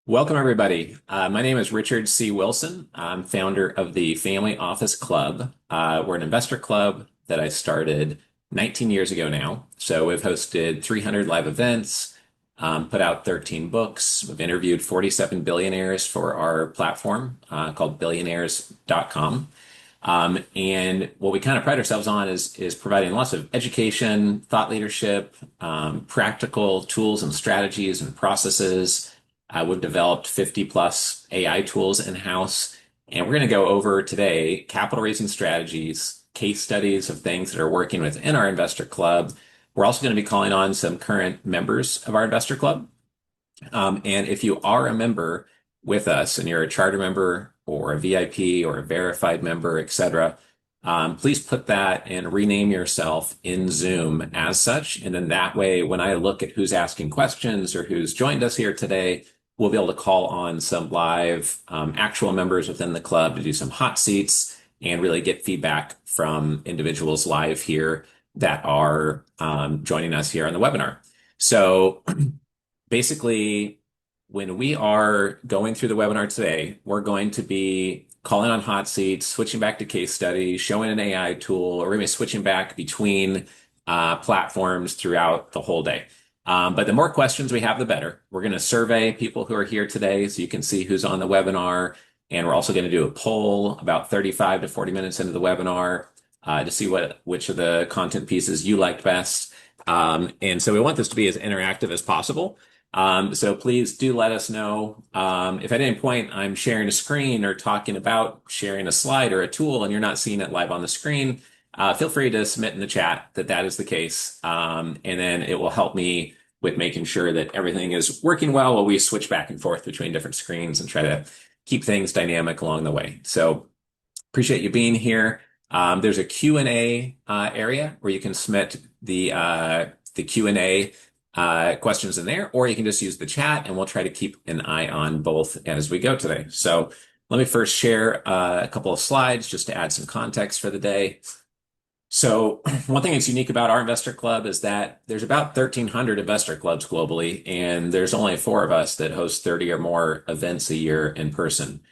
Welcome, everybody. My name is Richard C. Wilson. I'm founder of the Family Office Club. We're an investor club that I started 19 years ago now. So we've hosted 300 live events, put out 13 books. We've interviewed 47 billionaires for our platform called billionaires.com. And what we kind of pride ourselves on is providing lots of education, thought leadership, practical tools and strategies and processes. We've developed 50 plus AI tools in-house, and we're going to go over today capital raising strategies, case studies of things that are working within our investor club. We're also going to be calling on some current members of our investor club. And if you are a member with us and you're a charter member or a VIP or a verified member, etc., please put that and rename yourself in Zoom as such. And then that way, when I look at who's asking questions or who's joined us here today, we'll be able to call on some live actual members within the club to do some hot seats and really get feedback from individuals live here that are joining us here on the webinar. So basically, when we are going through the webinar today, we're going to be calling on hot seats, switching back to case studies, showing an AI tool, or we're going to be switching back between platforms throughout the whole day. But the more questions we have, the better. We're going to survey people who are here today so you can see who's on the webinar. And we're also going to do a poll about 35 to 40 minutes into the webinar to see which of the content pieces you liked best. And so we want this to be as interactive as possible. So please do let us know if at any point I'm sharing a screen or talking about sharing a slide or a tool and you're not seeing it live on the screen. Feel free to submit in the chat that is the case. And then it will help me with making sure that everything is working well while we switch back and forth between different screens and try to keep things dynamic along the way. So appreciate you being here. There's a Q&A area where you can submit the Q&A questions in there, or you can just use the chat and we'll try to keep an eye on both as we go today. So let me first share a couple of slides just to add some context for the day. So one thing that's unique about our investor club is that there's about 1,300 investor clubs globally, and there's only 4 of us that host 30 or more events a year in person.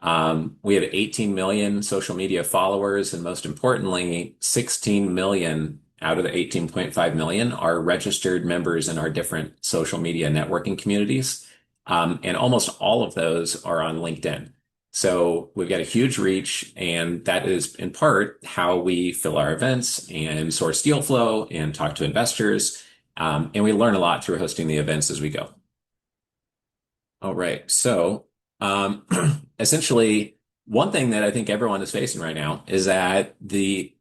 We have 18 million social media followers, and most importantly, 16 million out of the 18.5 million are registered members in our different social media networking communities. And almost all of those are on LinkedIn. So we've got a huge reach, and that is in part how we fill our events and source deal flow and talk to investors. And we learn a lot through hosting the events as we go. All right. So essentially, one thing that I think everyone is facing right now is that the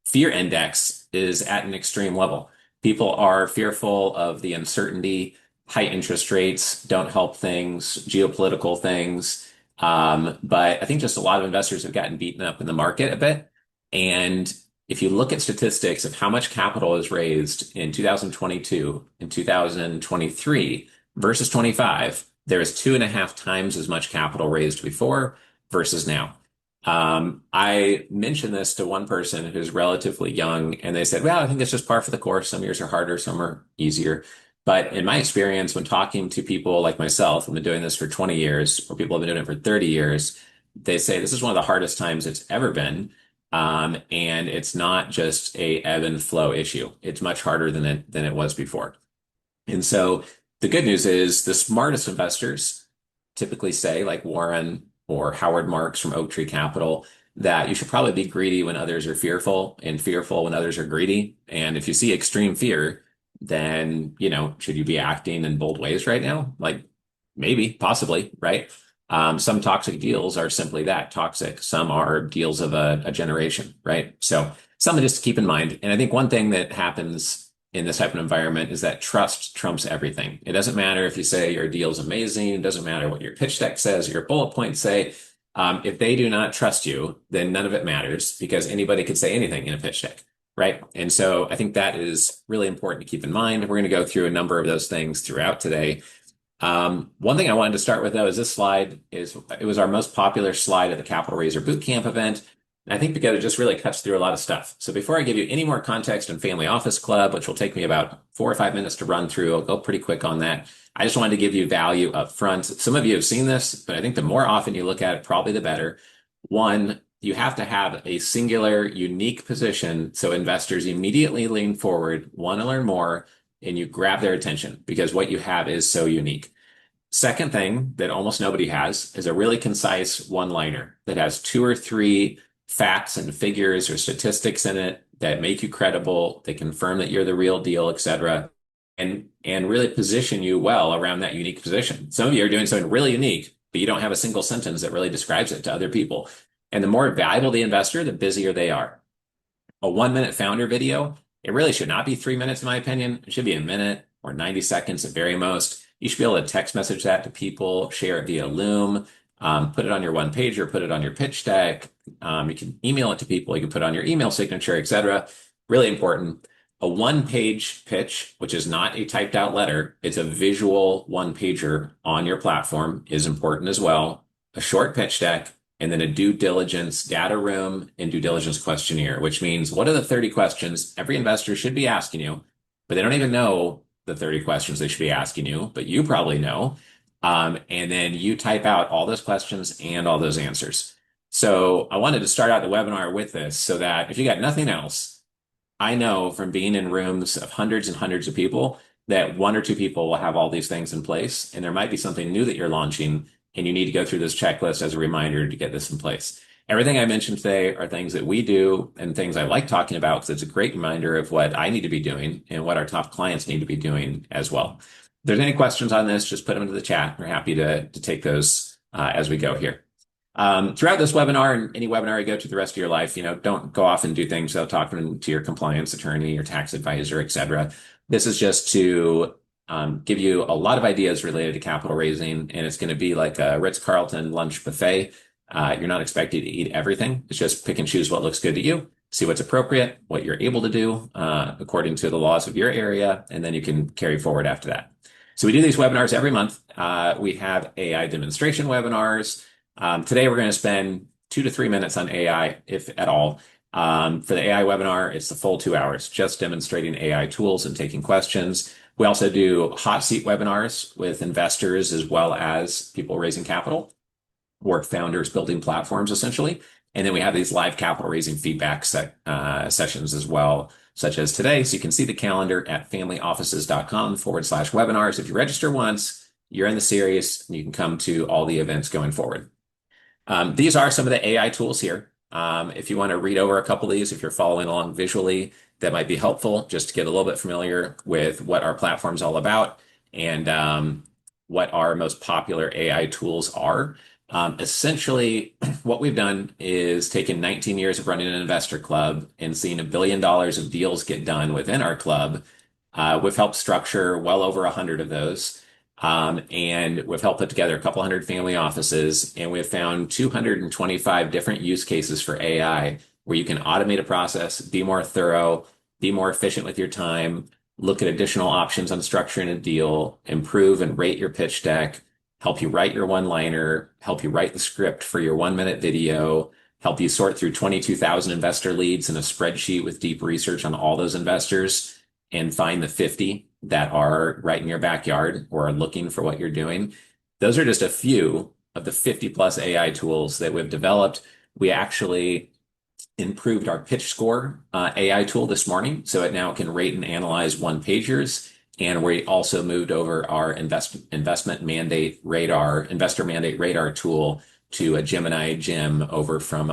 fear index is at an extreme level. People are fearful of the uncertainty. High interest rates don't help things, geopolitical things. But I think just a lot of investors have gotten beaten up in the market a bit. And if you look at statistics of how much capital is raised in 2022 and 2023 versus 25, there is 2.5 times as much capital raised before versus now. I mentioned this to one person who's relatively young, and they said, well, I think it's just par for the course. Some years are harder, some are easier. But in my experience, when talking to people like myself, who've been doing this for 20 years, or people have been doing it for 30 years, they say this is one of the hardest times it's ever been. And it's not just a ebb and flow issue. It's much harder than it was before. And so the good news is the smartest investors typically say, like Warren or Howard Marks from Oaktree Capital, that you should probably be greedy when others are fearful and fearful when others are greedy. And if you see extreme fear, then, should you be acting in bold ways right now? Like maybe, possibly, right? Some toxic deals are simply that, toxic. Some are deals of a generation, right? So something just to keep in mind. And I think one thing that happens in this type of environment is that trust trumps everything. It doesn't matter if you say your deal's amazing. It doesn't matter what your pitch deck says, or your bullet points say. If they do not trust you, then none of it matters because anybody could say anything in a pitch deck. Right. And so I think that is really important to keep in mind. We're going to go through a number of those things throughout today. One thing I wanted to start with, though, is this slide it was our most popular slide at the Capital Raiser Bootcamp event. And I think because it just really cuts through a lot of stuff. So before I give you any more context on Family Office Club, which will take me about 4 or 5 minutes to run through, I'll go pretty quick on that. I just wanted to give you value up front. Some of you have seen this, but I think the more often you look at it, probably the better. One, you have to have a singular, unique position so investors immediately lean forward, want to learn more, and you grab their attention because what you have is so unique. Second thing that almost nobody has is a really concise one-liner that has two or three facts and figures or statistics in it that make you credible, they confirm that you're the real deal, etc., and really position you well around that unique position. Some of you are doing something really unique, but you don't have a single sentence that really describes it to other people. And the more valuable the investor, the busier they are. A 1 minute founder video, it really should not be 3 minutes, in my opinion. It should be a minute or 90 seconds at very most. You should be able to text message that to people, share it via Loom, put it on your one pager, put it on your pitch deck. You can email it to people. You can put it on your email signature, etc. Really important. A one-page pitch, which is not a typed out letter, it's a visual one pager on your platform, is important as well. A short pitch deck, and then a due diligence data room and due diligence questionnaire, which means what are the 30 questions every investor should be asking you, but they don't even know the 30 questions they should be asking you, but you probably know. And then you type out all those questions and all those answers. So I wanted to start out the webinar with this so that if you got nothing else, I know from being in rooms of hundreds and hundreds of people that one or two people will have all these things in place, and there might be something new that you're launching, and you need to go through this checklist as a reminder to get this in place. Everything I mentioned today are things that we do and things I like talking about because it's a great reminder of what I need to be doing and what our top clients need to be doing as well. If there's any questions on this, just put them into the chat. We're happy to take those as we go here. Throughout this webinar and any webinar you go to the rest of your life, don't go off and do things without talking to your compliance attorney, your tax advisor, etc. This is just to give you a lot of ideas related to capital raising, and it's going to be like a Ritz-Carlton lunch buffet. You're not expected to eat everything. It's just pick and choose what looks good to you, see what's appropriate, what you're able to do according to the laws of your area, and then you can carry forward after that. So we do these webinars every month. We have AI demonstration webinars. Today, we're going to spend 2 to 3 minutes on AI, if at all. For the AI webinar, it's the full 2 hours, just demonstrating AI tools and taking questions. We also do hot seat webinars with investors as well as people raising capital or founders building platforms, essentially. And then we have these live capital raising feedback sessions as well, such as today. So you can see the calendar at familyoffices.com/webinars. If you register once, you're in the series, and you can come to all the events going forward. These are some of the AI tools here. If you want to read over a couple of these, if you're following along visually, that might be helpful just to get a little bit familiar with what our platform's all about and what our most popular AI tools are. Essentially, what we've done is taken 19 years of running an investor club and seen $1 billion of deals get done within our club. We've helped structure well over 100 of those. And we've helped put together a couple hundred family offices, and we've found 225 different use cases for AI where you can automate a process, be more thorough, be more efficient with your time, look at additional options on structuring a deal, improve and rate your pitch deck, help you write your one-liner, help you write the script for your 1 minute video, help you sort through 22,000 investor leads in a spreadsheet with deep research on all those investors and find the 50 that are right in your backyard or are looking for what you're doing. Those are just a few of the 50 plus AI tools that we've developed. We actually improved our pitch score AI tool this morning, so it now can rate and analyze one pagers. And we also moved over our investor mandate radar tool to a Gemini Gem over from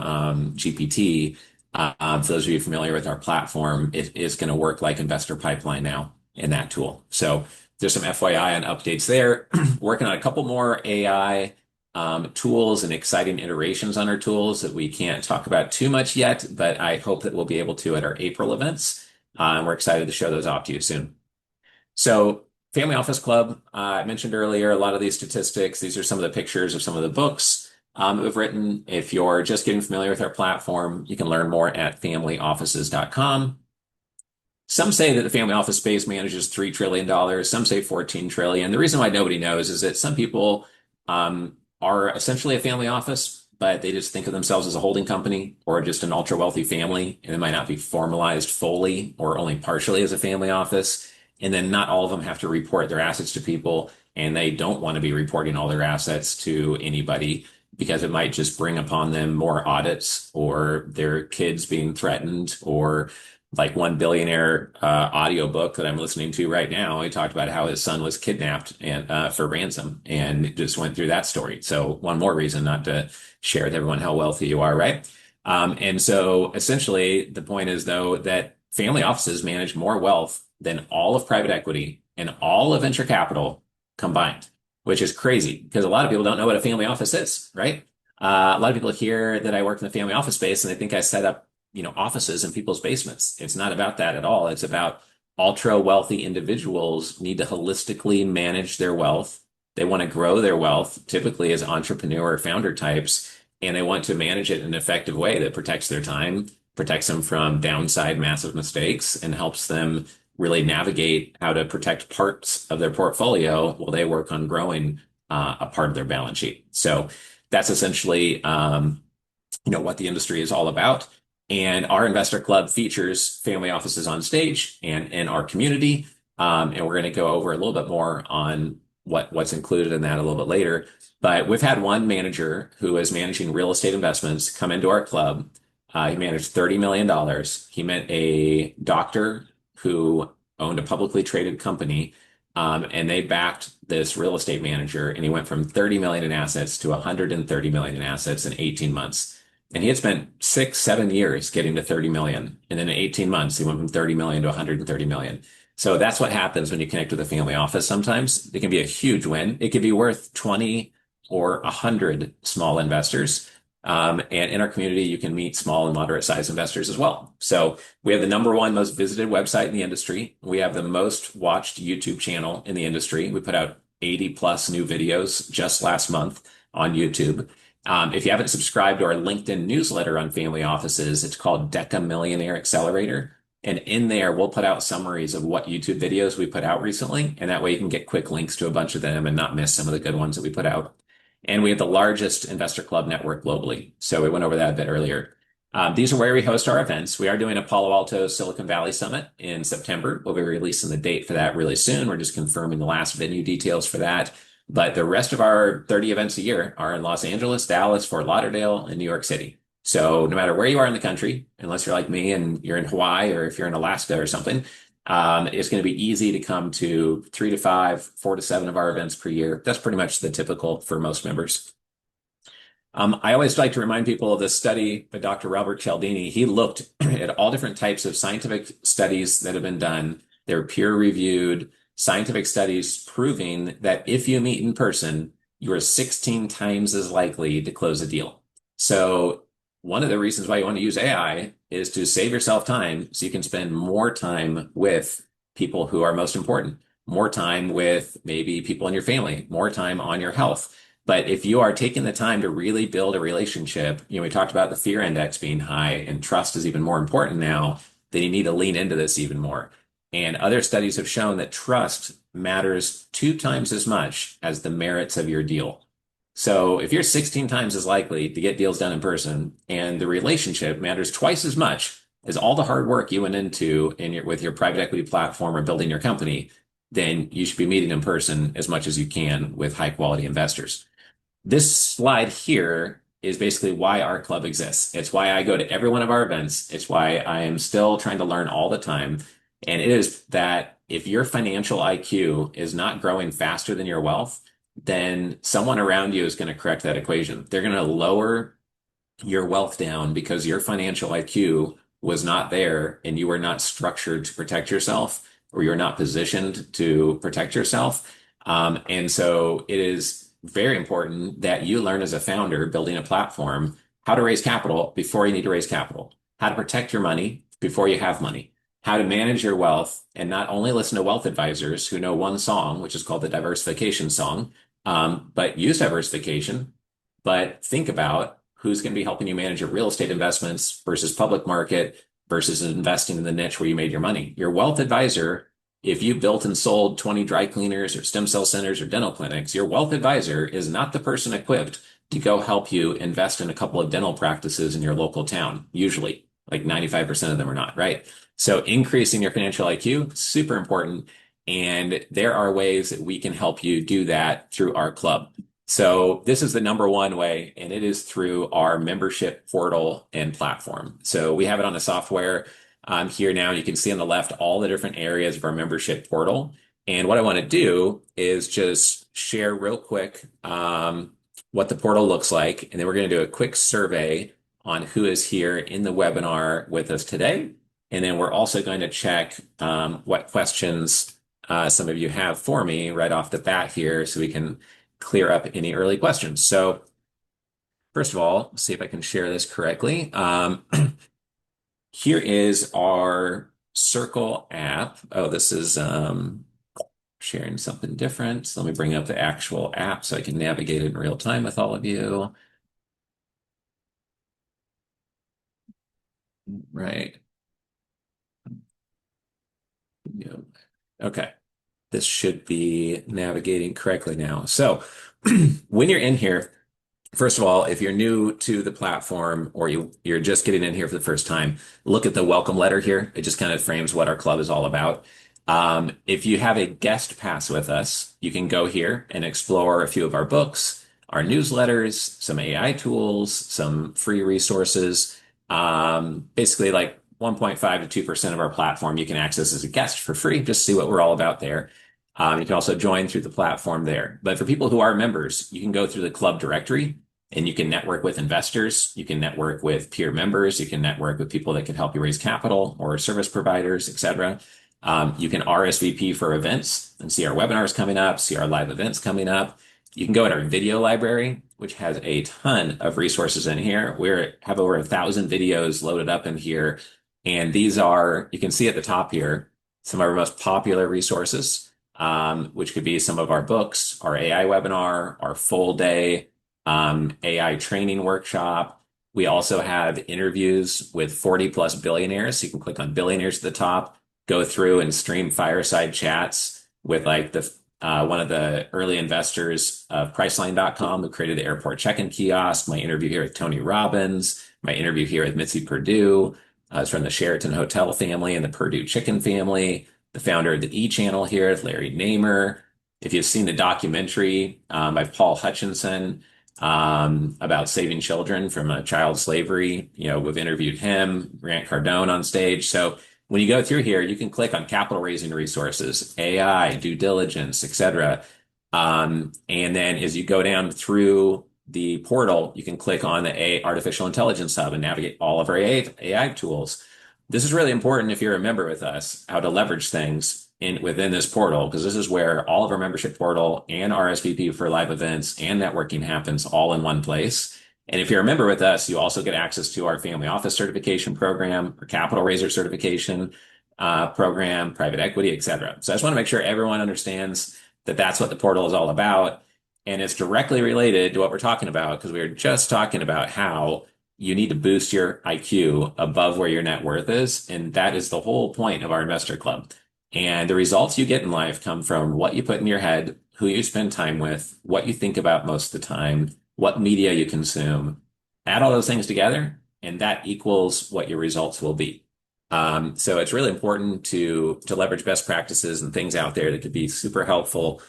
GPT. For those of you familiar with our platform, it is going to work like Investor Pipeline now in that tool. So there's some FYI on updates there. Working on a couple more AI tools and exciting iterations on our tools that we can't talk about too much yet, but I hope that we'll be able to at our April events. We're excited to show those off to you soon. So Family Office Club, I mentioned earlier, a lot of these statistics, these are some of the pictures of some of the books we've written. If you're just getting familiar with our platform, you can learn more at familyoffices.com. Some say that the family office space manages $3 trillion. Some say 14 trillion. The reason why nobody knows is that some people are essentially a family office, but they just think of themselves as a holding company or just an ultra wealthy family, and it might not be formalized fully or only partially as a family office. And then not all of them have to report their assets to people, and they don't want to be reporting all their assets to anybody because it might just bring upon them more audits or their kids being threatened or like one billionaire audiobook that I'm listening to right now. He talked about how his son was kidnapped and for ransom and just went through that story. So one more reason not to share with everyone how wealthy you are, right? And so essentially the point is though that family offices manage more wealth than all of private equity and all of venture capital combined, which is crazy because a lot of people don't know what a family office is, right? A lot of people hear that I work in the family office space and they think I set up, offices in people's basements. It's not about that at all. It's about ultra wealthy individuals need to holistically manage their wealth. They want to grow their wealth, typically as entrepreneur or founder types, and they want to manage it in an effective way that protects their time, protects them from downside massive mistakes, and helps them really navigate how to protect parts of their portfolio while they work on growing a part of their balance sheet. So that's essentially, what the industry is all about. And our investor club features family offices on stage and in our community. And we're going to go over a little bit more on what's included in that a little bit later. But we've had one manager who is managing real estate investments come into our club. He managed $30 million. He met a doctor who owned a publicly traded company, and they backed this real estate manager, and he went from 30 million in assets to 130 million in assets in 18 months. And he had spent 6, 7 years getting to 30 million. And then in 18 months, he went from 30 million to 130 million. So that's what happens when you connect with a family office. Sometimes it can be a huge win. It could be worth 20 or 100 small investors. And in our community, you can meet small and moderate sized investors as well. So we have the number one most visited website in the industry. We have the most watched YouTube channel in the industry. We put out 80 plus new videos just last month on YouTube. If you haven't subscribed to our LinkedIn newsletter on family offices, it's called Deca Millionaire Accelerator. And in there, we'll put out summaries of what YouTube videos we put out recently. And that way you can get quick links to a bunch of them and not miss some of the good ones that we put out. And we have the largest investor club network globally. So we went over that a bit earlier. These are where we host our events. We are doing a Palo Alto Silicon Valley Summit in September. We'll be releasing the date for that really soon. We're just confirming the last venue details for that. But the rest of our 30 events a year are in Los Angeles, Dallas, Fort Lauderdale, and New York City. So no matter where you are in the country, unless you're like me and you're in Hawaii or if you're in Alaska or something, it's going to be easy to come to 3 to 5, 4 to 7 of our events per year. That's pretty much the typical for most members. I always like to remind people of this study by Dr. Robert Cialdini. He looked at all different types of scientific studies that have been done. They're peer-reviewed scientific studies proving that if you meet in person, you are 16 times as likely to close a deal. So one of the reasons why you want to use AI is to save yourself time so you can spend more time with people who are most important, more time with maybe people in your family, more time on your health. But if you are taking the time to really build a relationship, we talked about the fear index being high and trust is even more important now, then you need to lean into this even more. And other studies have shown that trust matters 2 times as much as the merits of your deal. So if you're 16 times as likely to get deals done in person and the relationship matters twice as much as all the hard work you went into with your private equity platform or building your company, then you should be meeting in person as much as you can with high quality investors. This slide here is basically why our club exists. It's why I go to every one of our events. It's why I am still trying to learn all the time. And it is that if your financial IQ is not growing faster than your wealth, then someone around you is going to correct that equation. They're going to lower your wealth down because your financial IQ was not there and you were not structured to protect yourself or you're not positioned to protect yourself. And so it is very important that you learn as a founder building a platform how to raise capital before you need to raise capital, how to protect your money before you have money, how to manage your wealth and not only listen to wealth advisors who know one song, which is called the diversification song, but use diversification, but think about who's going to be helping you manage your real estate investments versus public market versus investing in the niche where you made your money. Your wealth advisor if you built and sold 20 dry cleaners or stem cell centers or dental clinics, your wealth advisor is not the person equipped to go help you invest in a couple of dental practices in your local town. Usually, like 95% of them are not, right? So increasing your financial IQ, super important. And there are ways that we can help you do that through our club. So this is the number one way, and it is through our membership portal and platform. So we have it on the software here now. You can see on the left all the different areas of our membership portal. And what I want to do is just share real quick what the portal looks like. And then we're going to do a quick survey on who is here in the webinar with us today. And then we're also going to check what questions some of you have for me right off the bat here so we can clear up any early questions. So first of all, see if I can share this correctly. Here is our Circle app. Oh, this is sharing something different. So let me bring up the actual app so I can navigate it in real time with all of you. Right. Yeah. Okay. This should be navigating correctly now. So when you're in here, first of all, if you're new to the platform or you're just getting in here for the first time, look at the welcome letter here. It just kind of frames what our club is all about. If you have a guest pass with us, you can go here and explore a few of our books, our newsletters, some AI tools, some free resources. Basically like 1.5 to 2% of our platform you can access as a guest for free. Just see what we're all about there. You can also join through the platform there. But for people who are members, you can go through the club directory and you can network with investors. You can network with peer members. You can network with people that can help you raise capital or service providers, etc. You can RSVP for events and see our webinars coming up, see our live events coming up. You can go in our video library, which has a ton of resources in here. We have over 1,000 videos loaded up in here. And these are, you can see at the top here, some of our most popular resources, which could be some of our books, our AI webinar, our full day AI training workshop. We also have interviews with 40 plus billionaires. So you can click on billionaires at the top, go through and stream fireside chats with like the one of the early investors of Priceline.com who created the airport check-in kiosk, my interview here with Tony Robbins, my interview here with Mitzi Perdue, it's from the Sheraton Hotel family and the Purdue Chicken family, the founder of the E Channel here, Larry Namer. If you've seen the documentary by Paul Hutchinson about saving children from child slavery, we've interviewed him, Grant Cardone on stage. So when you go through here, you can click on capital raising resources, AI, due diligence, etc. And then as you go down through the portal, you can click on the Artificial Intelligence Hub and navigate all of our AI tools. This is really important if you're a member with us, how to leverage things within this portal, because this is where all of our membership portal and RSVP for live events and networking happens all in one place. And if you're a member with us, you also get access to our family office certification program, our capital raiser certification program, private equity, et cetera. So I just want to make sure everyone understands that that's what the portal is all about. And it's directly related to what we're talking about, because we were just talking about how you need to boost your IQ above where your net worth is. And that is the whole point of our investor club. And the results you get in life come from what you put in your head, who you spend time with, what you think about most of the time, what media you consume. Add all those things together, and that equals what your results will be. So it's really important to leverage best practices and things out there that could be super helpful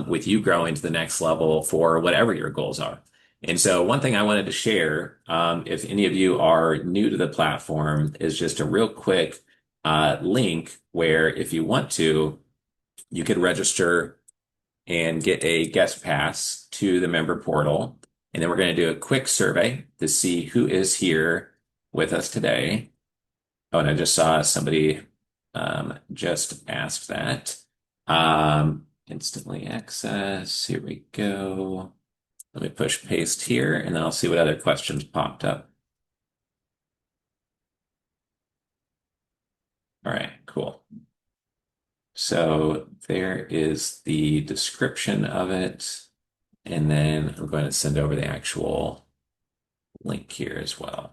with you growing to the next level for whatever your goals are. And so one thing I wanted to share, if any of you are new to the platform, is just a real quick link where if you want to, you could register and get a guest pass to the member portal. And then we're going to do a quick survey to see who is here with us today. Oh, and I just saw somebody just asked that. Instantly access. Here we go. Let me push paste here, and then I'll see what other questions popped up. All right, cool. So there is the description of it. And then I'm going to send over the actual link here as well.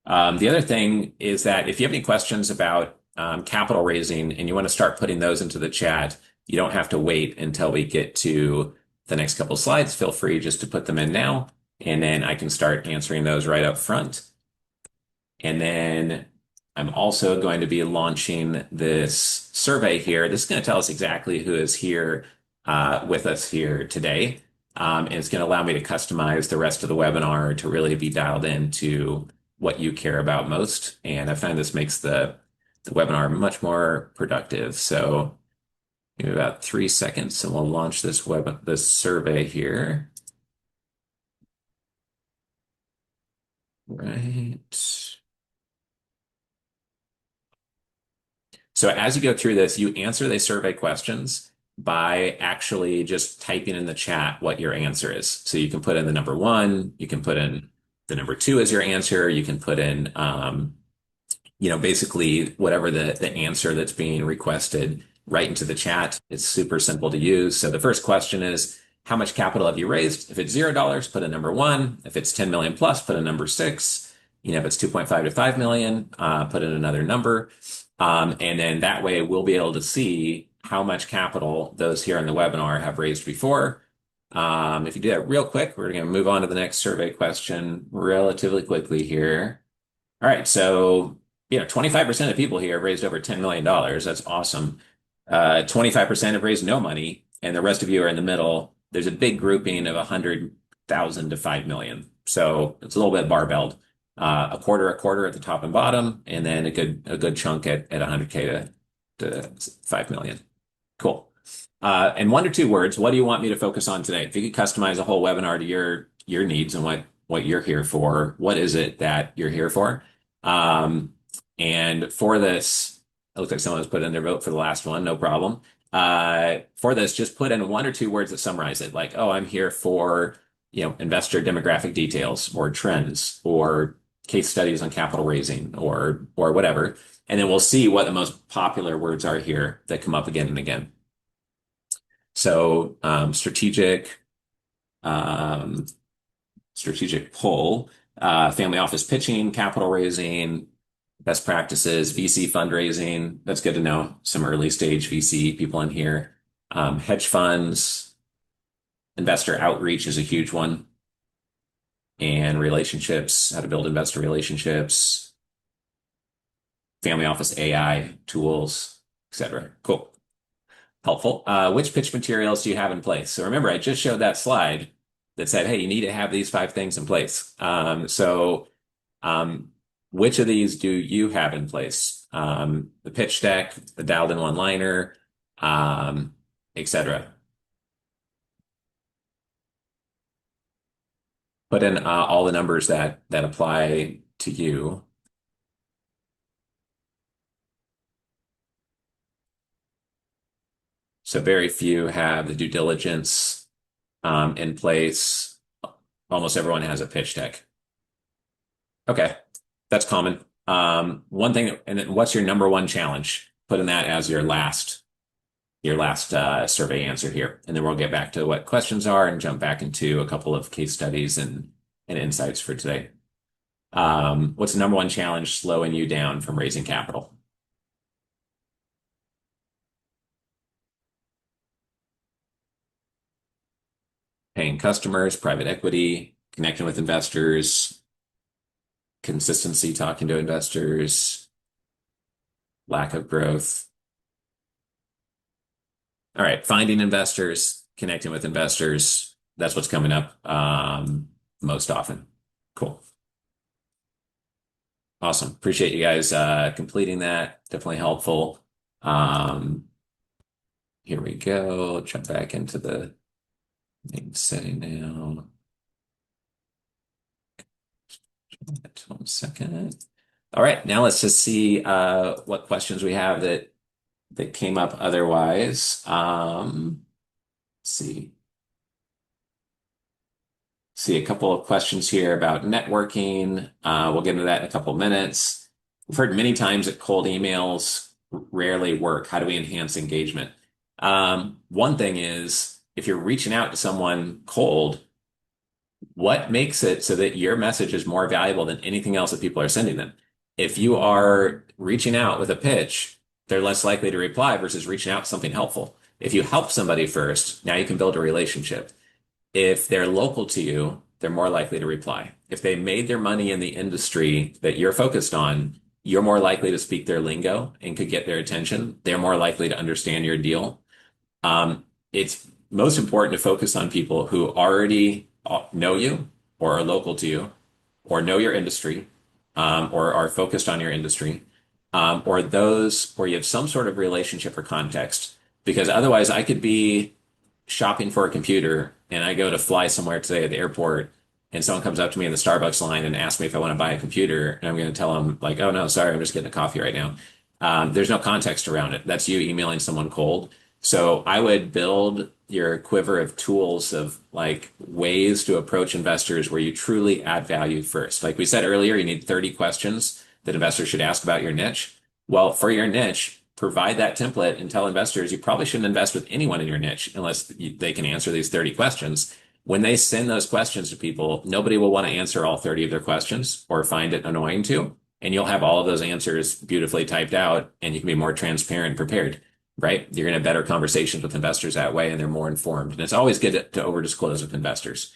The other thing is that if you have any questions about capital raising and you want to start putting those into the chat, you don't have to wait until we get to the next couple slides. Feel free just to put them in now, and then I can start answering those right up front. And then I'm also going to be launching this survey here. This is going to tell us exactly who is here with us here today. And it's going to allow me to customize the rest of the webinar to really be dialed into what you care about most. And I find this makes the webinar much more productive. So give me about 3 seconds and we'll launch this survey here. Right. So as you go through this, you answer the survey questions by actually just typing in the chat what your answer is. So you can put in the number one, you can put in the number two as your answer, you can put in basically whatever the answer that's being requested right into the chat. It's super simple to use. So the first question is, how much capital have you raised? If it's $0, put a number one. If it's 10 million plus, put a number six. If it's 2.5 to 5 million, put in another number. And then that way we'll be able to see how much capital those here in the webinar have raised before. If you do that real quick, we're going to move on to the next survey question relatively quickly here. All right, so 25% of people here have raised over $10 million. That's awesome. 25% have raised no money, and the rest of you are in the middle. There's a big grouping of 100,000 to 5 million. So it's a little bit barbelled. A quarter at the top and bottom, and then a good chunk at 100K to 5 million. Cool. And 1 to 2 words, what do you want me to focus on today? If you could customize a whole webinar to your needs and what you're here for, what is it that you're here for? And for this, it looks like someone has put in their vote for the last one, no problem. For this, just put in 1 or 2 words that summarize it, like, oh, I'm here for, investor demographic details or trends or case studies on capital raising or whatever. And then we'll see what the most popular words are here that come up again and again. So strategic pull, family office pitching, capital raising, best practices, VC fundraising. That's good to know. Some early stage VC people in here. Hedge funds, investor outreach is a huge one. And relationships, how to build investor relationships, family office AI tools, etc. Cool. Helpful. Which pitch materials do you have in place? So remember, I just showed that slide that said, hey, you need to have these 5 things in place. Which of these do you have in place? The pitch deck, the dialed in one-liner, etc. Put in all the numbers that apply to you. So very few have the due diligence in place. Almost everyone has a pitch deck. Okay, that's common. One thing, and then what's your number one challenge? Put in that as your last survey answer here, and then we'll get back to what questions are and jump back into a couple of case studies and insights for today. What's the number one challenge slowing you down from raising capital? Paying customers, private equity, connecting with investors, consistency talking to investors, lack of growth. All right, finding investors, connecting with investors. That's what's coming up most often. Cool. Awesome. Appreciate you guys completing that. Definitely helpful. Here we go. Jump back into the main setting now. 1 second. All right, now let's just see what questions we have that came up otherwise. Let's see a couple of questions here about networking. We'll get into that in a couple of minutes. We've heard many times that cold emails rarely work. How do we enhance engagement? One thing is, if you're reaching out to someone cold, what makes it so that your message is more valuable than anything else that people are sending them? If you are reaching out with a pitch, they're less likely to reply versus reaching out with something helpful. If you help somebody first, now you can build a relationship. If they're local to you, they're more likely to reply. If they made their money in the industry that you're focused on, you're more likely to speak their lingo and could get their attention. They're more likely to understand your deal. It's most important to focus on people who already know you or are local to you or know your industry or are focused on your industry or those where you have some sort of relationship or context. Because otherwise, I could be shopping for a computer and I go to fly somewhere today at the airport and someone comes up to me in the Starbucks line and asks me if I want to buy a computer and I'm going to tell them like, oh no, sorry, I'm just getting a coffee right now. There's no context around it. That's you emailing someone cold. So I would build your quiver of tools of like ways to approach investors where you truly add value first. Like we said earlier, you need 30 questions that investors should ask about your niche. Well, for your niche, provide that template and tell investors you probably shouldn't invest with anyone in your niche unless they can answer these 30 questions. When they send those questions to people, nobody will want to answer all 30 of their questions or find it annoying to. And you'll have all of those answers beautifully typed out and you can be more transparent and prepared, right? You're going to have better conversations with investors that way and they're more informed. And it's always good to over disclose with investors.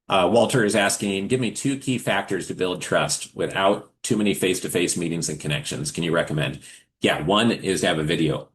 Walter is asking, give me two key factors to build trust without too many face-to-face meetings and connections. Can you recommend? Yeah, one is to have a video.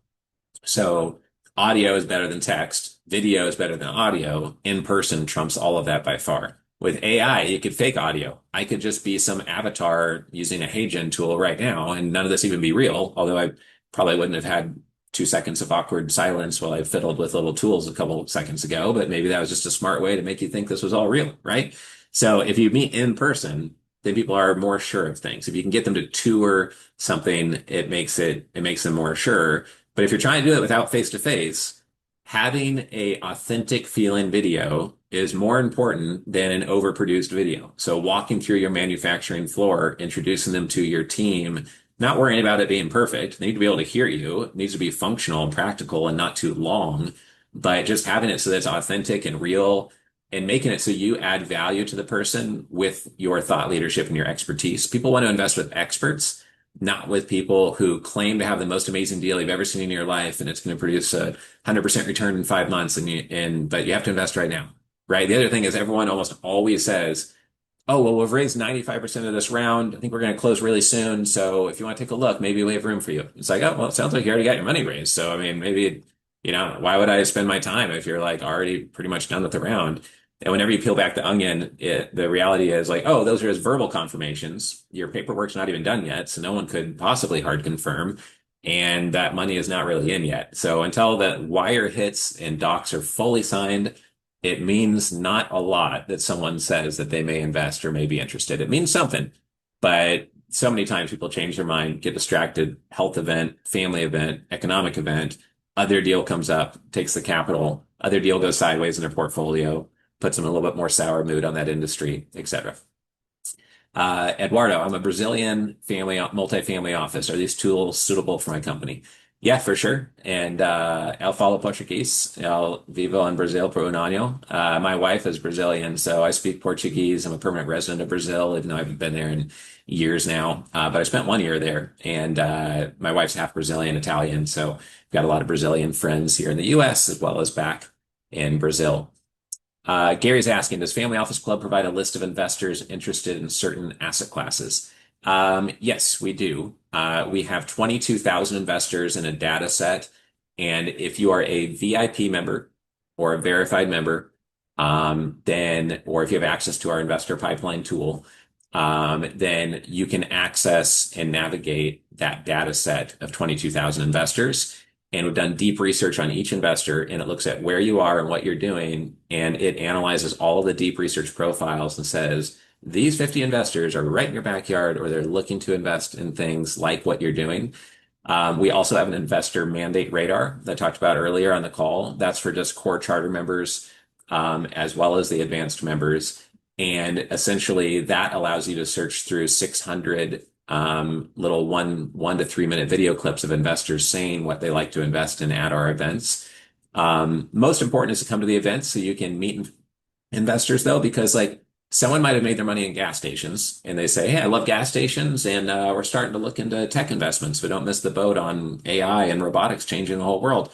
So audio is better than text. Video is better than audio. In person trumps all of that by far. With AI, you could fake audio. I could just be some avatar using a HeyGen tool right now, and none of this even be real, although I probably wouldn't have had 2 seconds of awkward silence while I fiddled with little tools a couple of seconds ago, but maybe that was just a smart way to make you think this was all real, right? So if you meet in person, then people are more sure of things. If you can get them to tour something, it makes them more sure. But if you're trying to do it without face to face, having a authentic feeling video is more important than an overproduced video. So walking through your manufacturing floor, introducing them to your team, not worrying about it being perfect. They need to be able to hear you. It needs to be functional and practical and not too long, but just having it so that it's authentic and real and making it so you add value to the person with your thought leadership and your expertise. People want to invest with experts, not with people who claim to have the most amazing deal you've ever seen in your life and it's going to produce a 100% return in 5 months but you have to invest right now, right? The other thing is everyone almost always says, oh, well, we've raised 95% of this round. I think we're going to close really soon. So if you want to take a look, maybe we have room for you. It's like, oh, well, it sounds like you already got your money raised. So, I mean, maybe, why would I spend my time if you're like already pretty much done with the round? And whenever you peel back the onion, the reality is like, oh, those are just verbal confirmations. Your paperwork's not even done yet. So no one could possibly hard confirm. And that money is not really in yet. So until that wire hits and docs are fully signed, it means not a lot that someone says that they may invest or may be interested. It means something, but so many times people change their mind, get distracted, health event, family event, economic event, other deal comes up, takes the capital, other deal goes sideways in their portfolio, puts them in a little bit more sour mood on that industry, etc. Eduardo, I'm a Brazilian multifamily office. Are these tools suitable for my company? Yeah, for sure. And eu falo português. Eu vivo em Brazil por año. My wife is Brazilian, so I speak Portuguese. I'm a permanent resident of Brazil, even though I haven't been there in years now. But I spent 1 year there, and my wife's half Brazilian, Italian, so I've got a lot of Brazilian friends here in the U.S. as well as back in Brazil. Gary's asking, does Family Office Club provide a list of investors interested in certain asset classes? Yes, we do. We have 22,000 investors in a data set. And if you are a VIP member or a verified member, or if you have access to our investor pipeline tool, then you can access and navigate that data set of 22,000 investors. And we've done deep research on each investor, and it looks at where you are and what you're doing, and it analyzes all of the deep research profiles and says, these 50 investors are right in your backyard, or they're looking to invest in things like what you're doing. We also have an investor mandate radar that I talked about earlier on the call. That's for just core charter members, as well as the advanced members. And essentially that allows you to search through 600 little 1 to 3 minute video clips of investors saying what they like to invest in at our events. Most important is to come to the events so you can meet investors though, because like Someone might have made their money in gas stations and they say, hey, I love gas stations and we're starting to look into tech investments. We don't miss the boat on AI and robotics changing the whole world.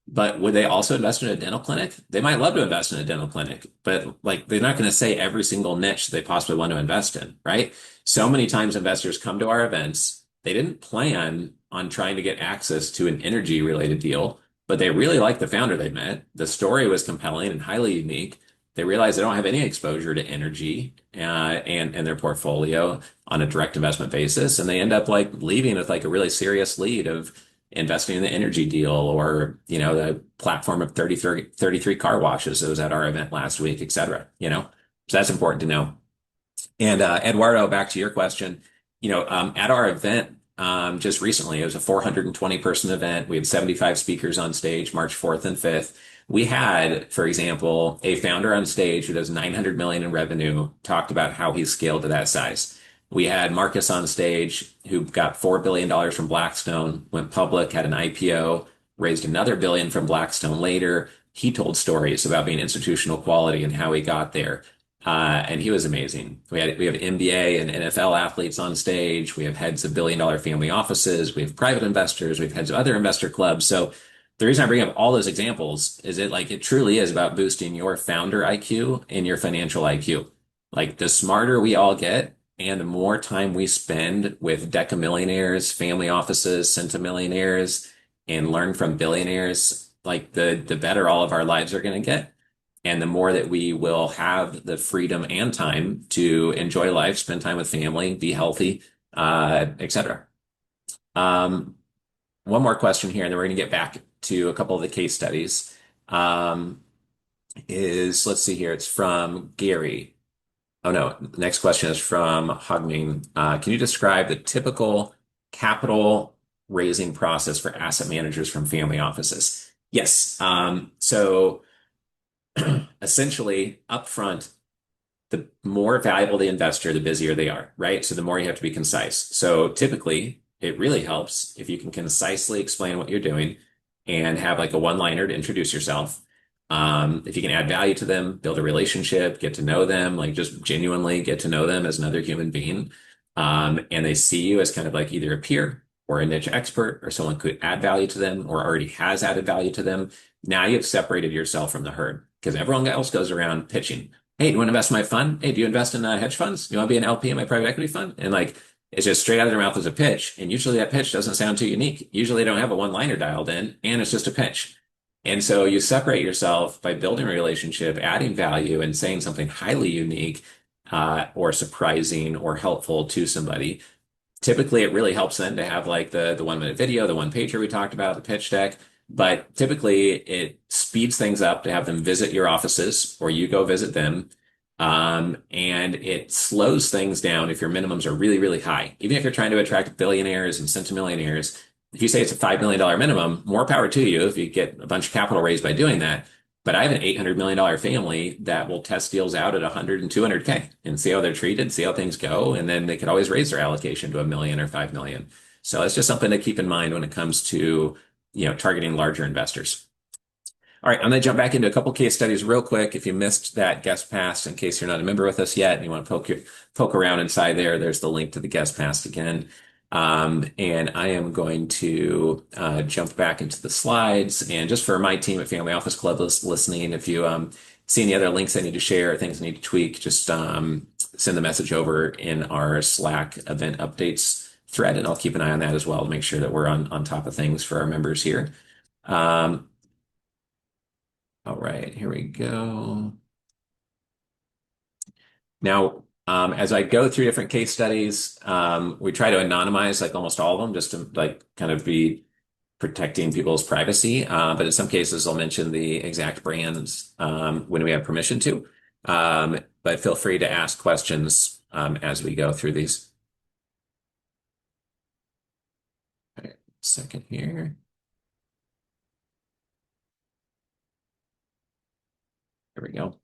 But would they also invest in a dental clinic? They might love to invest in a dental clinic, but like they're not going to say every single niche they possibly want to invest in, right? So many times investors come to our events, they didn't plan on trying to get access to an energy related deal, but they really liked the founder they met. The story was compelling and highly unique. They realize they don't have any exposure to energy and their portfolio on a direct investment basis, and they end up like leaving with like a really serious lead of investing in the energy deal or the platform of 33 car washes that was at our event last week, et cetera. So that's important to know. And Eduardo, back to your question, at our event just recently, it was a 420 person event. We had 75 speakers on stage, March 4th and 5th. We had, for example, a founder on stage who does 900 million in revenue, talked about how he's scaled to that size. We had Marcus on stage who got $4 billion from Blackstone, went public, had an IPO, raised another billion from Blackstone later. He told stories about being institutional quality and how he got there. And he was amazing. We have NBA and NFL athletes on stage. We have heads of billion-dollar family offices. We have private investors. We have heads of other investor clubs. So the reason I bring up all those examples is it truly is about boosting your founder IQ and your financial IQ. Like the smarter we all get and the more time we spend with decamillionaires, family offices, centimillionaires, and learn from billionaires, like the better all of our lives are going to get and the more that we will have the freedom and time to enjoy life, spend time with family, be healthy, etc. Um, one more question here, and then we're going to get back to a couple of the case studies. Um, let's see here, it's from Gary. Oh no, the next question is from Hogming. Can you describe the typical capital raising process for asset managers from family offices? Yes. So essentially, upfront, the more valuable the investor, the busier they are, right? So the more you have to be concise. So typically, it really helps if you can concisely explain what you're doing and have like a one-liner to introduce yourself. If you can add value to them, build a relationship, get to know them, like just genuinely get to know them as another human being. And they see you as kind of like either a peer or a niche expert or someone who could add value to them or already has added value to them. Now you've separated yourself from the herd because everyone else goes around pitching. Hey, do you want to invest in my fund? Hey, do you invest in hedge funds? Do you want to be an LP in my private equity fund? And like, it's just straight out of their mouth as a pitch. And usually that pitch doesn't sound too unique. Usually they don't have a one-liner dialed in and it's just a pitch. And so you separate yourself by building a relationship, adding value and saying something highly unique, or surprising or helpful to somebody. Typically, it really helps them to have like the 1 minute video, the one pager we talked about, the pitch deck. But typically, it speeds things up to have them visit your offices or you go visit them. And it slows things down if your minimums are really, really high. Even if you're trying to attract billionaires and centimillionaires, if you say it's a $5 million minimum, more power to you if you get a bunch of capital raised by doing that. But I have an $800 million family that will test deals out at 100 and 200K and see how they're treated, see how things go. And then they could always raise their allocation to a million or 5 million. So it's just something to keep in mind when it comes to, targeting larger investors. All right, I'm going to jump back into a couple case studies real quick. If you missed that guest pass, in case you're not a member with us yet and you want to poke around inside there's the link to the guest pass again. And I am going to jump back into the slides. And just for my team at Family Office Club listening, if you see any other links I need to share or things I need to tweak, just send the message over in our Slack event updates thread, and I'll keep an eye on that as well to make sure that we're on top of things for our members here. All right, here we go. Now, as I go through different case studies, we try to anonymize like almost all of them just to like kind of be protecting people's privacy. But in some cases, I'll mention the exact brands when we have permission to. But feel free to ask questions as we go through these. All right, second here. Here we go.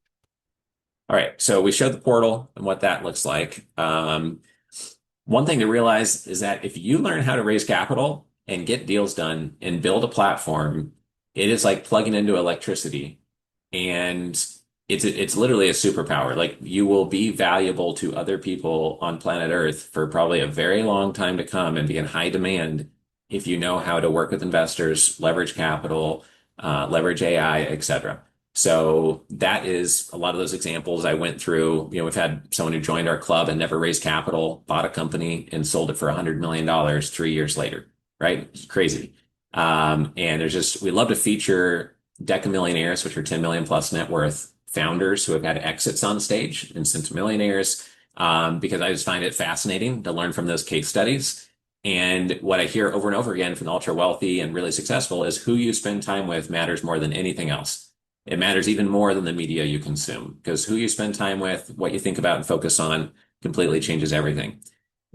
All right, so we showed the portal and what that looks like. One thing to realize is that if you learn how to raise capital and get deals done and build a platform, it is like plugging into electricity. And it's literally a superpower. Like you will be valuable to other people on planet Earth for probably a very long time to come and be in high demand if you know how to work with investors, leverage capital, leverage AI, etc. So that is a lot of those examples I went through. We've had someone who joined our club and never raised capital, bought a company and sold it for $100 million 3 years later, right? It's crazy. And we love to feature decamillionaires, which are 10 million plus net worth founders who have had exits on stage and centimillionaires, because I just find it fascinating to learn from those case studies. And what I hear over and over again from the ultra wealthy and really successful is who you spend time with matters more than anything else. It matters even more than the media you consume because who you spend time with, what you think about and focus on completely changes everything.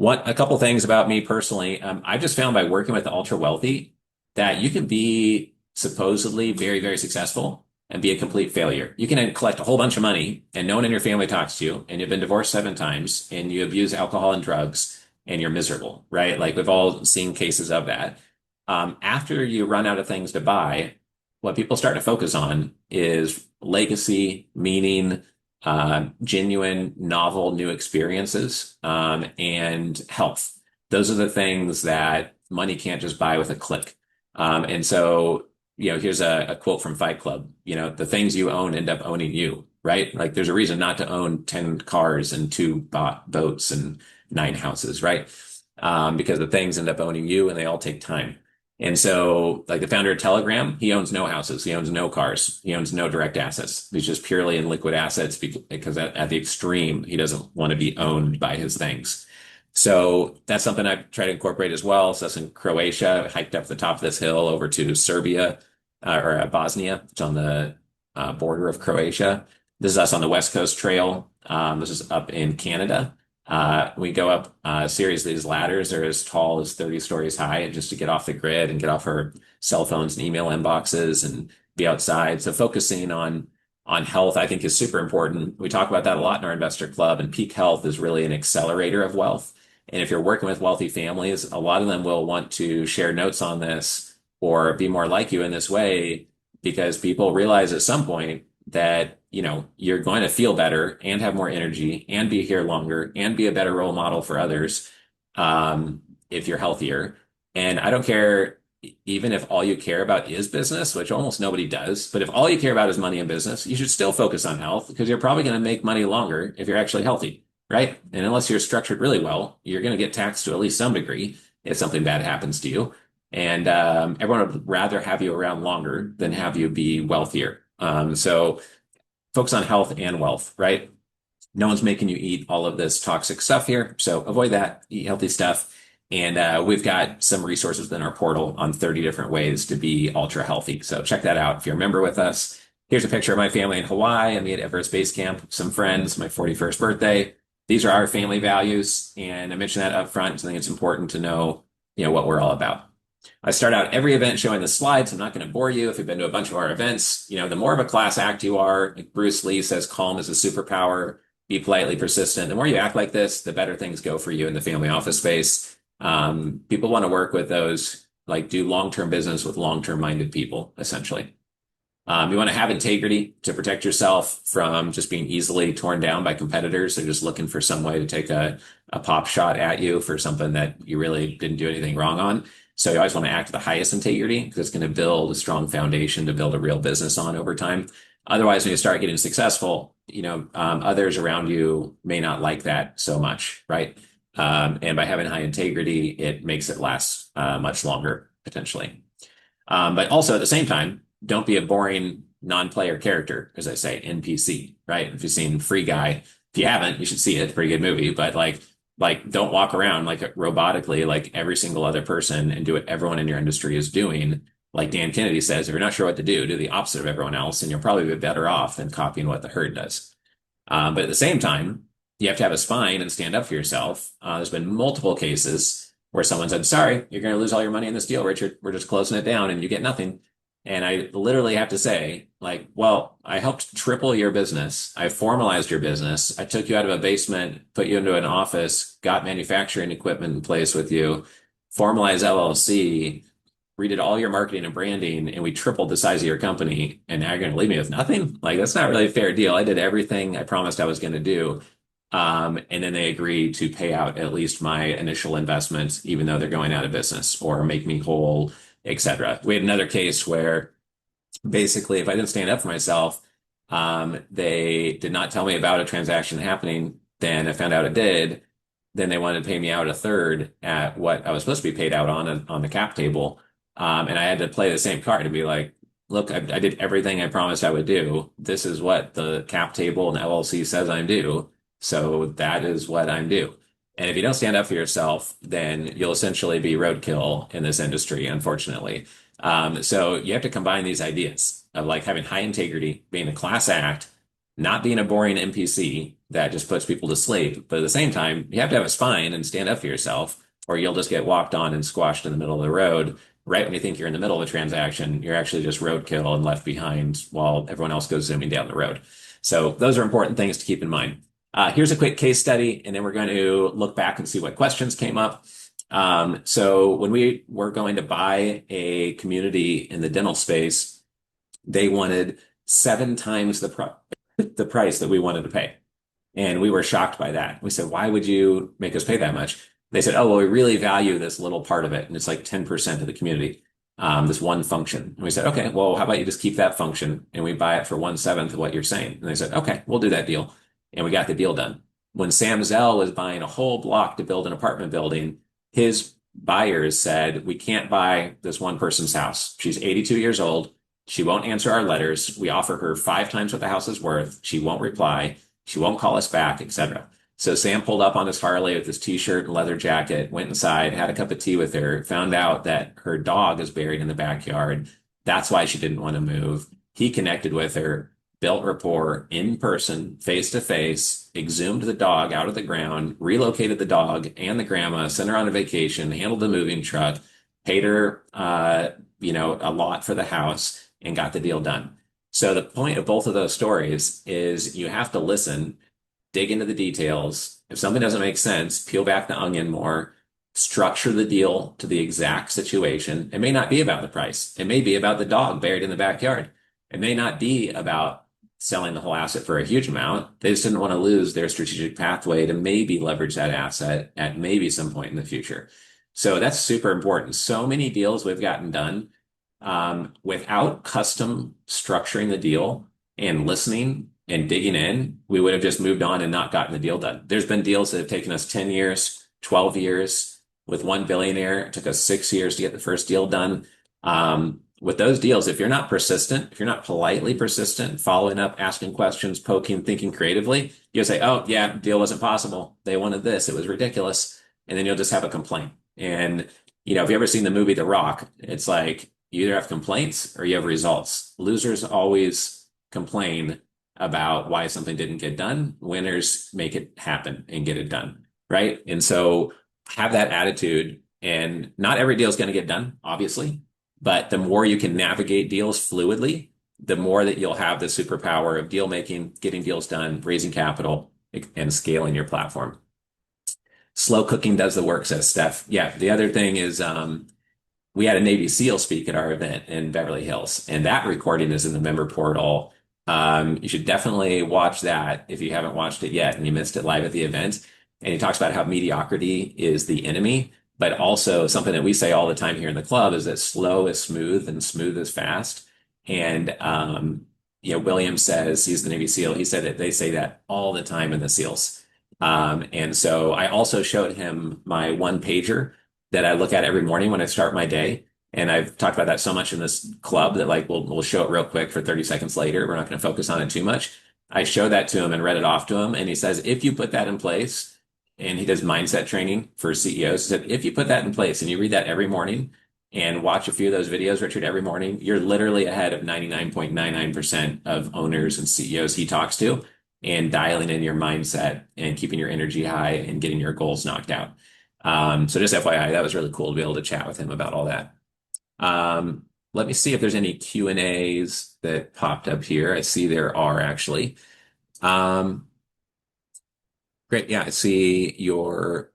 A couple things about me personally. I've just found by working with the ultra wealthy that you can be supposedly very, very successful and be a complete failure. You can collect a whole bunch of money and no one in your family talks to you and you've been divorced 7 times and you abuse alcohol and drugs and you're miserable, right? Like we've all seen cases of that. After you run out of things to buy, what people start to focus on is legacy, meaning, genuine, novel, new experiences, and health. Those are the things that money can't just buy with a click. And so, here's a quote from Fight Club. The things you own end up owning you, right? Like there's a reason not to own 10 cars and 2 boats and 9 houses, right? Because the things end up owning you and they all take time. And so, like the founder of Telegram, he owns no houses, he owns no cars, he owns no direct assets. He's just purely in liquid assets because at the extreme, he doesn't want to be owned by his things. So that's something I've tried to incorporate as well. So that's in Croatia, hiked up the top of this hill over to Serbia or Bosnia. It's on the border of Croatia. This is us on the West Coast Trail. This is up in Canada. We go up a series of these ladders. They're as tall as 30 stories high just to get off the grid and get off our cell phones and email inboxes and be outside. So focusing on health, I think is super important. We talk about that a lot in our investor club, and peak health is really an accelerator of wealth. And if you're working with wealthy families, a lot of them will want to share notes on this or be more like you in this way because people realize at some point that, you're going to feel better and have more energy and be here longer and be a better role model for others, if you're healthier. And I don't care even if all you care about is business, which almost nobody does, but if all you care about is money and business, you should still focus on health because you're probably going to make money longer if you're actually healthy, right? And unless you're structured really well, you're going to get taxed to at least some degree if something bad happens to you. And everyone would rather have you around longer than have you be wealthier. So focus on health and wealth, right? No one's making you eat all of this toxic stuff here. So avoid that, eat healthy stuff. And we've got some resources in our portal on 30 different ways to be ultra healthy. So check that out if you're a member with us. Here's a picture of my family in Hawaii. I meet at Everest Base Camp, some friends, my 41st birthday. These are our family values. And I mentioned that up front. So I think it's important to know, what we're all about. I start out every event showing the slides. I'm not going to bore you if you've been to a bunch of our events. The more of a class act you are, like Bruce Lee says, calm is a superpower, be politely persistent. The more you act like this, the better things go for you in the family office space. People want to work with those, like do long-term business with long-term minded people, essentially. You want to have integrity to protect yourself from just being easily torn down by competitors. They're just looking for some way to take a pop shot at you for something that you really didn't do anything wrong on. So you always want to act with the highest integrity because it's going to build a strong foundation to build a real business on over time. Otherwise, when you start getting successful, others around you may not like that so much, right? And by having high integrity, it makes it last much longer, potentially. But also at the same time, don't be a boring non-player character, as I say, NPC, right? If you've seen Free Guy, if you haven't, you should see it. It's a pretty good movie, but like don't walk around like robotically like every single other person and do what everyone in your industry is doing. Like Dan Kennedy says, if you're not sure what to do the opposite of everyone else, and you'll probably be better off than copying what the herd does. But at the same time, you have to have a spine and stand up for yourself. There's been multiple cases where someone said, sorry, you're going to lose all your money in this deal, Richard. We're just closing it down and you get nothing. And I literally have to say, like, well, I helped triple your business. I formalized your business. I took you out of a basement, put you into an office, got manufacturing equipment in place with you, formalized LLC, redid all your marketing and branding, and we tripled the size of your company, and now you're going to leave me with nothing? Like, that's not really a fair deal. I did everything I promised I was going to do. And then they agreed to pay out at least my initial investment, even though they're going out of business or make me whole, etc. We had another case where basically, if I didn't stand up for myself, they did not tell me about a transaction happening. Then I found out it did. Then they wanted to pay me out a third at what I was supposed to be paid out on the cap table. And I had to play the same card to be like, look, I did everything I promised I would do. This is what the cap table and LLC says I'm due. So that is what I'm due. And if you don't stand up for yourself, then you'll essentially be roadkill in this industry, unfortunately. So you have to combine these ideas of like having high integrity, being a class act, not being a boring NPC that just puts people to sleep. But at the same time, you have to have a spine and stand up for yourself, or you'll just get walked on and squashed in the middle of the road. Right when you think you're in the middle of a transaction, you're actually just roadkill and left behind while everyone else goes zooming down the road. So those are important things to keep in mind. Here's a quick case study, and then we're going to look back and see what questions came up. So when we were going to buy a community in the dental space, they wanted 7 times the price that we wanted to pay. And we were shocked by that. We said, why would you make us pay that much? They said, oh, well, we really value this little part of it. And it's like 10% of the community, this one function. And we said, okay, well, how about you just keep that function and we buy it for 1/7 of what you're saying? And they said, okay, we'll do that deal. And we got the deal done. When Sam Zell was buying a whole block to build an apartment building, his buyers said, we can't buy this one person's house. She's 82 years old. She won't answer our letters. We offer her 5 times what the house is worth. She won't reply. She won't call us back, etc. So Sam pulled up on his Harley with his t-shirt and leather jacket, went inside, had a cup of tea with her, found out that her dog is buried in the backyard. That's why she didn't want to move. He connected with her, built rapport in person, face to face, exhumed the dog out of the ground, relocated the dog and the grandma, sent her on a vacation, handled the moving truck, paid her, a lot for the house, and got the deal done. So the point of both of those stories is you have to listen, dig into the details. If something doesn't make sense, peel back the onion more, structure the deal to the exact situation. It may not be about the price. It may be about the dog buried in the backyard. It may not be about selling the whole asset for a huge amount. They just didn't want to lose their strategic pathway to maybe leverage that asset at maybe some point in the future. So that's super important. So many deals we've gotten done without custom structuring the deal and listening and digging in, we would have just moved on and not gotten the deal done. There's been deals that have taken us 10 years, 12 years with one billionaire. It took us 6 years to get the first deal done. With those deals, if you're not persistent, if you're not politely persistent, following up, asking questions, poking, thinking creatively, you'll say, oh, yeah, deal wasn't possible. They wanted this. It was ridiculous. And then you'll just have a complaint. And, if you ever seen the movie The Rock, it's like you either have complaints or you have results. Losers always complain about why something didn't get done. Winners make it happen and get it done, right? And so have that attitude. And not every deal is going to get done, obviously. But the more you can navigate deals fluidly, the more that you'll have the superpower of deal making, getting deals done, raising capital, and scaling your platform. Slow cooking does the work, says Steph. Yeah, the other thing is we had a Navy SEAL speak at our event in Beverly Hills, and that recording is in the member portal. You should definitely watch that if you haven't watched it yet and you missed it live at the event. And he talks about how mediocrity is the enemy. But also something that we say all the time here in the club is that slow is smooth and smooth is fast. And, William says he's the Navy SEAL. He said that they say that all the time in the SEALs. And so I also showed him my one pager that I look at every morning when I start my day. And I've talked about that so much in this club that like we'll show it real quick for 30 seconds later. We're not going to focus on it too much. I showed that to him and read it off to him. And he says, if you put that in place, and he does mindset training for CEOs. He said, if you put that in place and you read that every morning and watch a few of those videos, Richard, every morning, you're literally ahead of 99.99% of owners and CEOs he talks to and dialing in your mindset and keeping your energy high and getting your goals knocked out. So just FYI, that was really cool to be able to chat with him about all that. Let me see if there's any Q&As that popped up here. I see there are actually. Great. Yeah, I see your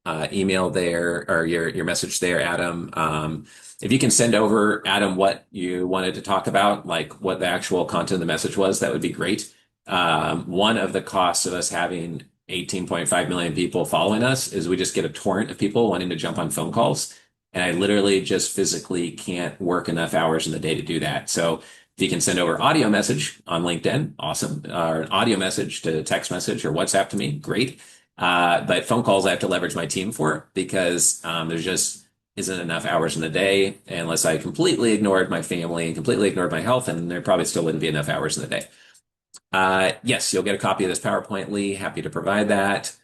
email there or your message there, Adam. If you can send over, Adam, what you wanted to talk about, like what the actual content of the message was, that would be great. One of the costs of us having 18.5 million people following us is we just get a torrent of people wanting to jump on phone calls. And I literally just physically can't work enough hours in the day to do that. So if you can send over audio message on LinkedIn, awesome. Or an audio message to text message or WhatsApp to me, great. But phone calls I have to leverage my team for because there's just isn't enough hours in the day unless I completely ignored my family and completely ignored my health, and there probably still wouldn't be enough hours in the day. Yes, you'll get a copy of this PowerPoint, Lee. Happy to provide that.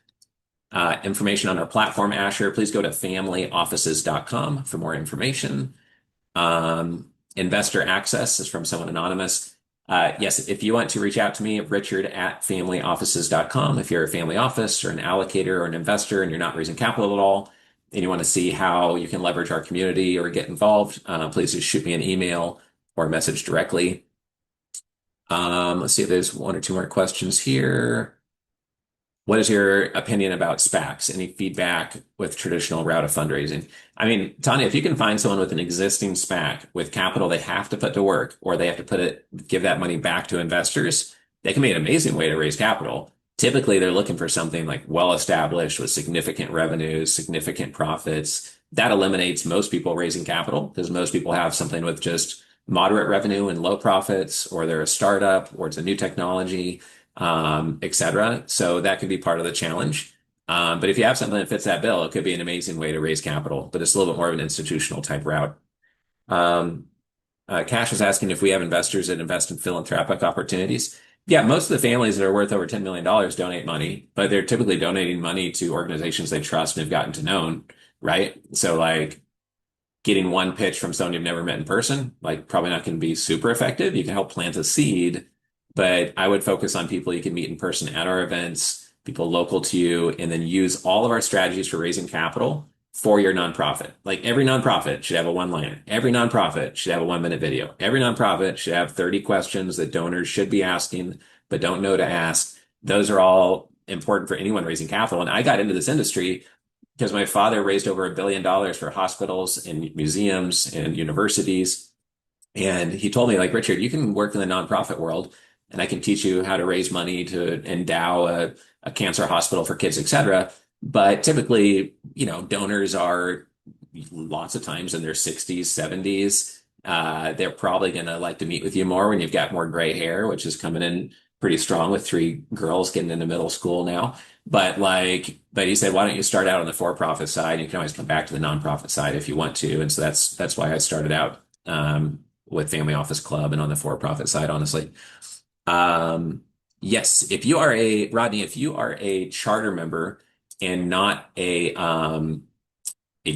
Information on our platform, Asher, please go to familyoffices.com for more information. Investor access is from someone anonymous. Yes, if you want to reach out to me, Richard at familyoffices.com. If you're a family office or an allocator or an investor and you're not raising capital at all, and you want to see how you can leverage our community or get involved, please just shoot me an email or message directly. Let's see if there's one or two more questions here. What is your opinion about SPACs? Any feedback with traditional route of fundraising? I mean, Tanya, if you can find someone with an existing SPAC with capital they have to put to work, or they have to give that money back to investors, they can be an amazing way to raise capital. Typically, they're looking for something like well established with significant revenues, significant profits. That eliminates most people raising capital because most people have something with just moderate revenue and low profits, or they're a startup, or it's a new technology, et cetera. So that could be part of the challenge. But if you have something that fits that bill, it could be an amazing way to raise capital, but it's a little bit more of an institutional type route. Um, Cash is asking if we have investors that invest in philanthropic opportunities. Yeah, most of the families that are worth over $10 million donate money, but they're typically donating money to organizations they trust and have gotten to know, right? So like getting one pitch from someone you've never met in person, like probably not going to be super effective. You can help plant a seed, but I would focus on people you can meet in person at our events, people local to you, and then use all of our strategies for raising capital for your nonprofit. Like every nonprofit should have a one-liner. Every nonprofit should have a 1-minute video. Every nonprofit should have 30 questions that donors should be asking, but don't know to ask. Those are all important for anyone raising capital. And I got into this industry because my father raised over $1 billion for hospitals and museums and universities. And he told me, like, Richard, you can work in the nonprofit world and I can teach you how to raise money to endow a cancer hospital for kids, et cetera. But typically, donors are lots of times in their 60s, 70s. They're probably going to like to meet with you more when you've got more gray hair, which is coming in pretty strong with 3 girls getting into middle school now. But he said, why don't you start out on the for-profit side? You can always come back to the nonprofit side if you want to. And so that's why I started out with Family Office Club and on the for-profit side, honestly. Yes, Rodney, if you are a charter member and not a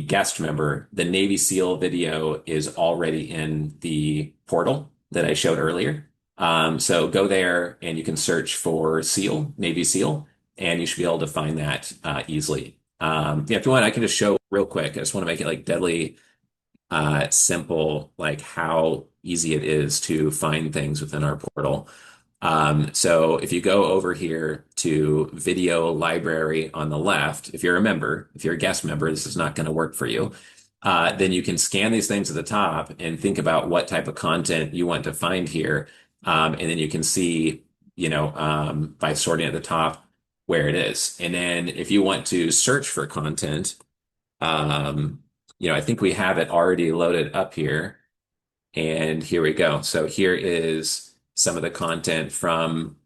guest member, the Navy SEAL video is already in the portal that I showed earlier. So go there and you can search for SEAL, Navy SEAL, and you should be able to find that easily. Yeah, if you want, I can just show real quick. I just want to make it like deadly simple, like how easy it is to find things within our portal. So if you go over here to video library on the left, if you're a member, if you're a guest member, this is not going to work for you. Then you can scan these things at the top and think about what type of content you want to find here. And then you can see, by sorting at the top where it is. And then if you want to search for content, I think we have it already loaded up here. And here we go. So here is some of the content from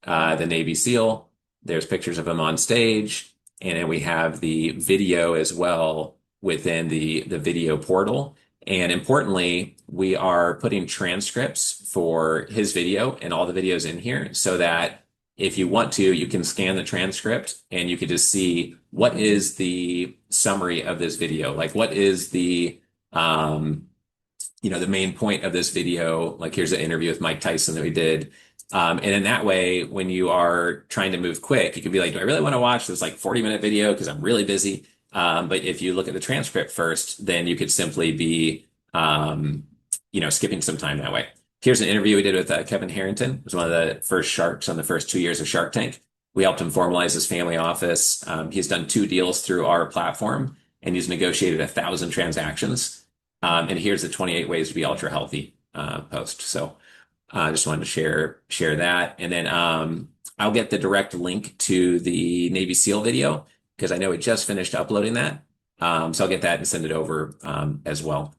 the Navy SEAL. There's pictures of him on stage. And then we have the video as well within the video portal. And importantly, we are putting transcripts for his video and all the videos in here so that if you want to, you can scan the transcript and you can just see what is the summary of this video. Like what is the the main point of this video, like here's an interview with Mike Tyson that we did. And in that way, when you are trying to move quick, you can be like, do I really want to watch this like 40-minute video because I'm really busy? But if you look at the transcript first, then you could simply be, skipping some time that way. Here's an interview we did with Kevin Harrington. It was one of the first sharks on the first 2 years of Shark Tank. We helped him formalize his family office. He's done 2 deals through our platform, and he's negotiated 1,000 transactions. And here's the 28 ways to be ultra healthy post. So I just wanted to share that. And then I'll get the direct link to the Navy SEAL video because I know we just finished uploading that. So I'll get that and send it over as well.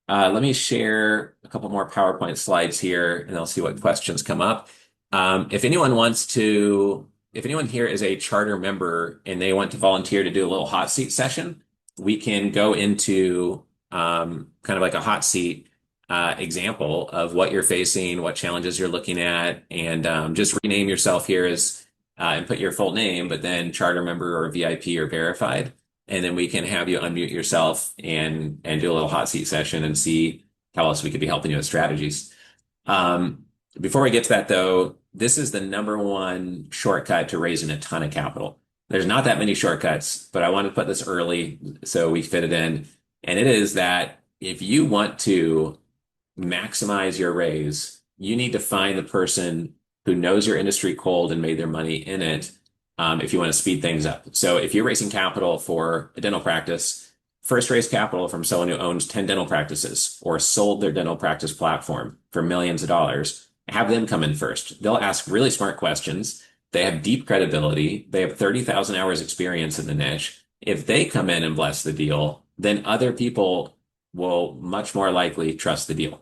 Let me share a couple more PowerPoint slides here, and I'll see what questions come up. If anyone here is a charter member and they want to volunteer to do a little hot seat session, we can go into kind of like a hot seat example of what you're facing, what challenges you're looking at, and just rename yourself here as and put your full name, but then charter member or VIP or verified. And then we can have you unmute yourself and do a little hot seat session and see how else we could be helping you with strategies. Before we get to that though, this is the number one shortcut to raising a ton of capital. There's not that many shortcuts, but I want to put this early so we fit it in. And it is that if you want to maximize your raise, you need to find the person who knows your industry cold and made their money in it if you want to speed things up. So if you're raising capital for a dental practice, first raise capital from someone who owns 10 dental practices or sold their dental practice platform for millions of dollars. Have them come in first. They'll ask really smart questions. They have deep credibility. They have 30,000 hours experience in the niche. If they come in and bless the deal, then other people will much more likely trust the deal.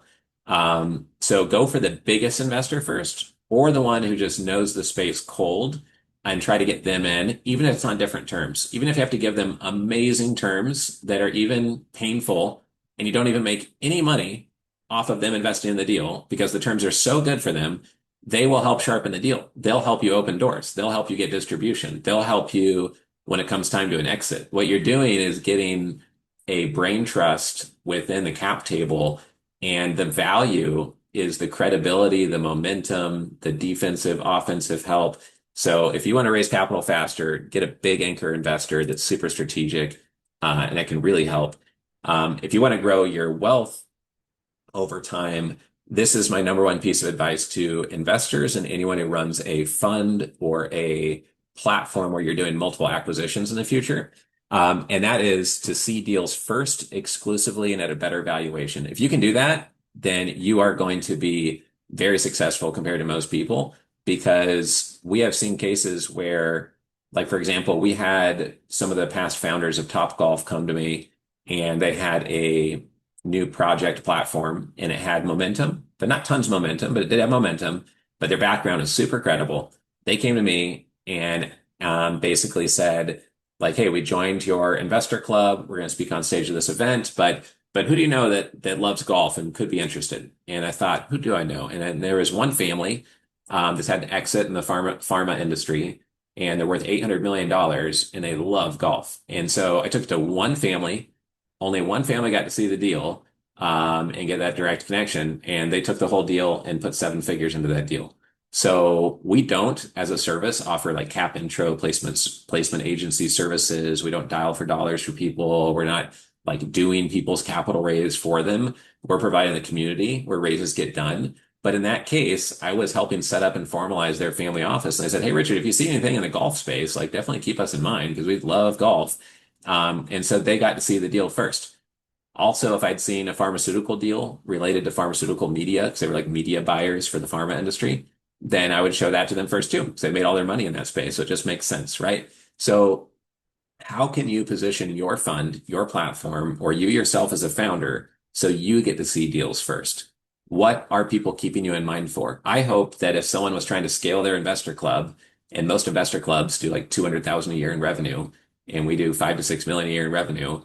So go for the biggest investor first, or the one who just knows the space cold and try to get them in, even if it's on different terms. Even if you have to give them amazing terms that are even painful and you don't even make any money off of them investing in the deal because the terms are so good for them, they will help sharpen the deal. They'll help you open doors. They'll help you get distribution. They'll help you when it comes time to an exit. What you're doing is getting a brain trust within the cap table, and the value is the credibility, the momentum, the defensive, offensive help. So if you want to raise capital faster, get a big anchor investor that's super strategic, and that can really help. If you want to grow your wealth over time, this is my number one piece of advice to investors and anyone who runs a fund or a platform where you're doing multiple acquisitions in the future. And that is to see deals first exclusively and at a better valuation. If you can do that, then you are going to be very successful compared to most people, because we have seen cases where, like, for example, we had some of the past founders of Topgolf come to me and they had a new project platform and it had momentum, but not tons of momentum, but it did have momentum, but their background is super credible. They came to me and basically said, like, hey, we joined your investor club. We're going to speak on stage at this event, but who do you know that loves golf and could be interested? And I thought, who do I know? And then there was one family that's had to exit in the pharma industry, and they're worth $800 million and they love golf. And so I took it to one family. Only one family got to see the deal and get that direct connection, and they took the whole deal and put 7 figures into that deal. So we don't, as a service, offer like cap intro placements, placement agency services. We don't dial for dollars for people. We're not like doing people's capital raise for them. We're providing the community where raises get done. But in that case, I was helping set up and formalize their family office. And I said, hey, Richard, if you see anything in the golf space, like definitely keep us in mind because we love golf. And so they got to see the deal first. Also, if I'd seen a pharmaceutical deal related to pharmaceutical media, because they were like media buyers for the pharma industry, then I would show that to them first too, because they made all their money in that space. So it just makes sense, right? So how can you position your fund, your platform, or you yourself as a founder so you get to see deals first? What are people keeping you in mind for? I hope that if someone was trying to scale their investor club, and most investor clubs do like 200,000 a year in revenue, and we do 5 to 6 million a year in revenue,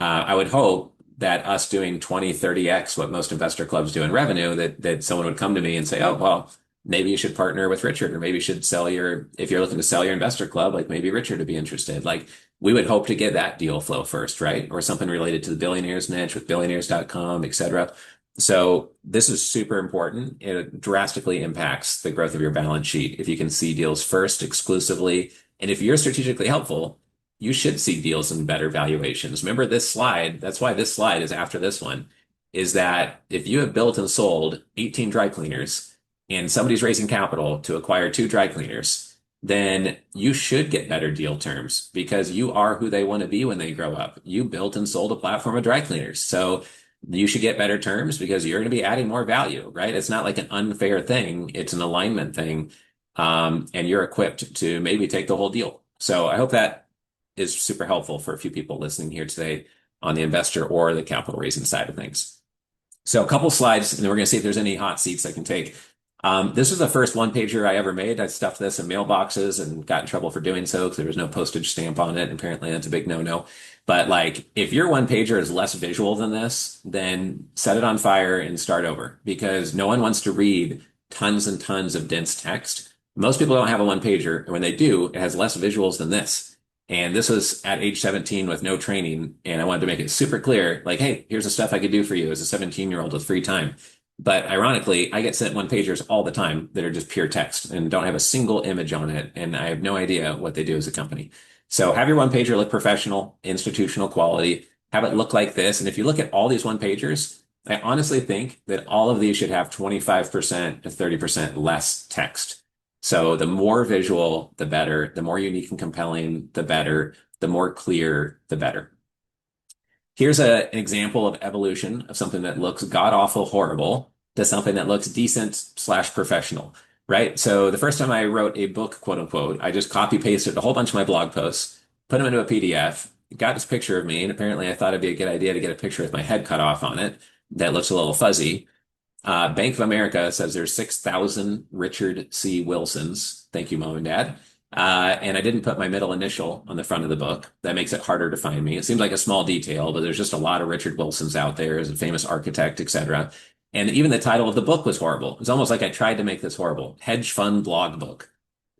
I would hope that us doing 20, 30x what most investor clubs do in revenue, that someone would come to me and say, oh, well, maybe you should partner with Richard, or maybe you should if you're looking to sell your investor club, like maybe Richard would be interested. Like we would hope to get that deal flow first, right? Or something related to the billionaires niche with billionaires.com, et cetera. So this is super important. It drastically impacts the growth of your balance sheet if you can see deals first exclusively. And if you're strategically helpful, you should see deals in better valuations. Remember this slide, that's why this slide is after this one, is that if you have built and sold 18 dry cleaners and somebody's raising capital to acquire 2 dry cleaners, then you should get better deal terms because you are who they want to be when they grow up. You built and sold a platform of dry cleaners. So you should get better terms because you're going to be adding more value, right? It's not like an unfair thing. It's an alignment thing. And you're equipped to maybe take the whole deal. So I hope that is super helpful for a few people listening here today on the investor or the capital raising side of things. So a couple slides, and then we're going to see if there's any hot seats I can take. This was the first one pager I ever made. I stuffed this in mailboxes and got in trouble for doing so because there was no postage stamp on it. Apparently, that's a big no-no. But like, if your one pager is less visual than this, then set it on fire and start over because no one wants to read tons and tons of dense text. Most people don't have a one pager, and when they do, it has less visuals than this. And this was at age 17 with no training. And I wanted to make it super clear, like, hey, here's the stuff I could do for you as a 17-year-old with free time. But ironically, I get sent one pagers all the time that are just pure text and don't have a single image on it. And I have no idea what they do as a company. So have your one pager look professional, institutional quality, have it look like this. And if you look at all these one pagers, I honestly think that all of these should have 25% to 30% less text. So the more visual, the better. The more unique and compelling, the better. The more clear, the better. Here's an example of evolution of something that looks god awful horrible to something that looks decent slash professional, right? So the first time I wrote a book, quote unquote, I just copy pasted a whole bunch of my blog posts, put them into a PDF, got this picture of me, and apparently I thought it'd be a good idea to get a picture with my head cut off on it. That looks a little fuzzy. Bank of America says there's 6,000 Richard C. Wilsons. Thank you, Mom and Dad. And I didn't put my middle initial on the front of the book. That makes it harder to find me. It seems like a small detail, but there's just a lot of Richard Wilsons out there as a famous architect, etc. And even the title of the book was horrible. It's almost like I tried to make this horrible. Hedge fund blog book.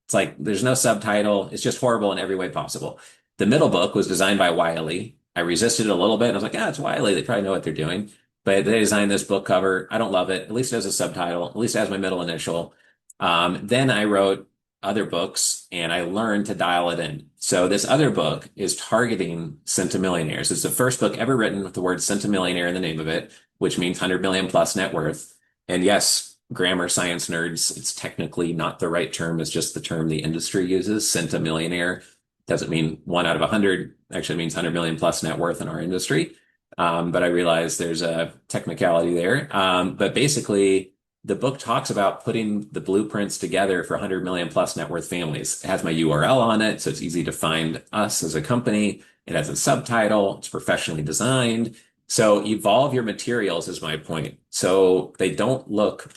It's like there's no subtitle. It's just horrible in every way possible. The middle book was designed by Wiley. I resisted it a little bit. And I was like, it's Wiley. They probably know what they're doing. But they designed this book cover. I don't love it. At least it has a subtitle. At least it has my middle initial. Then I wrote other books and I learned to dial it in. So this other book is targeting centimillionaires. It's the first book ever written with the word centimillionaire in the name of it, which means 100 million plus net worth. And yes, grammar science nerds, it's technically not the right term. It's just the term the industry uses. Centimillionaire doesn't mean 1 out of 100. Actually means 100 million plus net worth in our industry. But I realize there's a technicality there. But basically, the book talks about putting the blueprints together for 100 million plus net worth families. It has my URL on it, so it's easy to find us as a company. It has a subtitle. It's professionally designed. So evolve your materials is my point. So they don't look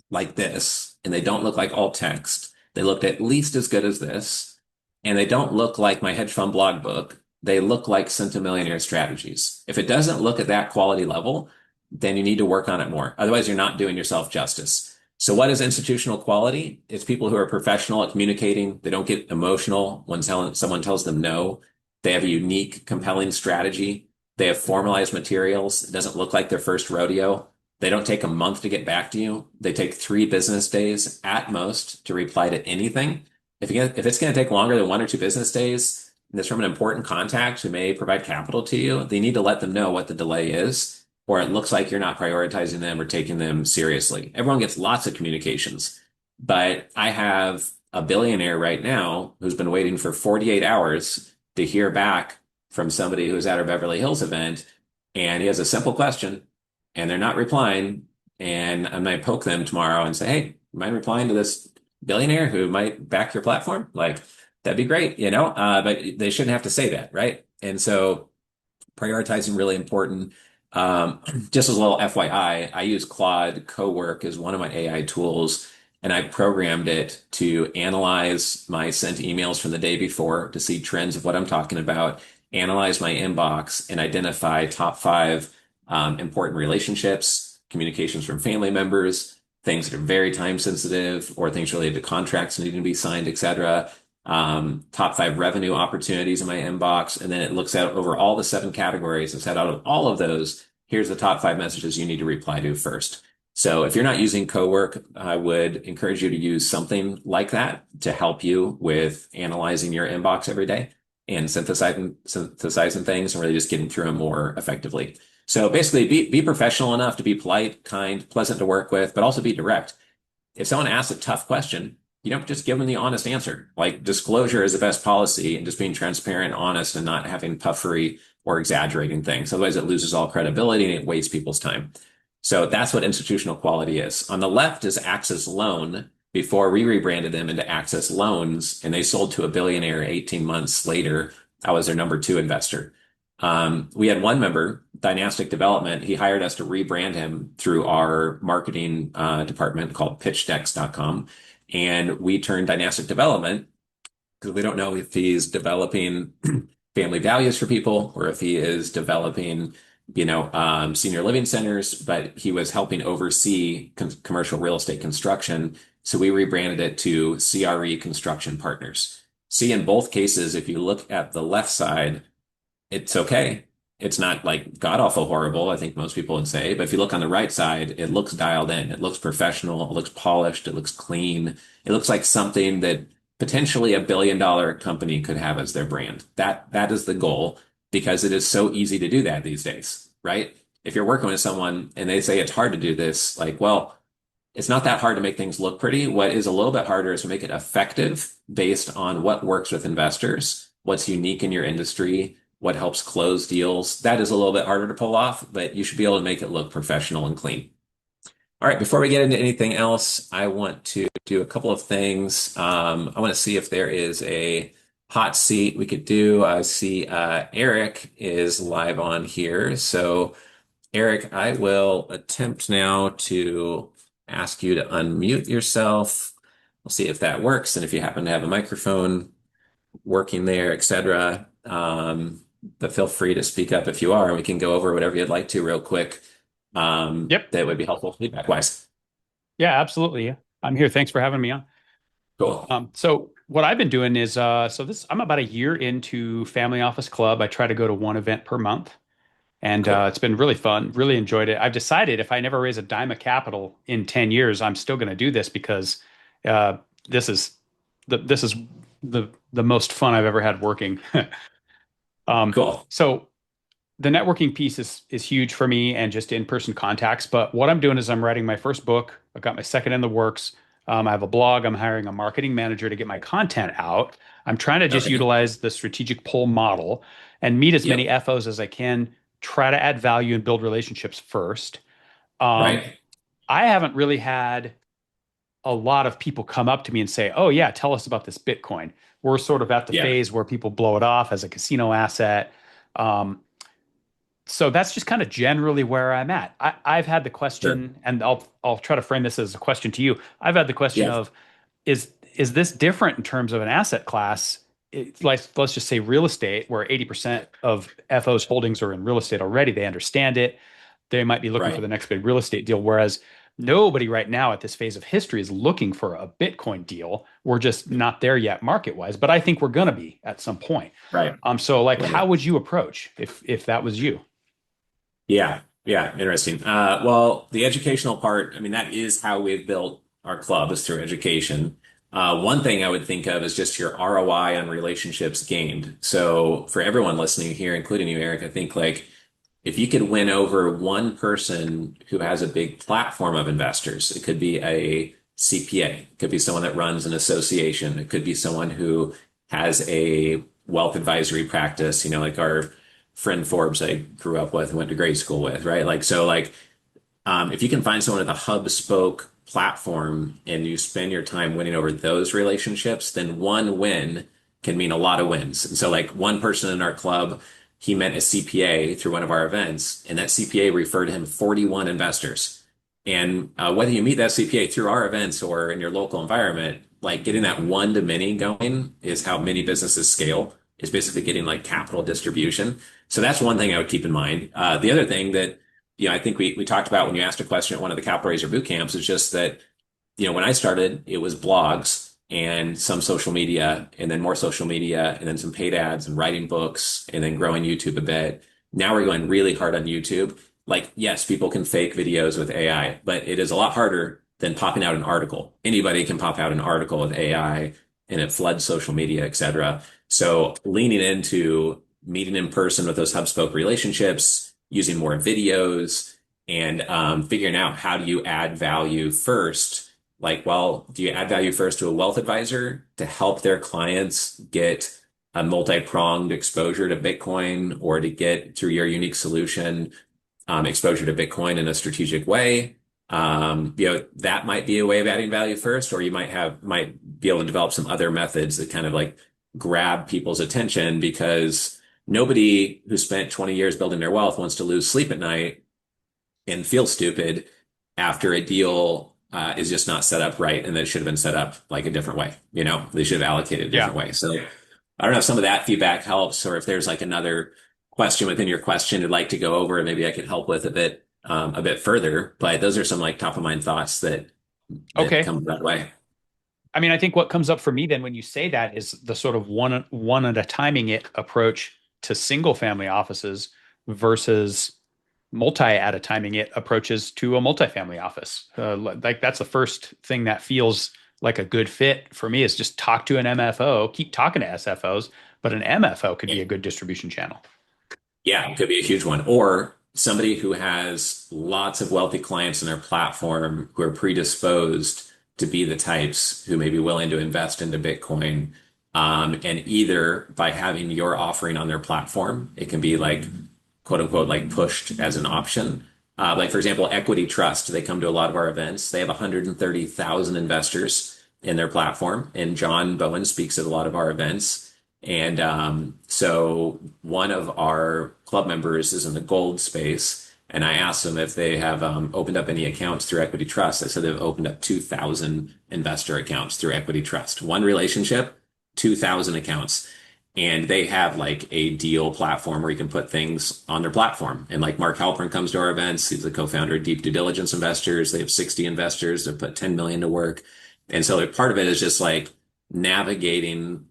like this, and they don't look like alt text. They looked at least as good as this, and they don't look like my hedge fund blog book. They look like centimillionaire strategies. If it doesn't look at that quality level, then you need to work on it more. Otherwise, you're not doing yourself justice. So what is institutional quality? It's people who are professional at communicating. They don't get emotional when someone tells them no. They have a unique, compelling strategy. They have formalized materials. It doesn't look like their first rodeo. They don't take a month to get back to you. They take 3 business days at most to reply to anything. If it's going to take longer than 1 or 2 business days, and it's from an important contact who may provide capital to you, they need to let them know what the delay is, or it looks like you're not prioritizing them or taking them seriously. Everyone gets lots of communications, but I have a billionaire right now who's been waiting for 48 hours to hear back from somebody who's at our Beverly Hills event, and he has a simple question, and they're not replying, and I might poke them tomorrow and say, hey, you mind replying to this billionaire who might back your platform? Like, that'd be great, but they shouldn't have to say that, right? And so prioritizing really important. Just as a little FYI, I use Claude Cowork as one of my AI tools, and I programmed it to analyze my sent emails from the day before to see trends of what I'm talking about, analyze my inbox, and identify top 5 important relationships, communications from family members, things that are very time sensitive, or things related to contracts needing to be signed, etc. Top 5 revenue opportunities in my inbox. And then it looks at over all the 7 categories and said, out of all of those, here's the top 5 messages you need to reply to first. So if you're not using Cowork, I would encourage you to use something like that to help you with analyzing your inbox every day and synthesizing things and really just getting through them more effectively. So basically be professional enough to be polite, kind, pleasant to work with, but also be direct. If someone asks a tough question, you know, just give them the honest answer. Like disclosure is the best policy and just being transparent, honest, and not having puffery or exaggerating things. Otherwise, it loses all credibility and it wastes people's time. So that's what institutional quality is. On the left is Axis Loan before we rebranded them into Axis Loans, and they sold to a billionaire 18 months later. I was their number two investor. We had one member, Dynastic Development. He hired us to rebrand him through our marketing department called pitchdex.com. And we turned Dynastic Development because we don't know if he's developing family values for people or if he is developing, senior living centers, but he was helping oversee commercial real estate construction. So we rebranded it to CRE Construction Partners. See, in both cases, if you look at the left side, it's okay. It's not like god awful horrible, I think most people would say. But if you look on the right side, it looks dialed in. It looks professional. It looks polished. It looks clean. It looks like something that potentially a $1 billion company could have as their brand. That is the goal because it is so easy to do that these days, right? If you're working with someone and they say it's hard to do this, like, well, it's not that hard to make things look pretty. What is a little bit harder is to make it effective based on what works with investors, what's unique in your industry, what helps close deals. That is a little bit harder to pull off, but you should be able to make it look professional and clean. All right, before we get into anything else, I want to do a couple of things. I want to see if there is a hot seat we could do. I see Eric is live on here. So, Eric, I will attempt now to ask you to unmute yourself. We'll see if that works. And if you happen to have a microphone working there, etc. But feel free to speak up if you are, and we can go over whatever you'd like to real quick. Yep. That would be helpful feedback wise. Yeah, absolutely. I'm here. Thanks for having me on. Cool. So what I've been doing is I'm about a year into Family Office Club. I try to go to one event per month, and Cool. it's been really fun. Really enjoyed it. I've decided if I never raise a dime of capital in 10 years, I'm still going to do this because uh, this is the most fun I've ever had working. Cool. So the networking piece is huge for me and just in-person contacts. But what I'm doing is I'm writing my first book. I've got my second in the works. I have a blog. I'm hiring a marketing manager to get my content out. I'm trying to just Okay. utilize the strategic pull model and meet as many Yep. FOs as I can, try to add value and build relationships first. Um, Right. I haven't really had a lot of people come up to me and say, "Oh yeah, tell us about this Bitcoin." We're sort of at the Yeah. phase where people blow it off as a casino asset. Um, so that's just kind of generally where I'm at. I've had the Sure. question, and I'll try to frame this as a question to you. I've had the question Yeah. of, is this different in terms of an asset class? Like let's just say real estate, where 80% of FO's holdings are in real estate already. They understand it. They might be looking for Right. the next big real estate deal, whereas nobody right now at this phase of history is looking for a Bitcoin deal. We're just not there yet market wise, but I think we're gonna be at some point. Right. So like, Right. how would you approach if that was you? Yeah. Yeah. Interesting. Well, the educational part, I mean, that is how we've built our club is through education. One thing I would think of is just your ROI on relationships gained. So for everyone listening here, including you, Eric, I think like if you could win over one person who has a big platform of investors, it could be a CPA, it could be someone that runs an association, it could be someone who has a wealth advisory practice, like our friend Forbes I grew up with and went to grade school with, right? If you can find someone with a hub spoke platform and you spend your time winning over those relationships, then one win can mean a lot of wins. And so, like one person in our club, he met a CPA through one of our events, and that CPA referred him 41 investors. And whether you meet that CPA through our events or in your local environment, like getting that one to many going is how many businesses scale, is basically getting like capital distribution. So that's one thing I would keep in mind. The other thing that I think we talked about when you asked a question at one of the Capital Raiser boot camps is just that, when I started, it was blogs and some social media and then more social media and then some paid ads and writing books and then growing YouTube a bit. Now we're going really hard on YouTube. Like, yes, people can fake videos with AI, but it is a lot harder than popping out an article. Anybody can pop out an article with AI and it floods social media, et cetera. So leaning into meeting in person with those hub spoke relationships, using more videos, and figuring out how do you add value first Like, well, do you add value first to a wealth advisor to help their clients get a multi-pronged exposure to Bitcoin, or to get through your unique solution exposure to Bitcoin in a strategic way? That might be a way of adding value first, or you might be able to develop some other methods that kind of like grab people's attention, because nobody who spent 20 years building their wealth wants to lose sleep at night and feel stupid after a deal is just not set up right, and that it should have been set up like a different way. They should have allocated a Yeah. different way. So I don't know if some of that feedback helps, or if there's like another question within your question you'd like to go over, and maybe I could help with a bit further. But those are some like top of mind thoughts that Okay. come that way. I mean, I think what comes up for me then when you say that is the sort of one at a timing it approach to single family offices versus multi at a timing it approaches to a multifamily office. Like that's the first thing that feels like a good fit for me is just talk to an MFO, keep talking to SFOs, but an MFO could be a good distribution channel. Yeah, it could be a huge one. Or somebody who has lots of wealthy clients in their platform who are predisposed to be the types who may be willing to invest into Bitcoin. And either by having your offering on their platform, it can be like quote unquote like pushed as an option. Like for example, Equity Trust, they come to a lot of our events. They have 130,000 investors in their platform, and John Bowen speaks at a lot of our events. And so one of our club members is in the gold space, and I asked them if they have opened up any accounts through Equity Trust. They said they've opened up 2,000 investor accounts through Equity Trust. One relationship, 2,000 accounts. And they have like a deal platform where you can put things on their platform. And like Mark Halpern comes to our events. He's the co-founder of Deep Due Diligence Investors. They have 60 investors that put 10 million to work. And so like, part of it is just like navigating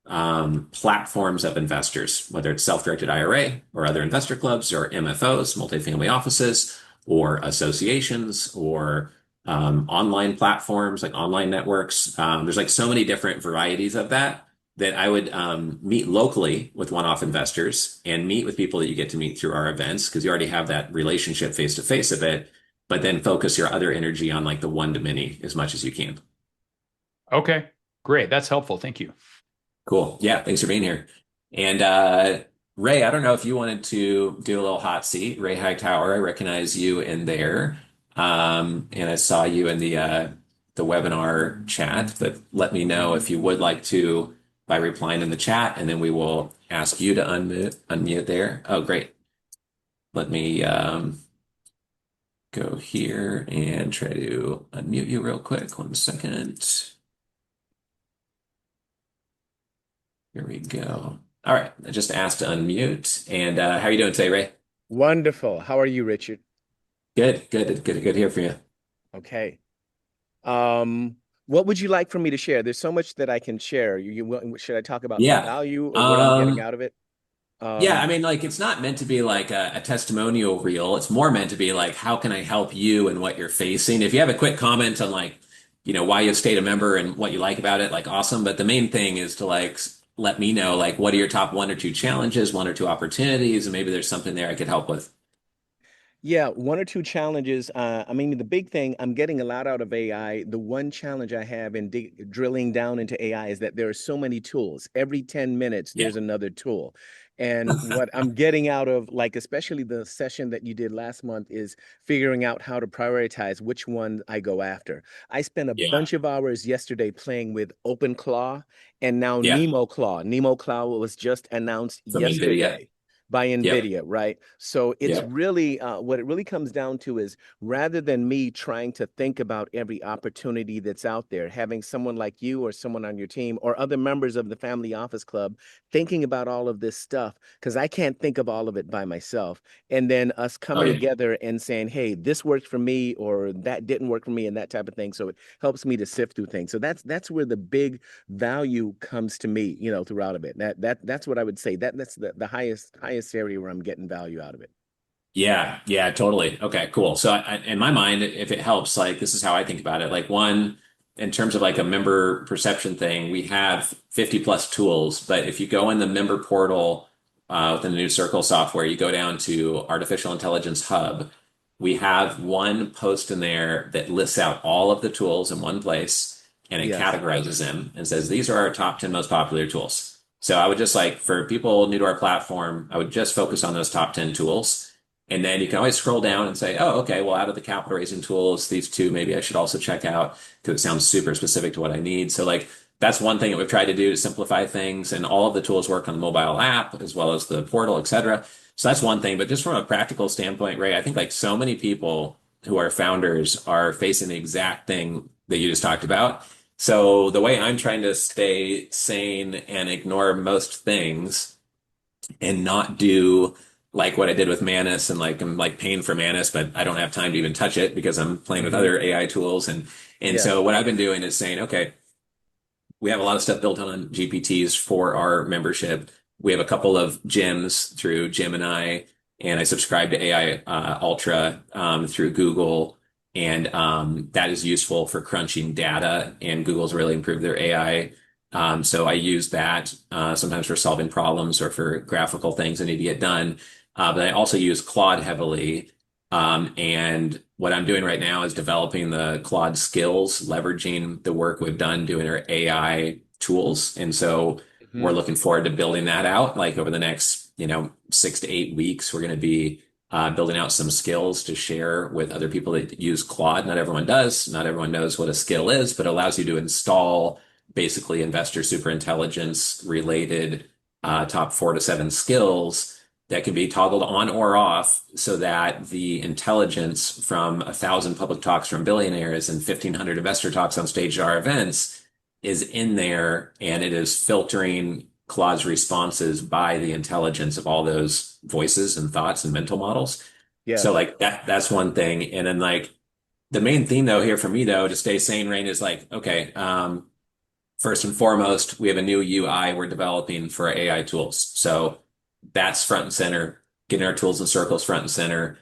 platforms of investors, whether it's self-directed IRA or other investor clubs or MFOs, multifamily offices, or associations, or online platforms like online networks. There's like so many different varieties of that I would meet locally with one-off investors and meet with people that you get to meet through our events, because you already have that relationship face to face of it, but then focus your other energy on like the one to many as much as you can. Okay, great. That's helpful. Thank you. Cool. Yeah, thanks for being here. And Ray, I don't know if you wanted to do a little hot seat. Ray Hightower, I recognize you in there. And I saw you in the webinar chat, but let me know if you would like to by replying in the chat, and then we will ask you to unmute there. Oh, great. Let me go here and try to unmute you real quick. 1 second. Here we go. All right. I just asked to unmute. And how are you doing today, Ray? Wonderful. How are you, Richard? Good, good, good, good to hear from you. Okay. What would you like for me to share? There's so much that I can share. Should I talk about the Yeah. value or what I'm getting Um, out of it? yeah, I Um, mean, like, it's not meant to be like a testimonial reel. It's more meant to be like, how can I help you and what you're facing? If you have a quick comment on like, why you stayed a member and what you like about it, like awesome. But the main thing is to like let me know, like, what are your top one or two challenges, one or two opportunities, and maybe there's something there I could help with. Yeah, one or two challenges. I mean, the big thing, I'm getting a lot out of AI. The one challenge I have in drilling down into AI is that there are so many tools. Every 10 minutes, Yeah. there's another tool. And what I'm getting out of, like, especially the session that you did last month, is figuring out how to prioritize which one I go after. I spent a Yeah. bunch of hours yesterday playing with OpenClaw and now Yeah. Nemo Claw. Nemo Claw was just announced From NVIDIA. yesterday by Yep. NVIDIA, right? So it's Yep. really what it really comes down to is rather than me trying to think about every opportunity that's out there, having someone like you or someone on your team or other members of the Family Office Club thinking about all of this stuff, because I can't think of all of it by myself. And then us Oh, coming yeah. together and saying, hey, this worked for me or that didn't work for me and that type of thing. So it helps me to sift through things. So that's where the big value comes to me, throughout of it. That's what I would say. That's the highest area where I'm getting value out of it. Yeah, yeah, totally. Okay, cool. So in my mind, if it helps, like this is how I think about it. Like one, in terms of like a member perception thing, we have 50 plus tools, but if you go in the member portal within the new Circle software, you go down to Artificial Intelligence Hub, we have one post in there that lists out all of the tools in one place and it Yes. categorizes them and says, these are our top 10 most popular tools. So I would just like, for people new to our platform, I would just focus on those top 10 tools. And then you can always scroll down and say, oh, okay, well, out of the capital raising tools, these two maybe I should also check out because it sounds super specific to what I need. So like that's one thing that we've tried to do to simplify things. And all of the tools work on the mobile app as well as the portal, et cetera. So that's one thing. But just from a practical standpoint, Ray, I think like so many people who are founders are facing the exact thing that you just talked about. So the way I'm trying to stay sane and ignore most things and not do like what I did with Manus and like I'm like paying for Manus, but I don't have time to even touch it because I'm playing with Hmm. other AI tools. And Yes. so what I've been doing is saying, okay, we have a lot of stuff built on GPTs for our membership. We have a couple of gyms through Gemini, and I subscribe to AI Ultra through Google, and that is useful for crunching data. And Google's really improved their AI, so I use that sometimes for solving problems or for graphical things I need to get done. But I also use Claude heavily. And what I'm doing right now is developing the Claude skills, leveraging the work we've done doing our AI tools. And so we're Hmm. looking forward to building that out. Like over the next, 6 to 8 weeks, we're going to be building out some skills to share with other people that use Claude. Not everyone does. Not everyone knows what a skill is, but it allows you to install basically investor super intelligence related top 4 to 7 skills that can be toggled on or off so that the intelligence from 1,000 public talks from billionaires and 1,500 investor talks on stage at our events is in there and it is filtering Claude's responses by the intelligence of all those voices and thoughts and mental models. So Yes. like that's one thing. And then like the main theme though here for me though to stay sane, Rain, is like, okay, first and foremost, we have a new UI we're developing for our AI tools. So that's front and center, getting our tools and circles front and center,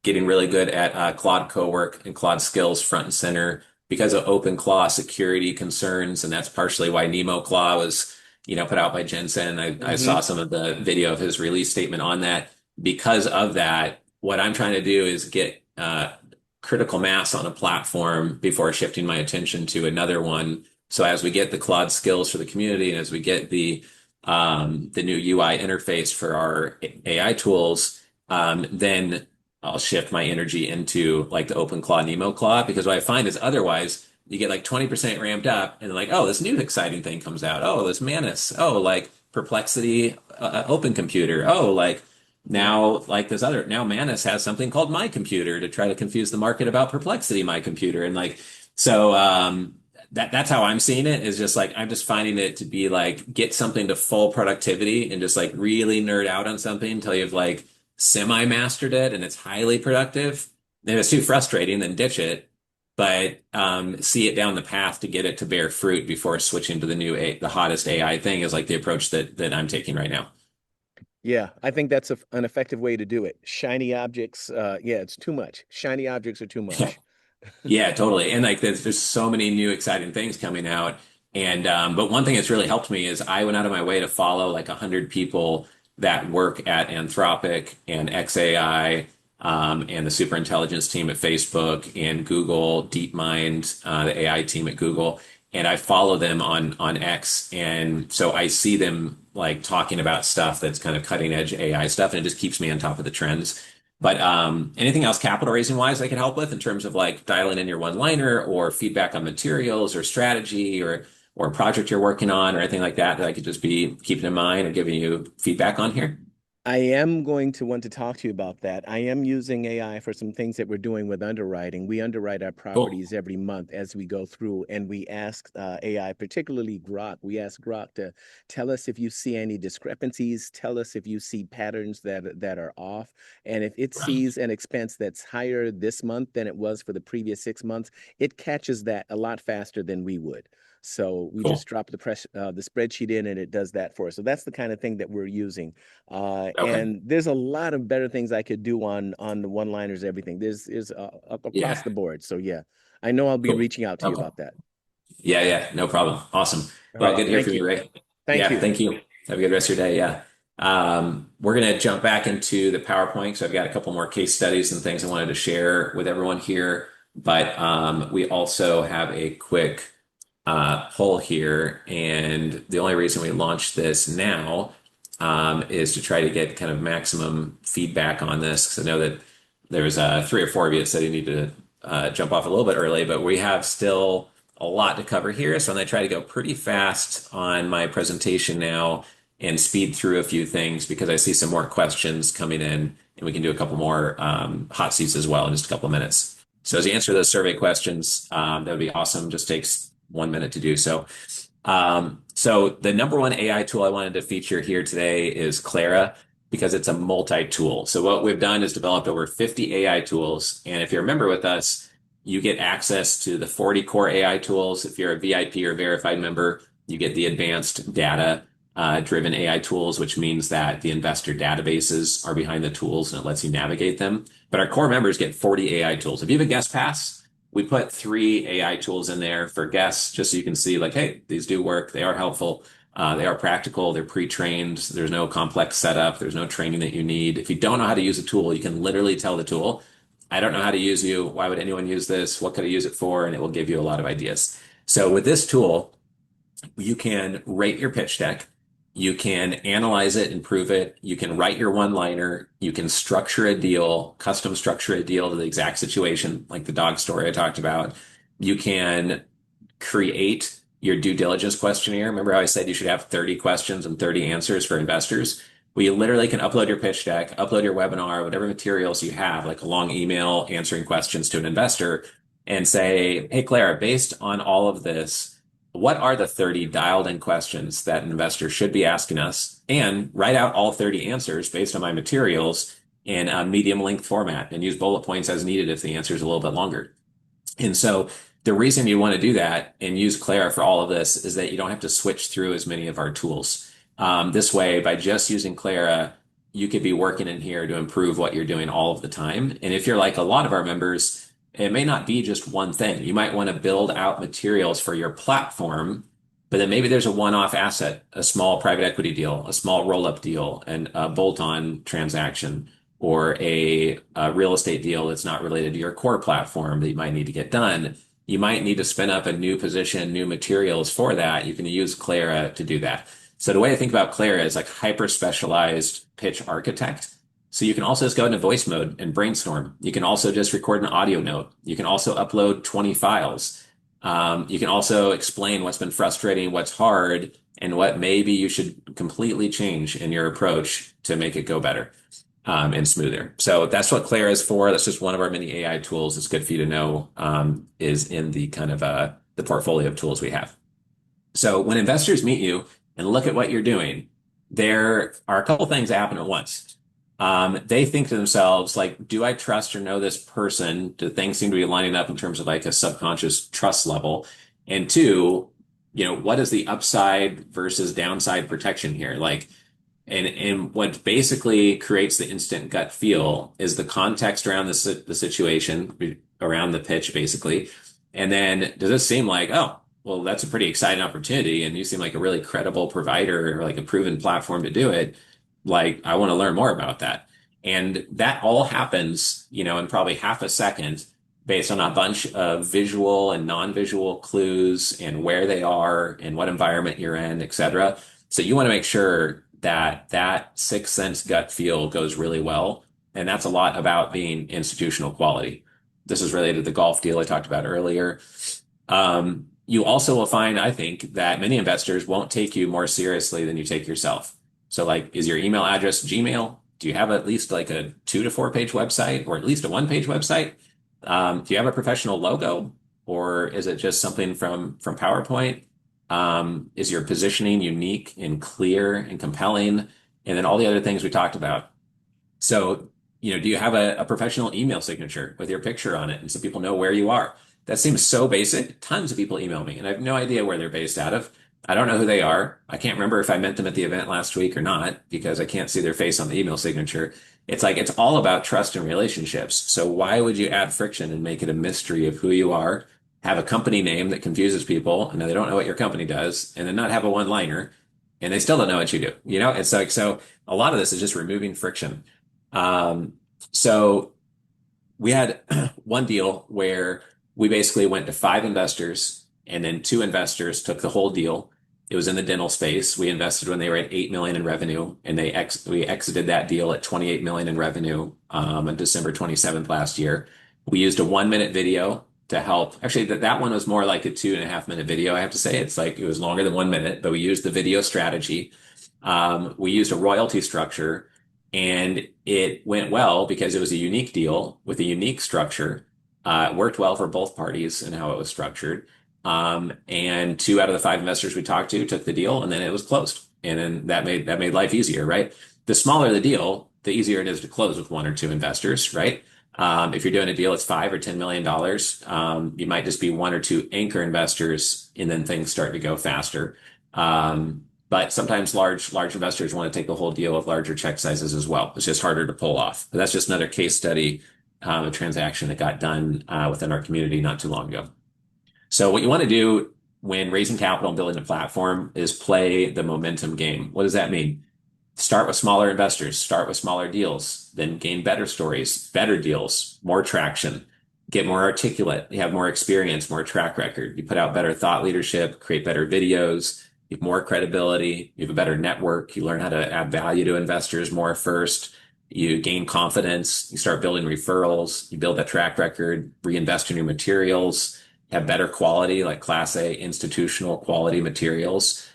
getting really good at Claude Cowork and Claude Skills front and center because of OpenClaw security concerns. And that's partially why Nemo Claw was, put out by Jensen. I saw Hmm. some of the video of his release statement on that. Because of that, what I'm trying to do is get critical mass on a platform before shifting my attention to another one. So as we get the Claude skills for the community and as we get the new UI interface for our AI tools, then I'll shift my energy into like the OpenClaw, Nemo Claw, because what I find is otherwise you get like 20% ramped up and like, oh, this new exciting thing comes out. Oh, this Manus. Oh, like Perplexity, Open Computer. Oh, like Yeah. now, like this other, now Manus has something called My Computer to try to confuse the market about Perplexity, My Computer. And like, so, that's how I'm seeing it is just like I'm just finding it to be like get something to full productivity and just like really nerd out on something until you've like semi mastered it and it's highly productive. And if it's too frustrating, then ditch it. But see it down the path to get it to bear fruit before switching to the hottest AI thing is like the approach that I'm taking right now. Yeah, I think that's an effective way to do it. Shiny objects, yeah, it's too much. Shiny objects are too much. Yeah, totally. And like there's so many new exciting things coming out. And but one thing that's really helped me is I went out of my way to follow like 100 people that work at Anthropic and XAI and the superintelligence team at Facebook and Google, DeepMind, the AI team at Google. And I follow them on X. And so I see them like talking about stuff that's kind of cutting edge AI stuff, and it just keeps me on top of the trends. But anything else capital raising wise I can help with in terms of like dialing in your one liner or feedback on materials or strategy or a project you're working on or anything like that that I could just be keeping in mind or giving you feedback on here? I am going to want to talk to you about that. I am using AI for some things that we're doing with underwriting. We underwrite our Cool. properties every month as we go through, and we ask AI, particularly Grok, we ask Grok to tell us if you see any discrepancies, tell us if you see patterns that are off, and if it Right. sees an expense that's higher this month than it was for the previous 6 months, it catches that a lot faster than we would. So we just Cool. drop the spreadsheet in, and it does that for us. So that's the kind of thing that we're using. Okay. And there's a lot of better things I could do on the one-liners, everything. There's up across Yeah. the board. So yeah, I know I'll be Cool. reaching out to you Okay. about that. Yeah, yeah, no problem. Awesome. All Well, right. good to hear Thank from you. you, Ray. Thank Yeah, you. thank you. Have a good rest of your day. Yeah. We're going to jump back into the PowerPoint. So I've got a couple more case studies and things I wanted to share with everyone here. But we also have a quick poll here. And the only reason we launched this now is to try to get kind of maximum feedback on this. Because I know that there's three or four of you that said you need to jump off a little bit early, but we have still a lot to cover here. So I'm going to try to go pretty fast on my presentation now and speed through a few things because I see some more questions coming in, and we can do a couple more hot seats as well in just a couple of minutes. So as you answer those survey questions, that would be awesome. Just takes 1 minute to do so. So the number one AI tool I wanted to feature here today is Clara because it's a multi-tool. So what we've done is developed over 50 AI tools. And if you remember with us, you get access to the 40 core AI tools. If you're a VIP or verified member, you get the advanced data driven AI tools, which means that the investor databases are behind the tools and it lets you navigate them. But our core members get 40 AI tools. If you have a guest pass, we put 3 AI tools in there for guests, just so you can see like, hey, these do work. They are helpful. They are practical. They're pre-trained. There's no complex setup. There's no training that you need. If you don't know how to use a tool, you can literally tell the tool, I don't know how to use you. Why would anyone use this? What could I use it for? And it will give you a lot of ideas. So with this tool, you can rate your pitch deck. You can analyze it, improve it. You can write your one-liner. You can structure a deal, custom structure a deal to the exact situation, like the dog story I talked about. You can create your due diligence questionnaire. Remember how I said you should have 30 questions and 30 answers for investors? Well, you literally can upload your pitch deck, upload your webinar, whatever materials you have, like a long email answering questions to an investor, and say, hey, Clara, based on all of this, what are the 30 dialed in questions that an investor should be asking us? And write out all 30 answers based on my materials in a medium length format and use bullet points as needed if the answer is a little bit longer. And so the reason you want to do that and use Clara for all of this is that you don't have to switch through as many of our tools. This way, by just using Clara, you could be working in here to improve what you're doing all of the time. And if you're like a lot of our members, it may not be just one thing. You might want to build out materials for your platform, but then maybe there's a one-off asset, a small private equity deal, a small roll-up deal, and a bolt-on transaction, or a real estate deal that's not related to your core platform that you might need to get done. You might need to spin up a new position, new materials for that. You can use Clara to do that. So the way I think about Clara is like hyper specialized pitch architect. So you can also just go into voice mode and brainstorm. You can also just record an audio note. You can also upload 20 files. You can also explain what's been frustrating, what's hard, and what maybe you should completely change in your approach to make it go better and smoother. So that's what Clara is for. That's just one of our many AI tools. It's good for you to know is in the kind of the portfolio of tools we have. So when investors meet you and look at what you're doing, there are a couple things that happen at once. They think to themselves, like, do I trust or know this person? Do things seem to be lining up in terms of like a subconscious trust level? And two, what is the upside versus downside protection here? Like, and what basically creates the instant gut feel is the context around the situation, around the pitch, basically. And then does it seem like, oh, well, that's a pretty exciting opportunity, and you seem like a really credible provider or like a proven platform to do it. Like, I want to learn more about that. And that all happens, in probably half a second based on a bunch of visual and non-visual clues and where they are and what environment you're in, et cetera. So you want to make sure that sixth sense gut feel goes really well. And that's a lot about being institutional quality. This is related to the golf deal I talked about earlier. You also will find, I think, that many investors won't take you more seriously than you take yourself. So like, is your email address Gmail? Do you have at least like a 2 to 4 page website or at least a 1 page website? Do you have a professional logo, or is it just something from PowerPoint? Is your positioning unique and clear and compelling? And then all the other things we talked about. So, do you have a professional email signature with your picture on it? And so people know where you are. That seems so basic. Tons of people email me and I have no idea where they're based out of. I don't know who they are. I can't remember if I met them at the event last week or not because I can't see their face on the email signature. It's like, it's all about trust and relationships. So why would you add friction and make it a mystery of who you are, have a company name that confuses people and they don't know what your company does, and then not have a one-liner and they still don't know what you do? It's like, so a lot of this is just removing friction. Um, so we had one deal where we basically went to five investors and then two investors took the whole deal. It was in the dental space. We invested when they were at 8 million in revenue and we exited that deal at 28 million in revenue on December 27th last year. We used a 1 minute video to help. Actually, that one was more like a 2.5 minute video, I have to say. It's like it was longer than 1 minute, but we used the video strategy. We used a royalty structure and it went well because it was a unique deal with a unique structure. It worked well for both parties and how it was structured. And two out of the five investors we talked to took the deal, and then it was closed. And then that made life easier, right? The smaller the deal, the easier it is to close with one or two investors, right? If you're doing a deal, it's $5 or $10 million. You might just be one or two anchor investors, and then things start to go faster. But sometimes large investors want to take the whole deal with larger check sizes as well. It's just harder to pull off. But that's just another case study, a transaction that got done within our community not too long ago. So what you want to do when raising capital and building a platform is play the momentum game. What does that mean? Start with smaller investors, start with smaller deals, then gain better stories, better deals, more traction, get more articulate, you have more experience, more track record. You put out better thought leadership, create better videos, you have more credibility, you have a better network, you learn how to add value to investors more first, you gain confidence, you start building referrals, you build that track record, reinvest in your materials, have better quality, like Class A institutional quality materials,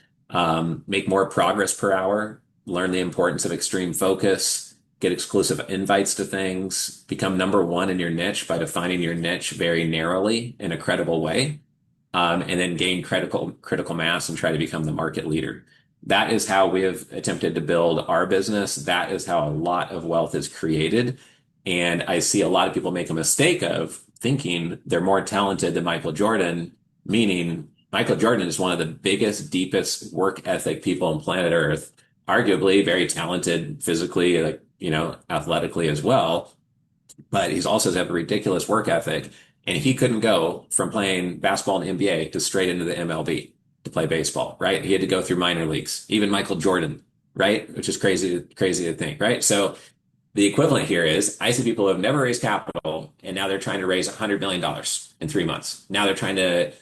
make more progress per hour, learn the importance of extreme focus, get exclusive invites to things, become number one in your niche by defining your niche very narrowly in a credible way, and then gain critical mass and try to become the market leader. That is how we have attempted to build our business. That is how a lot of wealth is created. And I see a lot of people make a mistake of thinking they're more talented than Michael Jordan, meaning Michael Jordan is one of the biggest, deepest work ethic people on planet Earth, arguably very talented physically, like, athletically as well. But he's also has a ridiculous work ethic. And he couldn't go from playing basketball in the NBA to straight into the MLB to play baseball, right? He had to go through minor leagues, even Michael Jordan, right? Which is crazy to think, right? So the equivalent here is I see people who have never raised capital and now they're trying to raise $100 million in 3 months. Now they're trying to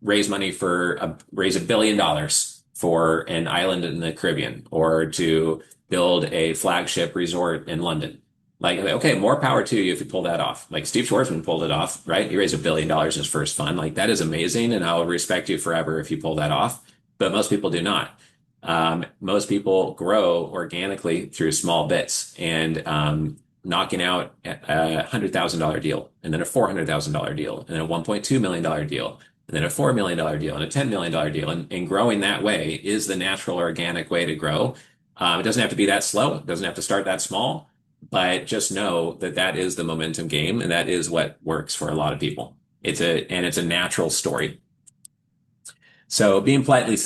raise money raise $1 billion for an island in the Caribbean or to build a flagship resort in London. Like, okay, more power to you if you pull that off. Like Steve Schwarzman pulled it off, right? He raised $1 billion in his first fund. Like that is amazing, and I'll respect you forever if you pull that off. But most people do not. Most people grow organically through small bits and knocking out a $100,000 deal, and then a $400,000 deal, and then a $1.2 million deal, and then a $4 million deal, and a $10 million deal. And growing that way is the natural organic way to grow. It doesn't have to be that slow. It doesn't have to start that small. But just know that that is the momentum game, and that is what works for a lot of people. It's a natural story. So being politely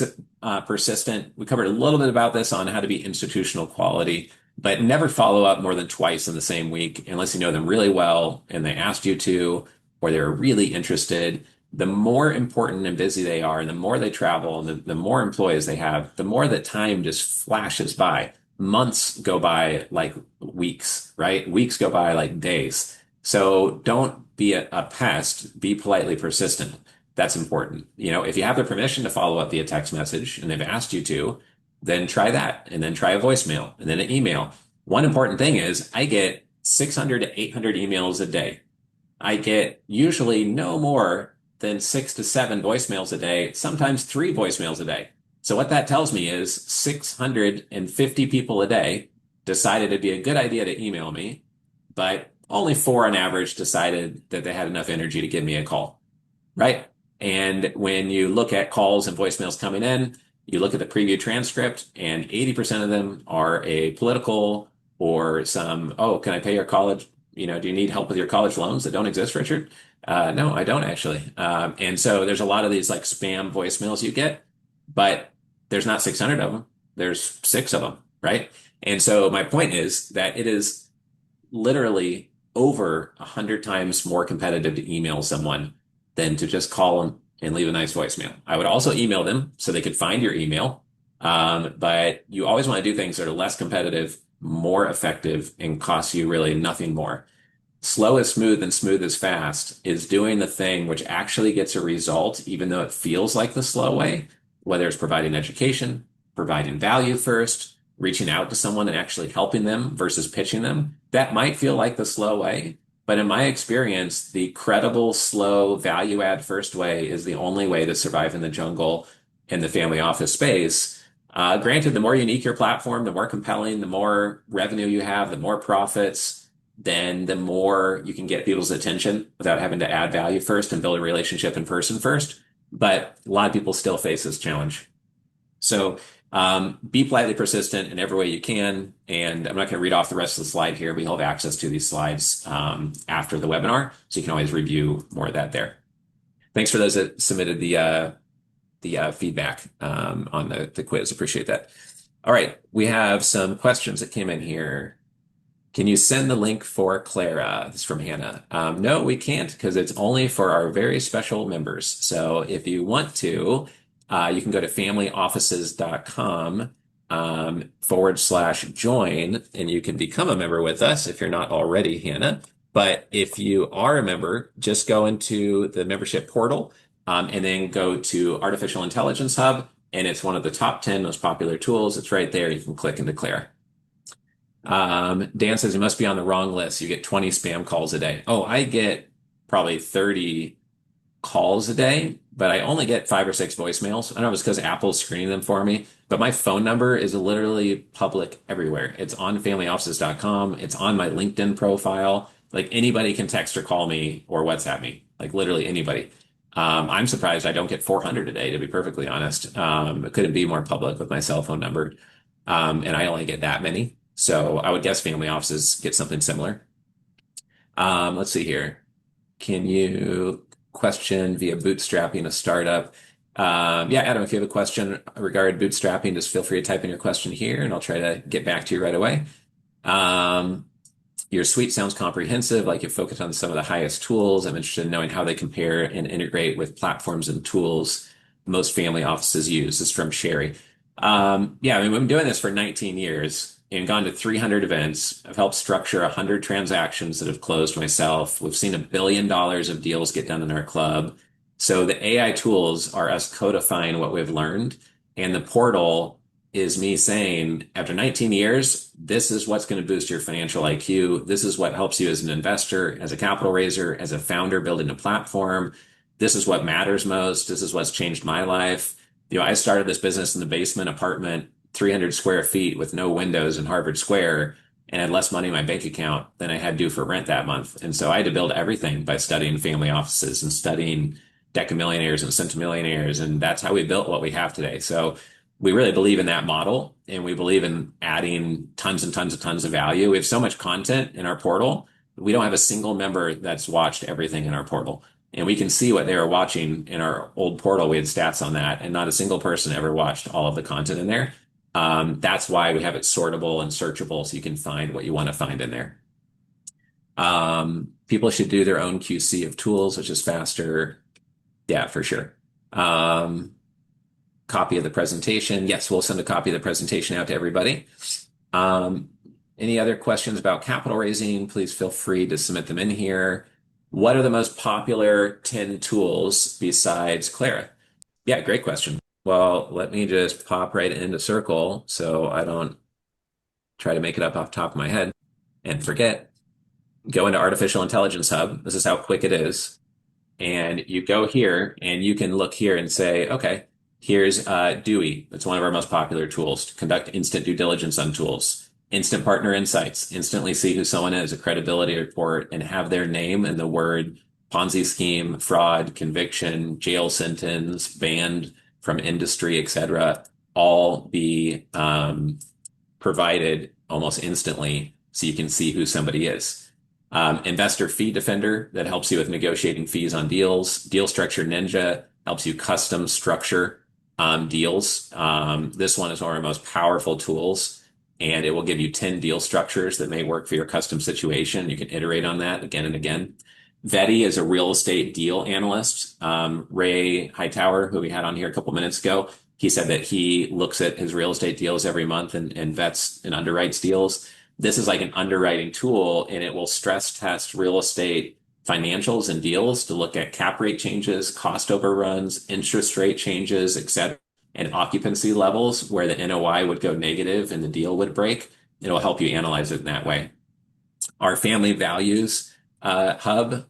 persistent, we covered a little bit about this on how to be institutional quality, but never follow up more than twice in the same week unless you know them really well and they asked you to, or they're really interested. The more important and busy they are, and the more they travel, and the more employees they have, the more that time just flashes by. Months go by like weeks, right? Weeks go by like days. So don't be a pest, be politely persistent. That's important. If you have their permission to follow up via text message and they've asked you to, then try that and then try a voicemail and then an email. One important thing is I get 600 to 800 emails a day. I get usually no more than 6 to 7 voicemails a day, sometimes 3 voicemails a day. So what that tells me is 650 people a day decided it'd be a good idea to email me, but only 4 on average decided that they had enough energy to give me a call, right? And when you look at calls and voicemails coming in, you look at the preview transcript and 80% of them are a political or some, oh, can I pay your college? Do you need help with your college loans that don't exist, Richard? No, I don't actually. And so there's a lot of these like spam voicemails you get, but there's not 600 of them. There's 6 of them, right? And so my point is that it is literally over 100 times more competitive to email someone than to just call them and leave a nice voicemail. I would also email them so they could find your email. But you always want to do things that are less competitive, more effective, and cost you really nothing more. Slow is smooth and smooth is fast is doing the thing which actually gets a result, even though it feels like the slow way, whether it's providing education, providing value first, reaching out to someone and actually helping them versus pitching them. That might feel like the slow way, but in my experience, the credible, slow, value add first way is the only way to survive in the jungle in the family office space. Granted, the more unique your platform, the more compelling, the more revenue you have, the more profits, then the more you can get people's attention without having to add value first and build a relationship in person first. But a lot of people still face this challenge. So be politely persistent in every way you can. And I'm not going to read off the rest of the slide here. We will have access to these slides after the webinar, so you can always review more of that there. Thanks for those that submitted the feedback on the quiz. Appreciate that. All right, we have some questions that came in here. Can you send the link for Clara? This is from Hannah. No, we can't because it's only for our very special members. So if you want to, you can go to familyoffices.com /join, and you can become a member with us if you're not already, Hannah. But if you are a member, just go into the membership portal and then go to Artificial Intelligence Hub, and it's one of the top 10 most popular tools. It's right there. You can click into Clara. Dan says you must be on the wrong list. You get 20 spam calls a day. Oh, I get probably 30 calls a day, but I only get 5 or 6 voicemails. I don't know if it's because Apple's screening them for me, but my phone number is literally public everywhere. It's on familyoffices.com. It's on my LinkedIn profile. Like anybody can text or call me or WhatsApp me, like literally anybody. I'm surprised I don't get 400 a day, to be perfectly honest. It couldn't be more public with my cell phone number. And I only get that many. So I would guess family offices get something similar. Let's see here. Can you question via bootstrapping a startup? Yeah, Adam, if you have a question regarding bootstrapping, just feel free to type in your question here and I'll try to get back to you right away. Your suite sounds comprehensive, like you focus on some of the highest tools. I'm interested in knowing how they compare and integrate with platforms and tools most family offices use. This is from Sherry. Yeah, I mean, we've been doing this for 19 years and gone to 300 events. I've helped structure 100 transactions that have closed myself. We've seen $1 billion of deals get done in our club. So the AI tools are us codifying what we've learned. And the portal is me saying, after 19 years, this is what's going to boost your financial IQ. This is what helps you as an investor, as a capital raiser, as a founder building a platform. This is what matters most. This is what's changed my life. I started this business in the basement apartment, 300 square feet with no windows in Harvard Square, and had less money in my bank account than I had due for rent that month. And so I had to build everything by studying family offices and studying decamillionaires and centimillionaires. And that's how we built what we have today. So we really believe in that model, and we believe in adding tons and tons and tons of value. We have so much content in our portal. We don't have a single member that's watched everything in our portal. And we can see what they were watching in our old portal. We had stats on that, and not a single person ever watched all of the content in there. That's why we have it sortable and searchable so you can find what you want to find in there. People should do their own QC of tools, which is faster. Yeah, for sure. Copy of the presentation. Yes, we'll send a copy of the presentation out to everybody. Any other questions about capital raising, please feel free to submit them in here. What are the most popular 10 tools besides Clara? Yeah, great question. Well, let me just pop right into Circle so I don't try to make it up off the top of my head and forget. Go into Artificial Intelligence Hub. This is how quick it is. And you go here and you can look here and say, okay, here's Dewey. It's one of our most popular tools to conduct instant due diligence on tools. Instant partner insights, instantly see who someone is, a credibility report, and have their name and the word Ponzi scheme, fraud, conviction, jail sentence, banned from industry, etc., all be provided almost instantly so you can see who somebody is. Investor Fee Defender that helps you with negotiating fees on deals. Deal Structure Ninja helps you custom structure deals. This one is one of our most powerful tools, and it will give you 10 deal structures that may work for your custom situation. You can iterate on that again and again. Veti is a real estate deal analyst. Ray Hightower, who we had on here a couple minutes ago, He said that he looks at his real estate deals every month and vets and underwrites deals. This is like an underwriting tool, and it will stress test real estate financials and deals to look at cap rate changes, cost overruns, interest rate changes, et cetera, and occupancy levels where the NOI would go negative and the deal would break. It'll help you analyze it in that way. Our family values hub,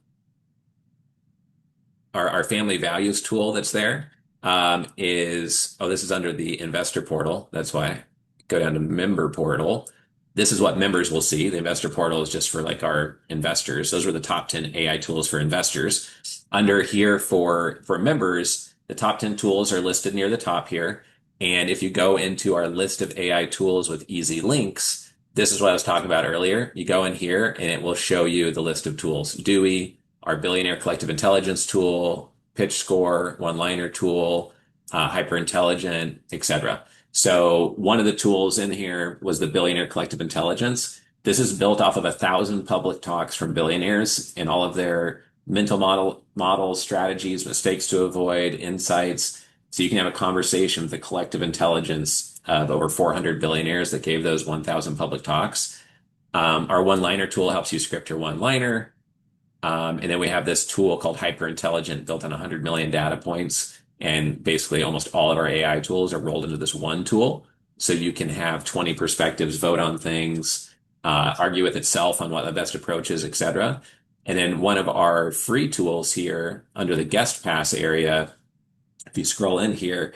our family values tool that's there this is under the investor portal. That's why go down to member portal. This is what members will see. The investor portal is just for like our investors. Those are the top 10 AI tools for investors. Under here for members, the top 10 tools are listed near the top here. And if you go into our list of AI tools with easy links, this is what I was talking about earlier. You go in here and it will show you the list of tools. Dewey, our billionaire collective intelligence tool, pitch score, one-liner tool, hyper-intelligent, etc. So one of the tools in here was the billionaire collective intelligence. This is built off of 1,000 public talks from billionaires and all of their mental models, strategies, mistakes to avoid, insights. So you can have a conversation with the collective intelligence of over 400 billionaires that gave those 1,000 public talks. Our one-liner tool helps you script your one-liner. And then we have this tool called Hyper-Intelligent built on 100 million data points. And basically almost all of our AI tools are rolled into this one tool. So you can have 20 perspectives, vote on things, argue with itself on what the best approach is, etc. And then one of our free tools here under the guest pass area, if you scroll in here,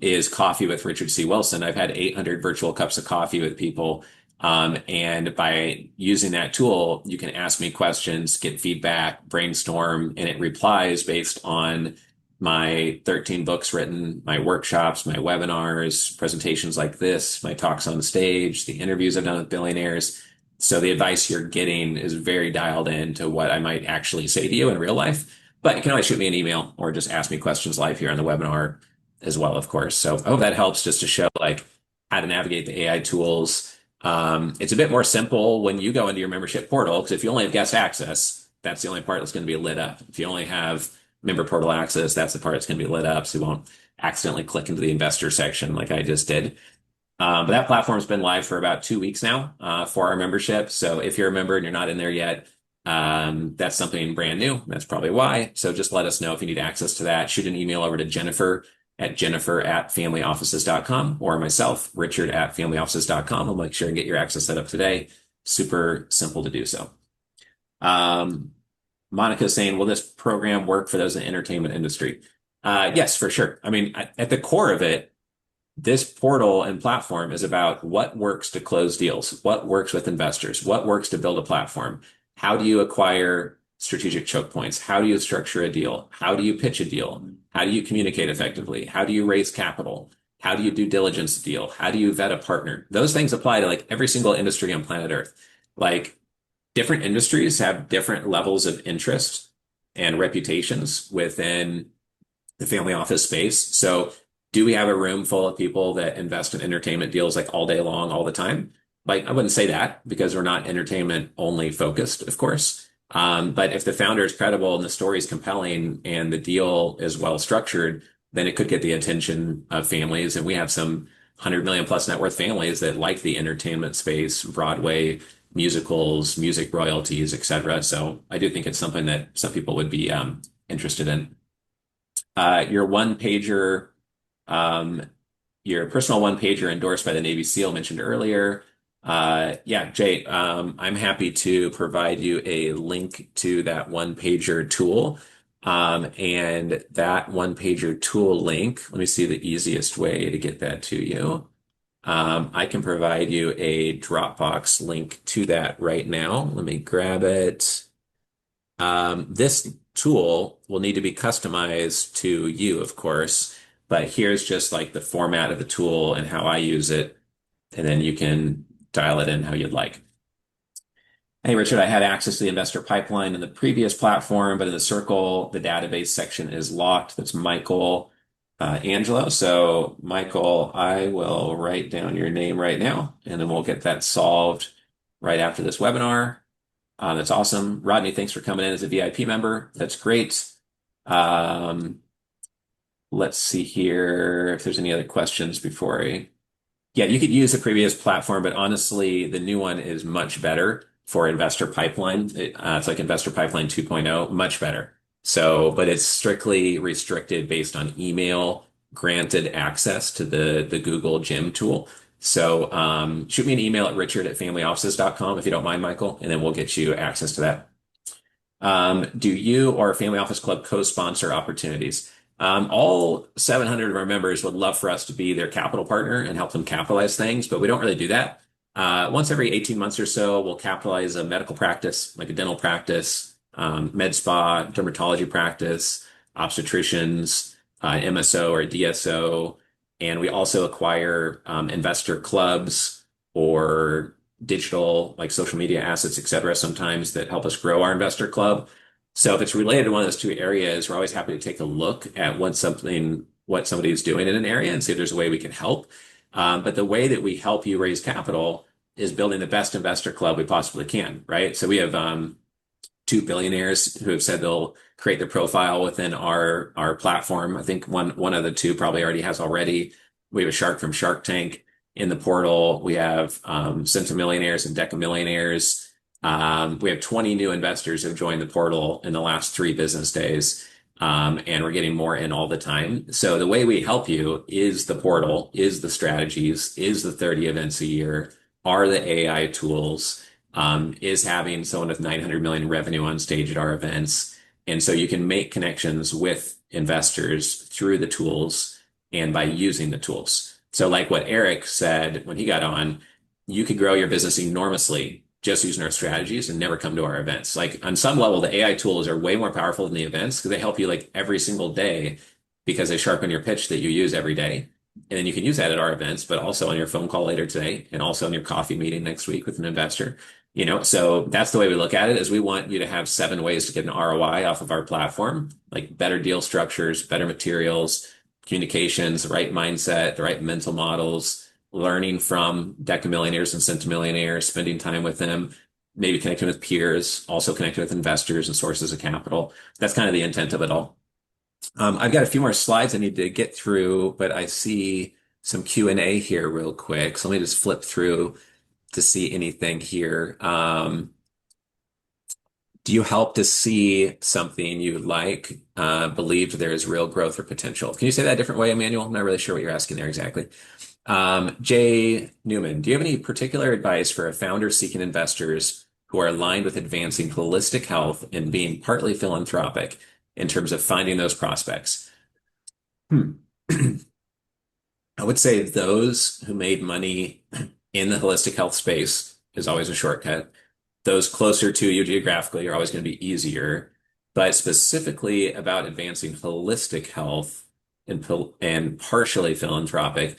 is Coffee with Richard C. Wilson. I've had 800 virtual cups of coffee with people. And by using that tool, you can ask me questions, get feedback, brainstorm, and it replies based on my 13 books written, my workshops, my webinars, presentations like this, my talks on stage, the interviews I've done with billionaires. So the advice you're getting is very dialed in to what I might actually say to you in real life. But you can always shoot me an email or just ask me questions live here on the webinar as well, of course. So I hope that helps just to show like how to navigate the AI tools. It's a bit more simple when you go into your membership portal, because if you only have guest access, that's the only part that's going to be lit up. If you only have member portal access, that's the part that's going to be lit up. So you won't accidentally click into the investor section like I just did. But that platform's been live for about 2 weeks now for our membership. So if you're a member and you're not in there yet, that's something brand new. That's probably why. So just let us know if you need access to that. Shoot an email over to Jennifer@familyoffices.com or myself, Richard@familyoffices.com. I'll make sure and get your access set up today. Super simple to do so. Monica's saying, will this program work for those in the entertainment industry? Yes, for sure. I mean, at the core of it, this portal and platform is about what works to close deals, what works with investors, what works to build a platform. How do you acquire strategic choke points? How do you structure a deal? How do you pitch a deal? How do you communicate effectively? How do you raise capital? How do you due diligence a deal? How do you vet a partner? Those things apply to like every single industry on planet Earth. Like different industries have different levels of interest and reputations within the family office space. So do we have a room full of people that invest in entertainment deals like all day long, all the time? Like, I wouldn't say that because we're not entertainment only focused, of course. But if the founder is credible and the story is compelling and the deal is well structured, then it could get the attention of families. And we have some 100 million plus net worth families that like the entertainment space, Broadway, musicals, music royalties, etc. So I do think it's something that some people would be interested in. Your one pager, your personal one pager endorsed by the Navy SEAL mentioned earlier. Yeah, Jay, I'm happy to provide you a link to that one pager tool. And that one pager tool link, let me see the easiest way to get that to you. I can provide you a Dropbox link to that right now. Let me grab it. This tool will need to be customized to you, of course, but here's just like the format of the tool and how I use it, and then you can dial it in how you'd like. Hey, Richard, I had access to the investor pipeline in the previous platform, but in the Circle, the database section is locked. That's Michael Angelo. So, Michael, I will write down your name right now, and then we'll get that solved right after this webinar. That's awesome. Rodney, thanks for coming in as a VIP member. That's great. let's see here if there's any other questions before I. Yeah, you could use the previous platform, but honestly, the new one is much better for Investor Pipeline. It's like Investor Pipeline 2.0, much better. So, but it's strictly restricted based on email granted access to the Google Gym tool. So, shoot me an email at richard@familyoffices.com if you don't mind, Michael, and then we'll get you access to that. Do you or Family Office Club co-sponsor opportunities? All 700 of our members would love for us to be their capital partner and help them capitalize things, but we don't really do that. Once every 18 months or so, we'll capitalize a medical practice, like a dental practice, med spa, dermatology practice, obstetricians, MSO or DSO. And we also acquire investor clubs or digital, like social media assets, et cetera, sometimes that help us grow our investor club. So if it's related to one of those two areas, we're always happy to take a look at what somebody is doing in an area and see if there's a way we can help. But the way that we help you raise capital is building the best investor club we possibly can, right? So we have two billionaires who have said they'll create their profile within our platform. I think one of the two probably already has already. We have a shark from Shark Tank in the portal. We have centimillionaires and decamillionaires. We have 20 new investors who have joined the portal in the last 3 business days. And we're getting more in all the time. So the way we help you is the portal, is the strategies, is the 30 events a year, are the AI tools, is having someone with 900 million revenue on stage at our events. And so you can make connections with investors through the tools and by using the tools. So like what Eric said when he got on, you could grow your business enormously just using our strategies and never come to our events. Like on some level, the AI tools are way more powerful than the events because they help you like every single day because they sharpen your pitch that you use every day. And then you can use that at our events, but also on your phone call later today and also on your coffee meeting next week with an investor. So that's the way we look at it is we want you to have 7 ways to get an ROI off of our platform, like better deal structures, better materials, communications, the right mindset, the right mental models, learning from decamillionaires and centimillionaires, spending time with them, maybe connecting with peers, also connecting with investors and sources of capital. That's kind of the intent of it all. I've got a few more slides I need to get through, but I see some Q&A here real quick. So let me just flip through to see anything here. Do you help to see something you like, believe there is real growth or potential? Can you say that a different way, Emmanuel? I'm not really sure what you're asking there exactly. Jay Newman, do you have any particular advice for a founder seeking investors who are aligned with advancing holistic health and being partly philanthropic in terms of finding those prospects? Hmm. I would say those who made money in the holistic health space is always a shortcut. Those closer to you geographically are always going to be easier. But specifically about advancing holistic health and partially philanthropic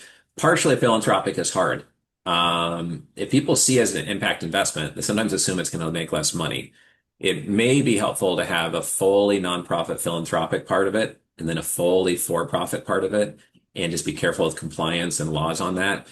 is hard. If people see as an impact investment, they sometimes assume it's going to make less money. It may be helpful to have a fully nonprofit philanthropic part of it and then a fully for-profit part of it, and just be careful with compliance and laws on that.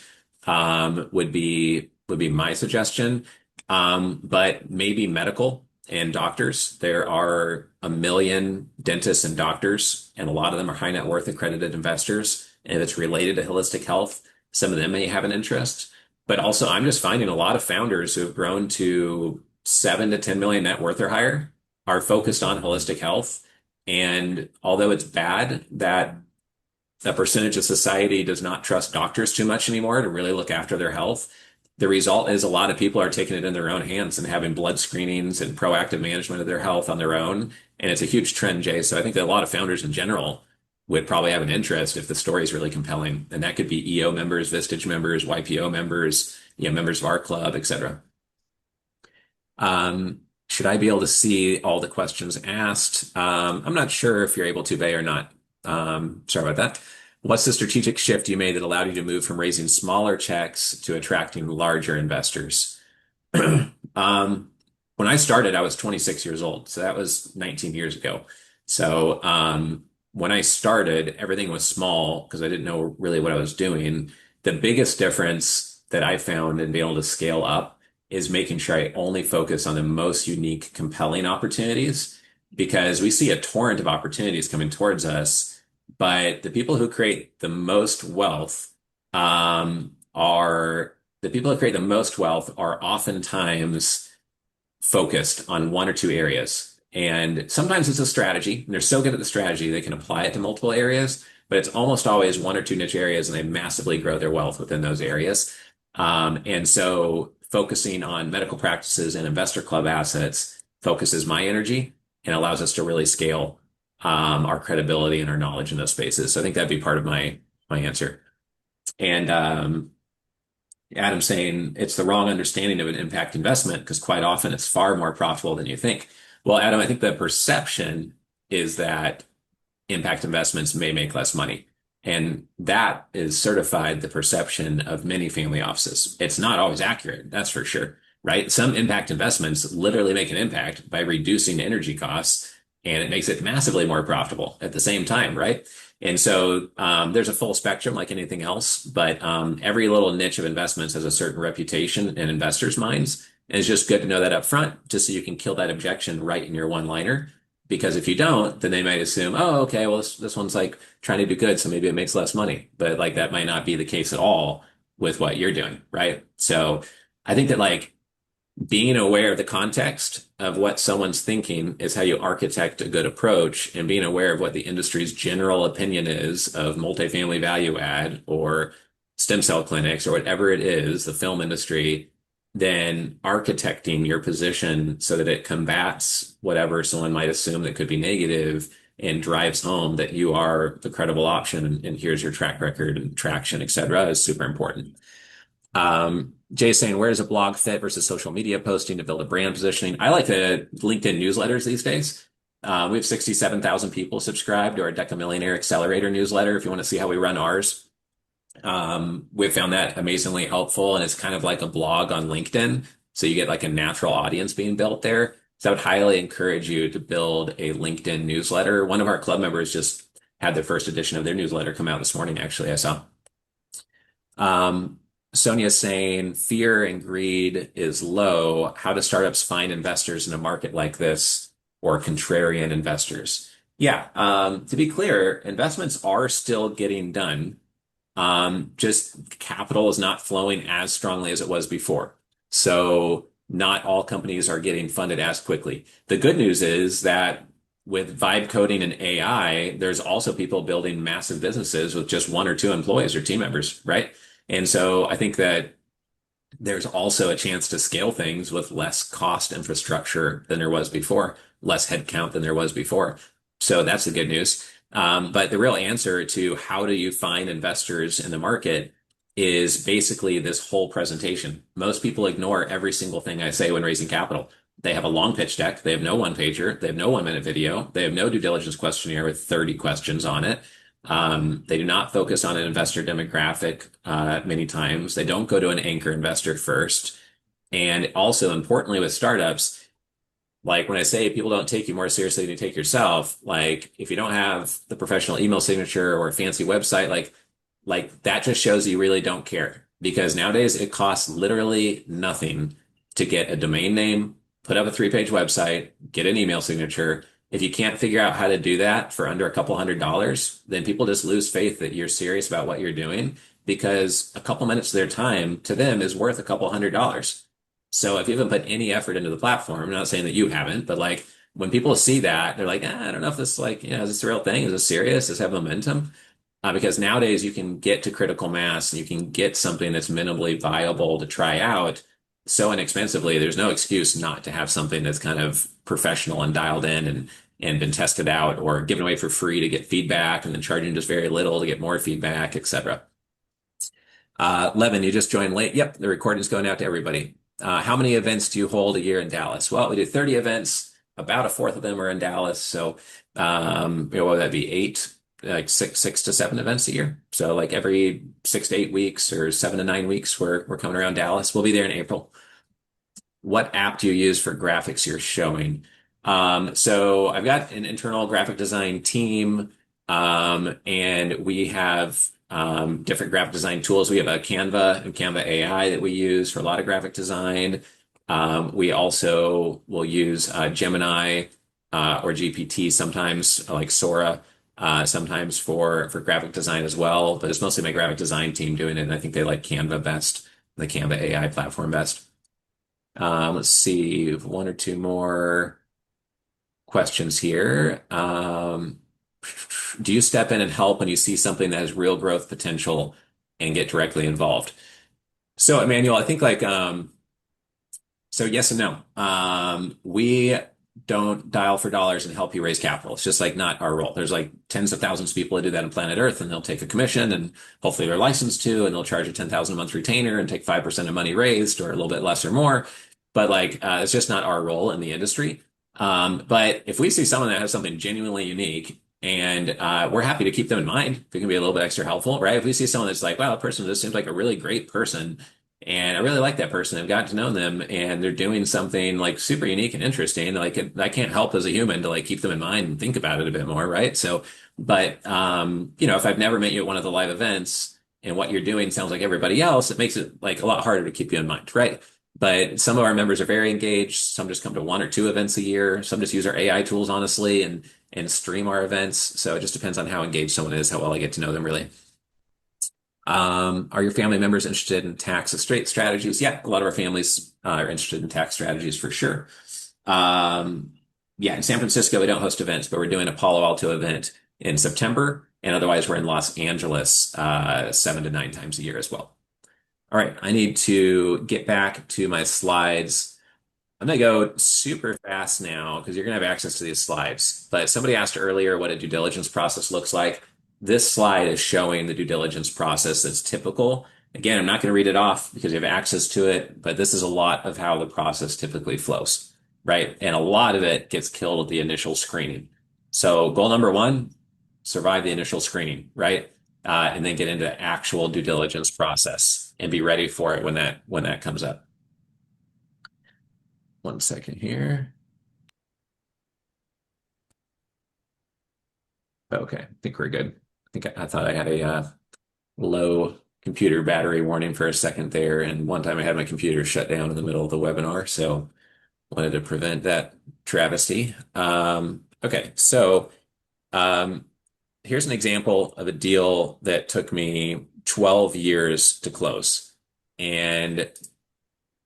Would be my suggestion. But maybe medical and doctors. There are a million dentists and doctors, and a lot of them are high net worth accredited investors. And if it's related to holistic health, some of them may have an interest. But also, I'm just finding a lot of founders who have grown to 7 to 10 million net worth or higher are focused on holistic health. And although it's bad that a percentage of society does not trust doctors too much anymore to really look after their health, the result is a lot of people are taking it in their own hands and having blood screenings and proactive management of their health on their own. And it's a huge trend, Jay. So I think that a lot of founders in general would probably have an interest if the story is really compelling. And that could be EO members, Vistage members, YPO members, members of our club, et cetera. Should I be able to see all the questions asked? I'm not sure if you're able to, Bay, or not. Sorry about that. What's the strategic shift you made that allowed you to move from raising smaller checks to attracting larger investors? When I started, I was 26 years old. So that was 19 years ago. So when I started, everything was small because I didn't know really what I was doing. The biggest difference that I found in being able to scale up is making sure I only focus on the most unique, compelling opportunities because we see a torrent of opportunities coming towards us. But the people who create the most wealth are the people who create the most wealth are oftentimes focused on one or two areas. And sometimes it's a strategy, and they're so good at the strategy they can apply it to multiple areas, but it's almost always one or two niche areas, and they massively grow their wealth within those areas. And so focusing on medical practices and investor club assets focuses my energy and allows us to really scale our credibility and our knowledge in those spaces. So I think that'd be part of my answer. And Adam saying it's the wrong understanding of an impact investment because quite often it's far more profitable than you think. Well, Adam, I think the perception is that impact investments may make less money. And that is certified the perception of many family offices. It's not always accurate, that's for sure, right? Some impact investments literally make an impact by reducing energy costs, and it makes it massively more profitable at the same time, right? And so there's a full spectrum like anything else, but every little niche of investments has a certain reputation in investors' minds. And it's just good to know that up front, just so you can kill that objection right in your one-liner. Because if you don't, then they might assume, oh, okay, well, this one's like trying to do good, so maybe it makes less money. But like that might not be the case at all with what you're doing, right? So I think that like being aware of the context of what someone's thinking is how you architect a good approach, and being aware of what the industry's general opinion is of multifamily value add or stem cell clinics or whatever it is, the film industry, then architecting your position so that it combats whatever someone might assume that could be negative and drives home that you are the credible option, and here's your track record and traction, et cetera, is super important. Jay's saying, where does a blog fit versus social media posting to build a brand positioning? I like the LinkedIn newsletters these days. We have 67,000 people subscribed to our Deca Millionaire Accelerator newsletter. If you want to see how we run ours, we've found that amazingly helpful. And it's kind of like a blog on LinkedIn. So you get like a natural audience being built there. So I would highly encourage you to build a LinkedIn newsletter. One of our club members just had the first edition of their newsletter come out this morning, actually, I saw. Sonia's saying fear and greed is low. How do startups find investors in a market like this, or contrarian investors? Yeah, to be clear, investments are still getting done. Just capital is not flowing as strongly as it was before. So not all companies are getting funded as quickly. The good news is that with vibe coding and AI, there's also people building massive businesses with just one or two employees or team members, right? And so I think that there's also a chance to scale things with less cost infrastructure than there was before, less headcount than there was before. So that's the good news. But the real answer to how do you find investors in the market is basically this whole presentation. Most people ignore every single thing I say when raising capital. They have a long pitch deck. They have no one pager. They have no 1 minute video. They have no due diligence questionnaire with 30 questions on it. They do not focus on an investor demographic many times. They don't go to an anchor investor first. And also, importantly, with startups, like when I say people don't take you more seriously than you take yourself, like if you don't have the professional email signature or a fancy website, like that just shows you really don't care. Because nowadays it costs literally nothing to get a domain name, put up a 3-page website, get an email signature. If you can't figure out how to do that for under a couple $100s, then people just lose faith that you're serious about what you're doing, because a couple minutes of their time to them is worth a couple $100. So if you haven't put any effort into the platform, I'm not saying that you haven't, but like when people see that, they're like, I don't know if this like, is this a real thing? Is this serious? Does it have momentum? Because nowadays you can get to critical mass and you can get something that's minimally viable to try out so inexpensively. There's no excuse not to have something that's kind of professional and dialed in and been tested out, or given away for free to get feedback and then charging just very little to get more feedback, etc. Levin, you just joined late. Yep, the recording's going out to everybody. How many events do you hold a year in Dallas? Well, we do 30 events. About a fourth of them are in Dallas. So, what would that be? Eight, like six to seven events a year. So like every 6 to 8 weeks or 7 to 9 weeks, we're coming around Dallas. We'll be there in April. What app do you use for graphics you're showing? So I've got an internal graphic design team, and we have different graphic design tools. We have a Canva and Canva AI that we use for a lot of graphic design. We also will use Gemini or GPT sometimes, like Sora, sometimes for graphic design as well, but it's mostly my graphic design team doing it. And I think they like Canva best, the Canva AI platform best. Let's see, one or two more questions here. Do you step in and help when you see something that has real growth potential and get directly involved? So, Emmanuel, I think so yes and no. We don't dial for dollars and help you raise capital. It's just like not our role. There's like tens of thousands of people that do that on planet Earth, and they'll take a commission, and hopefully they're licensed to, and they'll charge a 10,000 a month retainer and take 5% of money raised, or a little bit less or more. But it's just not our role in the industry. But if we see someone that has something genuinely unique, and we're happy to keep them in mind, if we can be a little bit extra helpful, right? If we see someone that's like, wow, that person just seems like a really great person, and I really like that person. I've gotten to know them, and they're doing something like super unique and interesting. I can't help as a human to like keep them in mind and think about it a bit more, right? So, but if I've never met you at one of the live events and what you're doing sounds like everybody else, it makes it like a lot harder to keep you in mind, right? But some of our members are very engaged. Some just come to one or two events a year. Some just use our AI tools, honestly, and stream our events. So it just depends on how engaged someone is, how well I get to know them, really. Are your family members interested in tax estate strategies? Yeah, a lot of our families are interested in tax strategies for sure. Yeah, in San Francisco, we don't host events, but we're doing a Palo Alto event in September. And otherwise, we're in Los Angeles 7 to 9 times a year as well. All right, I need to get back to my slides. I'm going to go super fast now because you're going to have access to these slides. But somebody asked earlier what a due diligence process looks like. This slide is showing the due diligence process that's typical. Again, I'm not going to read it off because you have access to it, but this is a lot of how the process typically flows, right? And a lot of it gets killed at the initial screening. So goal number one, survive the initial screening, right? And then get into actual due diligence process and be ready for it when that comes up. One second here. Okay, I think we're good. I thought I had a low computer battery warning for a second there, and one time I had my computer shut down in the middle of the webinar, so wanted to prevent that travesty. Okay, so here's an example of a deal that took me 12 years to close. And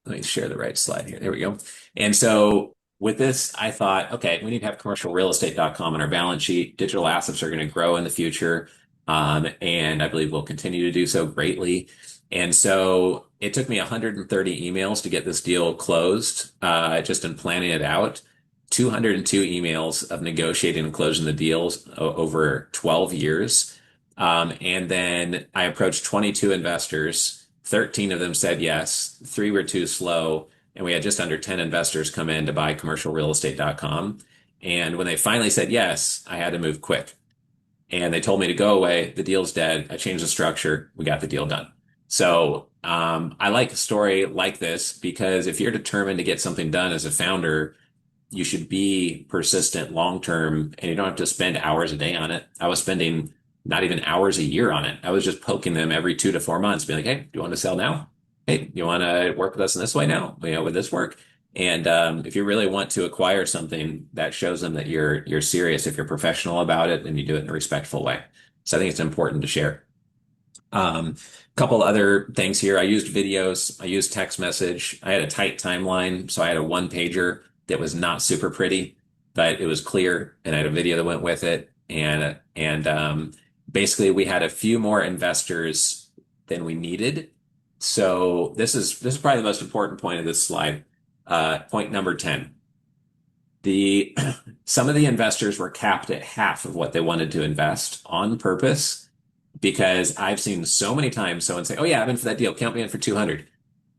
let me share the right slide here. There we go. And so with this, I thought, okay, we need to have commercialrealestate.com on our balance sheet. Digital assets are going to grow in the future. And I believe we'll continue to do so greatly. And so it took me 130 emails to get this deal closed, just in planning it out. 202 emails of negotiating and closing the deals over 12 years. And then I approached 22 investors. 13 of them said yes. 3 were too slow. And we had just under 10 investors come in to buy commercialrealestate.com. And when they finally said yes, I had to move quick. And they told me to go away. The deal's dead. I changed the structure. We got the deal done. So I like a story like this because if you're determined to get something done as a founder, you should be persistent long term, and you don't have to spend hours a day on it. I was spending not even hours a year on it. I was just poking them every 2 to 4 months, being like, hey, do you want to sell now? Hey, you want to work with us in this way now? Would this work? And if you really want to acquire something, that shows them that you're serious. If you're professional about it, and you do it in a respectful way. So I think it's important to share. Couple other things here. I used videos. I used text message. I had a tight timeline, so I had a 1-pager that was not super pretty, but it was clear, and I had a video that went with it. And basically, we had a few more investors than we needed. So this is probably the most important point of this slide. Point number 10. Some of the investors were capped at half of what they wanted to invest on purpose, because I've seen so many times someone say, oh yeah, I'm in for that deal. Count me in for 200.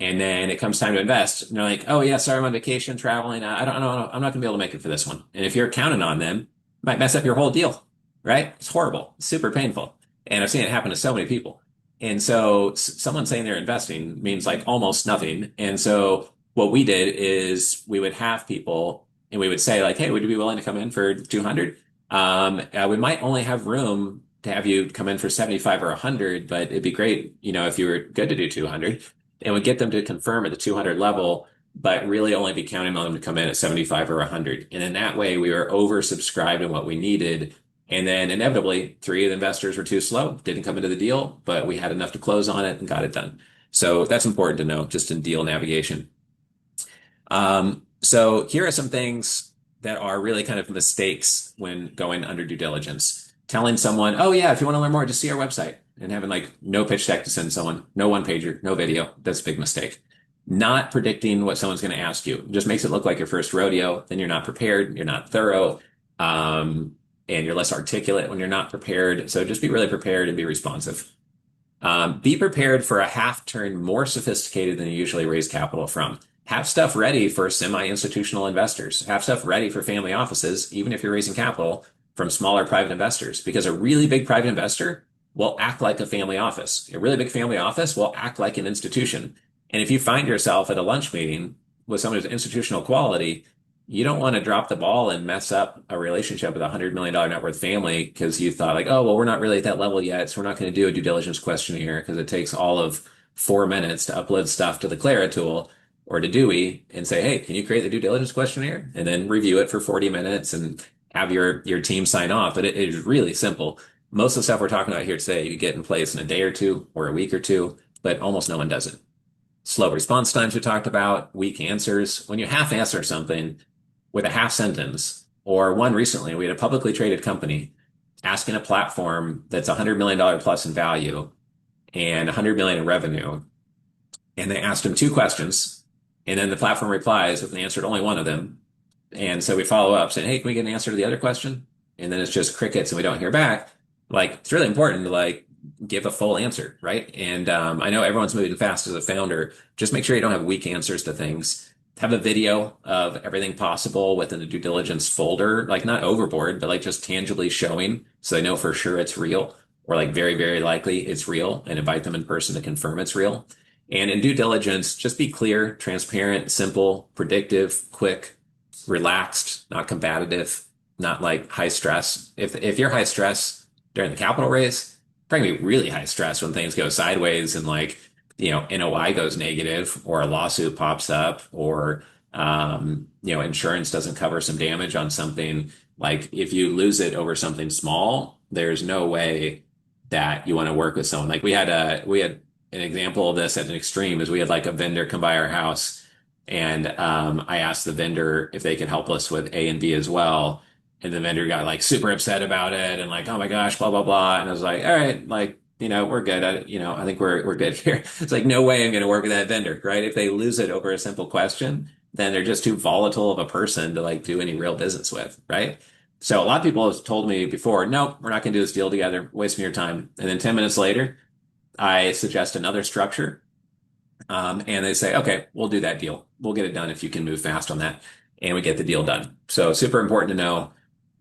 And then it comes time to invest. And they're like, oh yeah, sorry, I'm on vacation, traveling. I don't know. I'm not gonna be able to make it for this one. And if you're counting on them, it might mess up your whole deal, right? It's horrible. It's super painful. And I've seen it happen to so many people. And so someone saying they're investing means like almost nothing. And so what we did is we would have people and we would say like, hey, would you be willing to come in for 200? We might only have room to have you come in for 75 or 100, but it'd be great, if you were good to do 200. And we'd get them to confirm at the 200 level, but really only be counting on them to come in at 75 or 100. And in that way, we were oversubscribed in what we needed, And then inevitably, three of the investors were too slow, didn't come into the deal, but we had enough to close on it and got it done. So that's important to know just in deal navigation. So here are some things that are really kind of mistakes when going under due diligence. Telling someone, oh yeah, if you want to learn more, just see our website, and having like no pitch deck to send someone, no one pager, no video. That's a big mistake. Not predicting what someone's going to ask you just makes it look like your first rodeo. Then you're not prepared, you're not thorough, and you're less articulate when you're not prepared. So just be really prepared and be responsive. Be prepared for a half turn more sophisticated than you usually raise capital from. Have stuff ready for semi-institutional investors. Have stuff ready for family offices, even if you're raising capital from smaller private investors, because a really big private investor will act like a family office. A really big family office will act like an institution. And if you find yourself at a lunch meeting with someone who's institutional quality, you don't want to drop the ball and mess up a relationship with a $100 million net worth family because you thought like, oh, well, we're not really at that level yet, so we're not going to do a due diligence questionnaire because it takes all of 4 minutes to upload stuff to the Clara tool or to Dewey and say, hey, can you create the due diligence questionnaire? And then review it for 40 minutes and have your team sign off. But it is really simple. Most of the stuff we're talking about here today, you get in place in a day or two or a week or two, but almost no one does it. Slow response times we talked about, weak answers. When you half answer something with a half sentence, or one recently, we had a publicly traded company asking a platform that's $100 million plus in value and 100 million in revenue. And they asked him two questions. And then the platform replies with an answer to only one of them. And so we follow up saying, hey, can we get an answer to the other question? And then it's just crickets and we don't hear back. Like, it's really important to like give a full answer, right? And I know everyone's moving fast as a founder. Just make sure you don't have weak answers to things. Have a video of everything possible within the due diligence folder, like not overboard, but like just tangibly showing so they know for sure it's real, or like very, very likely it's real, and invite them in person to confirm it's real. And in due diligence, just be clear, transparent, simple, predictive, quick, relaxed, not combative, not like high stress. If you're high stress during the capital raise, probably really high stress when things go sideways and like, NOI goes negative or a lawsuit pops up or, insurance doesn't cover some damage on something. Like if you lose it over something small, there's no way that you want to work with someone. Like we had an example of this at an extreme is we had like a vendor come by our house and, I asked the vendor if they could help us with A and B as well. And the vendor got like super upset about it and like, oh my gosh, blah, blah, blah. And I was like, all right, like, we're good. I think we're good here. It's like, no way I'm going to work with that vendor, right? If they lose it over a simple question, then they're just too volatile of a person to like do any real business with, right? So a lot of people have told me before, nope, we're not going to do this deal together, wasting your time. And then 10 minutes later, I suggest another structure. And they say, okay, we'll do that deal. We'll get it done if you can move fast on that. And we get the deal done. So super important to know.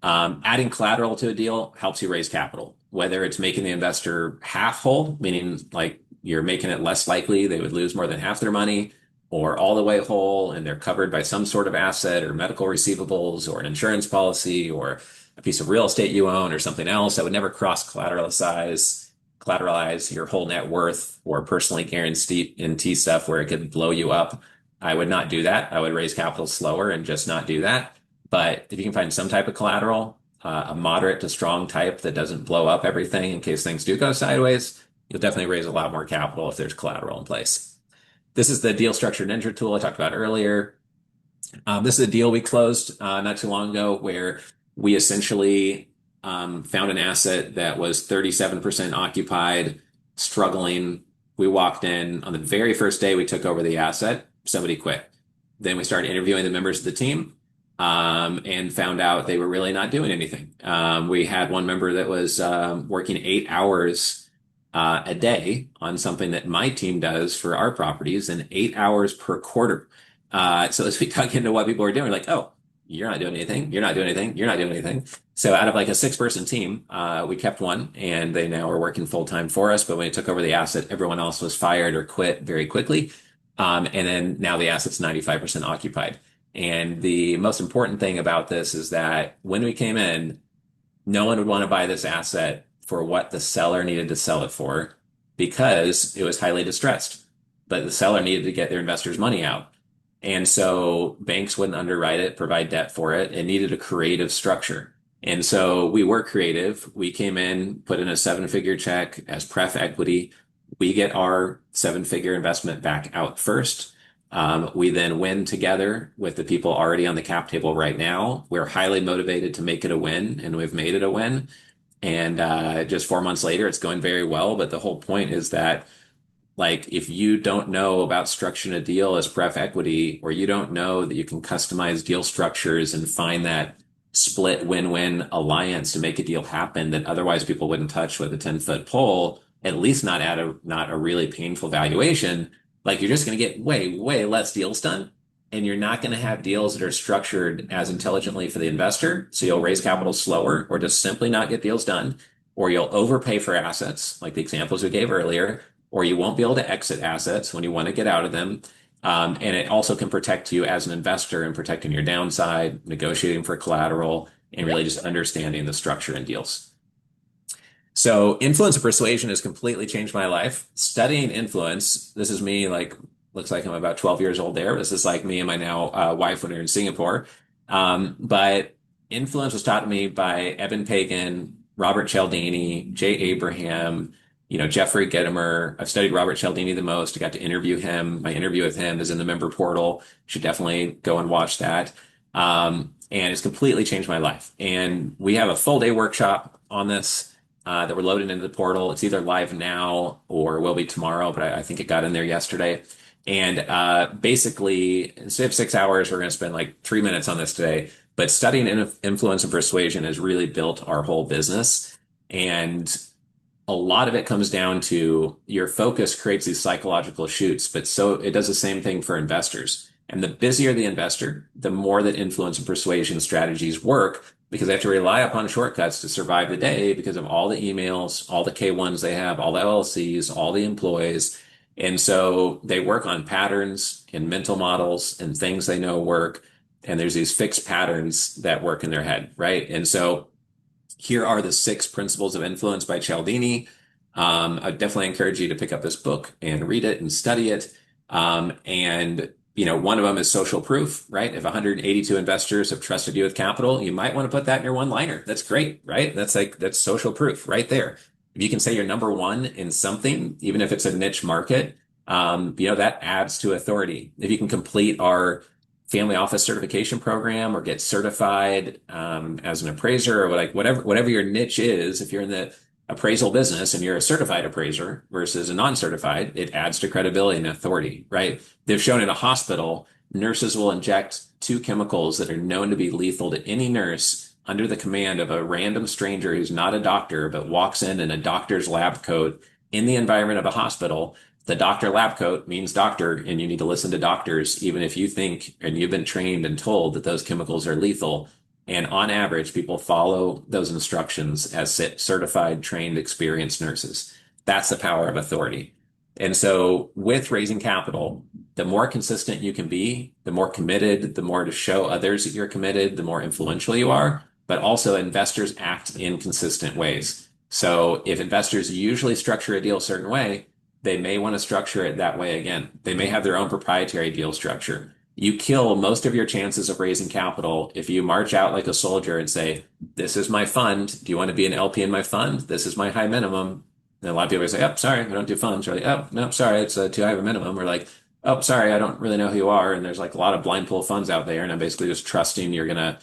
Adding collateral to a deal helps you raise capital, whether it's making the investor half whole, meaning like you're making it less likely they would lose more than half their money, or all the way whole and they're covered by some sort of asset or medical receivables or an insurance policy or a piece of real estate you own or something else that would never cross collateralize your whole net worth or personally guarantee stuff where it could blow you up. I would not do that. I would raise capital slower and just not do that. But if you can find some type of collateral, a moderate to strong type that doesn't blow up everything in case things do go sideways, you'll definitely raise a lot more capital if there's collateral in place. This is the deal structure ninja tool I talked about earlier. This is a deal we closed not too long ago where we essentially found an asset that was 37% occupied, struggling. We walked in on the very first day we took over the asset, somebody quit. Then we started interviewing the members of the team and found out they were really not doing anything. We had one member that was working 8 hours a day on something that my team does for our properties and 8 hours per quarter. So as we dug into what people were doing, we're like, oh, you're not doing anything. You're not doing anything. You're not doing anything. So out of like a 6-person team, we kept one and they now are working full time for us. But when we took over the asset, everyone else was fired or quit very quickly. And then now the asset's 95% occupied. And the most important thing about this is that when we came in, no one would want to buy this asset for what the seller needed to sell it for because it was highly distressed. But the seller needed to get their investors' money out. And so banks wouldn't underwrite it, provide debt for it. It needed a creative structure. And so we were creative. We came in, put in a seven-figure check as pref equity. We get our seven-figure investment back out first. We then win together with the people already on the cap table right now. We're highly motivated to make it a win, and we've made it a win. And just 4 months later, it's going very well. But the whole point is that, like, if you don't know about structuring a deal as pref equity, or you don't know that you can customize deal structures and find that split win-win alliance to make a deal happen that otherwise people wouldn't touch with a 10-foot pole, at least not at a not a really painful valuation, like, you're just going to get way, way less deals done. And you're not going to have deals that are structured as intelligently for the investor. So you'll raise capital slower or just simply not get deals done. Or you'll overpay for assets, like the examples we gave earlier, or you won't be able to exit assets when you want to get out of them. And it also can protect you as an investor in protecting your downside, negotiating for collateral, and really just understanding the structure in deals. So influence and persuasion has completely changed my life. Studying influence, this is me, like, looks like I'm about 12 years old there. This is like me and my now wife when we were in Singapore. But influence was taught to me by Eben Pagan, Robert Cialdini, Jay Abraham, Jeffrey Gitomer. I've studied Robert Cialdini the most. I got to interview him. My interview with him is in the member portal. You should definitely go and watch that. And it's completely changed my life. And we have a full day workshop on this that we're loading into the portal. It's either live now or will be tomorrow, but I think it got in there yesterday. And basically, instead of 6 hours, we're going to spend like 3 minutes on this today. But studying influence and persuasion has really built our whole business. And a lot of it comes down to your focus creates these psychological shoots, but so it does the same thing for investors. And the busier the investor, the more that influence and persuasion strategies work because they have to rely upon shortcuts to survive the day because of all the emails, all the K1s they have, all the LLCs, all the employees. And so they work on patterns and mental models and things they know work. And there's these fixed patterns that work in their head, right? And so here are the 6 principles of influence by Cialdini. I definitely encourage you to pick up this book and read it and study it. And one of them is social proof, right? If 182 investors have trusted you with capital, you might want to put that in your one-liner. That's great, right? That's social proof right there. If you can say you're number one in something, even if it's a niche market, that adds to authority. If you can complete our family office certification program or get certified as an appraiser or like whatever your niche is, if you're in the appraisal business and you're a certified appraiser versus a non-certified, it adds to credibility and authority, right? They've shown in a hospital, nurses will inject 2 chemicals that are known to be lethal to any nurse under the command of a random stranger who's not a doctor, but walks in a doctor's lab coat in the environment of a hospital. The doctor lab coat means doctor, and you need to listen to doctors, even if you think and you've been trained and told that those chemicals are lethal. And on average, people follow those instructions as certified, trained, experienced nurses. That's the power of authority. And so with raising capital, the more consistent you can be, the more committed, the more to show others that you're committed, the more influential you are. But also investors act in consistent ways. So if investors usually structure a deal a certain way, they may want to structure it that way again. They may have their own proprietary deal structure. You kill most of your chances of raising capital if you march out like a soldier and say, this is my fund. Do you want to be an LP in my fund? This is my high minimum. And a lot of people say, oh, sorry, we don't do funds. We're like, oh, no, sorry, it's too high of a minimum. We're like, oh, sorry, I don't really know who you are. And there's like a lot of blind pool funds out there. And I'm basically just trusting you're going to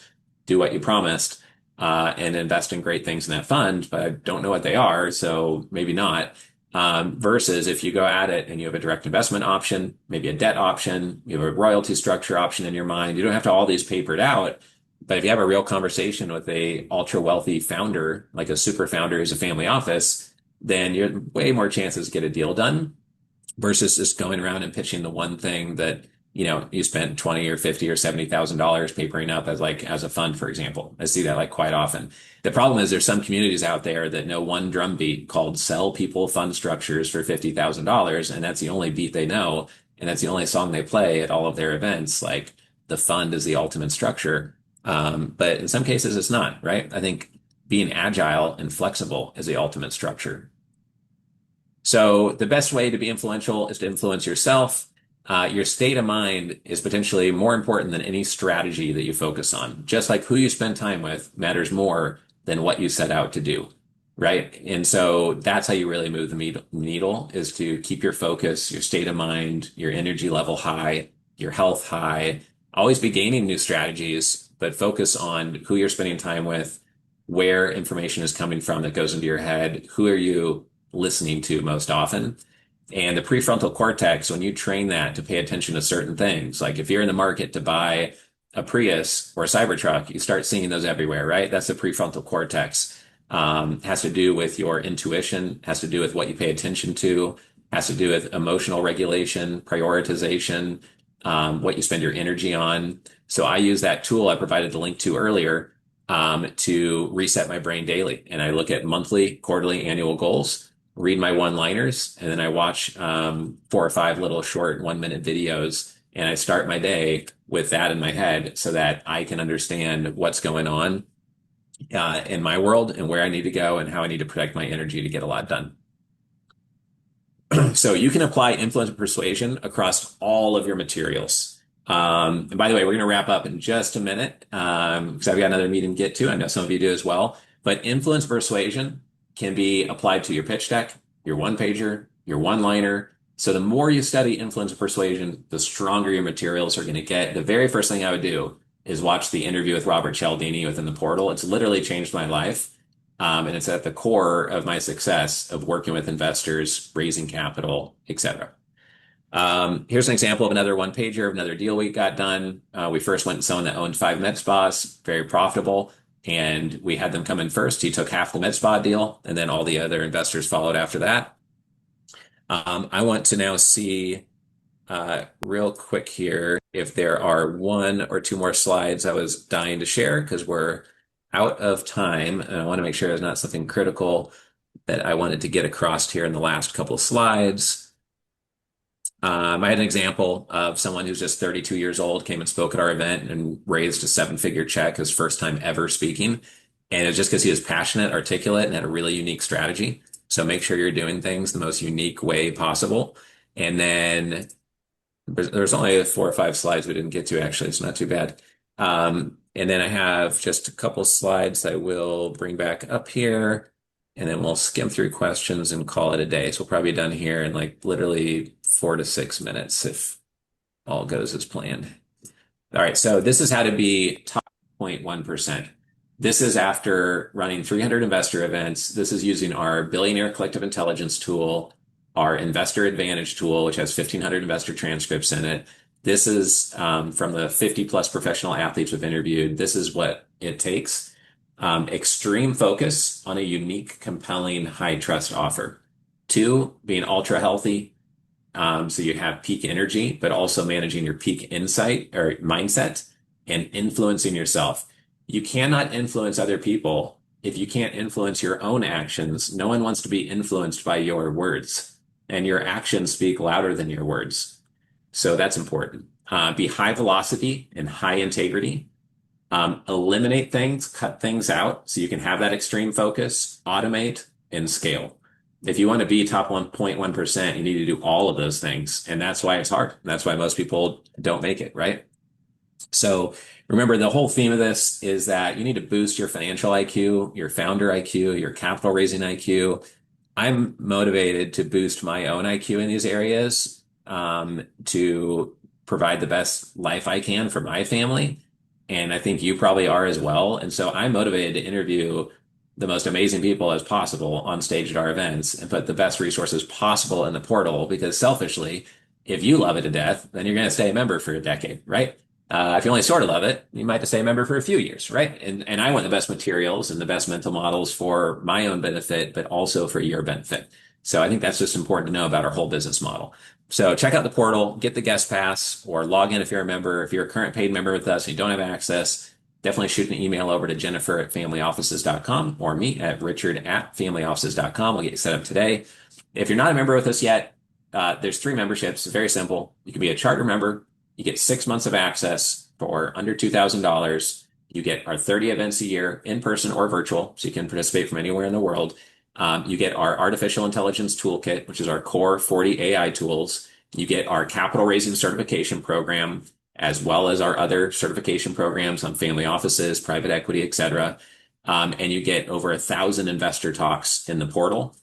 do what you promised and invest in great things in that fund, but I don't know what they are. So maybe not. Versus if you go at it and you have a direct investment option, maybe a debt option, you have a royalty structure option in your mind. You don't have to all these papered out. But if you have a real conversation with a ultra wealthy founder, like a super founder who's a family office, then you're way more chances to get a deal done versus just going around and pitching the one thing that you spent 20 or 50 or $70,000 papering up as a fund, for example. I see that like quite often. The problem is there's some communities out there that know one drum beat called sell people fund structures for $50,000. And that's the only beat they know. And that's the only song they play at all of their events. Like the fund is the ultimate structure. But in some cases it's not, right? I think being agile and flexible is the ultimate structure. So the best way to be influential is to influence yourself. your state of mind is potentially more important than any strategy that you focus on. Just like who you spend time with matters more than what you set out to do, right? And so that's how you really move the needle is to keep your focus, your state of mind, your energy level high, your health high. Always be gaining new strategies, but focus on who you're spending time with, where information is coming from that goes into your head, who are you listening to most often. And the prefrontal cortex, when you train that to pay attention to certain things, like if you're in the market to buy a Prius or a Cybertruck, you start seeing those everywhere, right? That's the prefrontal cortex. Has to do with your intuition, has to do with what you pay attention to, has to do with emotional regulation, prioritization, what you spend your energy on. So I use that tool I provided the link to earlier to reset my brain daily. And I look at monthly, quarterly, annual goals, read my one-liners, and then I watch 4 or 5 little short 1-minute videos. And I start my day with that in my head so that I can understand what's going on in my world and where I need to go and how I need to protect my energy to get a lot done. So you can apply influence and persuasion across all of your materials. And by the way, we're going to wrap up in just a minute because I've got another meeting to get to. I know some of you do as well. But influence persuasion can be applied to your pitch deck, your one pager, your one liner. So the more you study influence and persuasion, the stronger your materials are going to get. The very first thing I would do is watch the interview with Robert Cialdini within the portal. It's literally changed my life. And it's at the core of my success of working with investors, raising capital, etc. Here's an example of another one pager of another deal we got done. We first went to someone that owned 5 med spas, very profitable, and we had them come in first. He took half the med spa deal, and then all the other investors followed after that. I want to now see real quick here if there are 1 or 2 more slides I was dying to share because we're out of time, and I want to make sure there's not something critical that I wanted to get across here in the last couple of slides. I had an example of someone who's just 32 years old, came and spoke at our event and raised a 7-figure check, his first time ever speaking. And it's just because he was passionate, articulate, and had a really unique strategy. So make sure you're doing things the most unique way possible. And then there's only 4 or 5 slides we didn't get to, actually. It's not too bad. And then I have just a couple slides I will bring back up here. And then we'll skim through questions and call it a day. So we'll probably be done here in like literally 4 to 6 minutes if all goes as planned. All right, so this is how to be top 0.1%. This is after running 300 investor events. This is using our Billionaire Collective Intelligence tool, our Investor Advantage tool, which has 1,500 investor transcripts in it. This is from the 50 plus professional athletes we've interviewed. This is what it takes. Extreme focus on a unique, compelling, high trust offer. 2, being ultra healthy. So you have peak energy, but also managing your peak insight or mindset and influencing yourself. You cannot influence other people if you can't influence your own actions. No one wants to be influenced by your words, and your actions speak louder than your words. So that's important. Be high velocity and high integrity. Eliminate things, cut things out so you can have that extreme focus, automate, and scale. If you want to be top 1.1%, you need to do all of those things. And that's why it's hard. That's why most people don't make it, right? So remember, the whole theme of this is that you need to boost your financial IQ, your founder IQ, your capital raising IQ. I'm motivated to boost my own IQ in these areas to provide the best life I can for my family. And I think you probably are as well. And so I'm motivated to interview the most amazing people as possible on stage at our events and put the best resources possible in the portal because selfishly, if you love it to death, then you're going to stay a member for a decade, right? If you only sort of love it, you might just stay a member for a few years, right? And I want the best materials and the best mental models for my own benefit, but also for your benefit. So I think that's just important to know about our whole business model. So check out the portal, get the guest pass, or log in if you're a member. If you're a current paid member with us and you don't have access, definitely shoot an email over to Jennifer@familyoffices.com or me at Richard@familyoffices.com. We'll get you set up today. If you're not a member with us yet, there's 3 memberships. It's very simple. You can be a charter member. You get 6 months of access for under $2,000. You get our 30 events a year, in person or virtual, so you can participate from anywhere in the world. You get our artificial intelligence toolkit, which is our core 40 AI tools. You get our capital raising certification program, as well as our other certification programs on family offices, private equity, et cetera. And you get over 1,000 investor talks in the portal,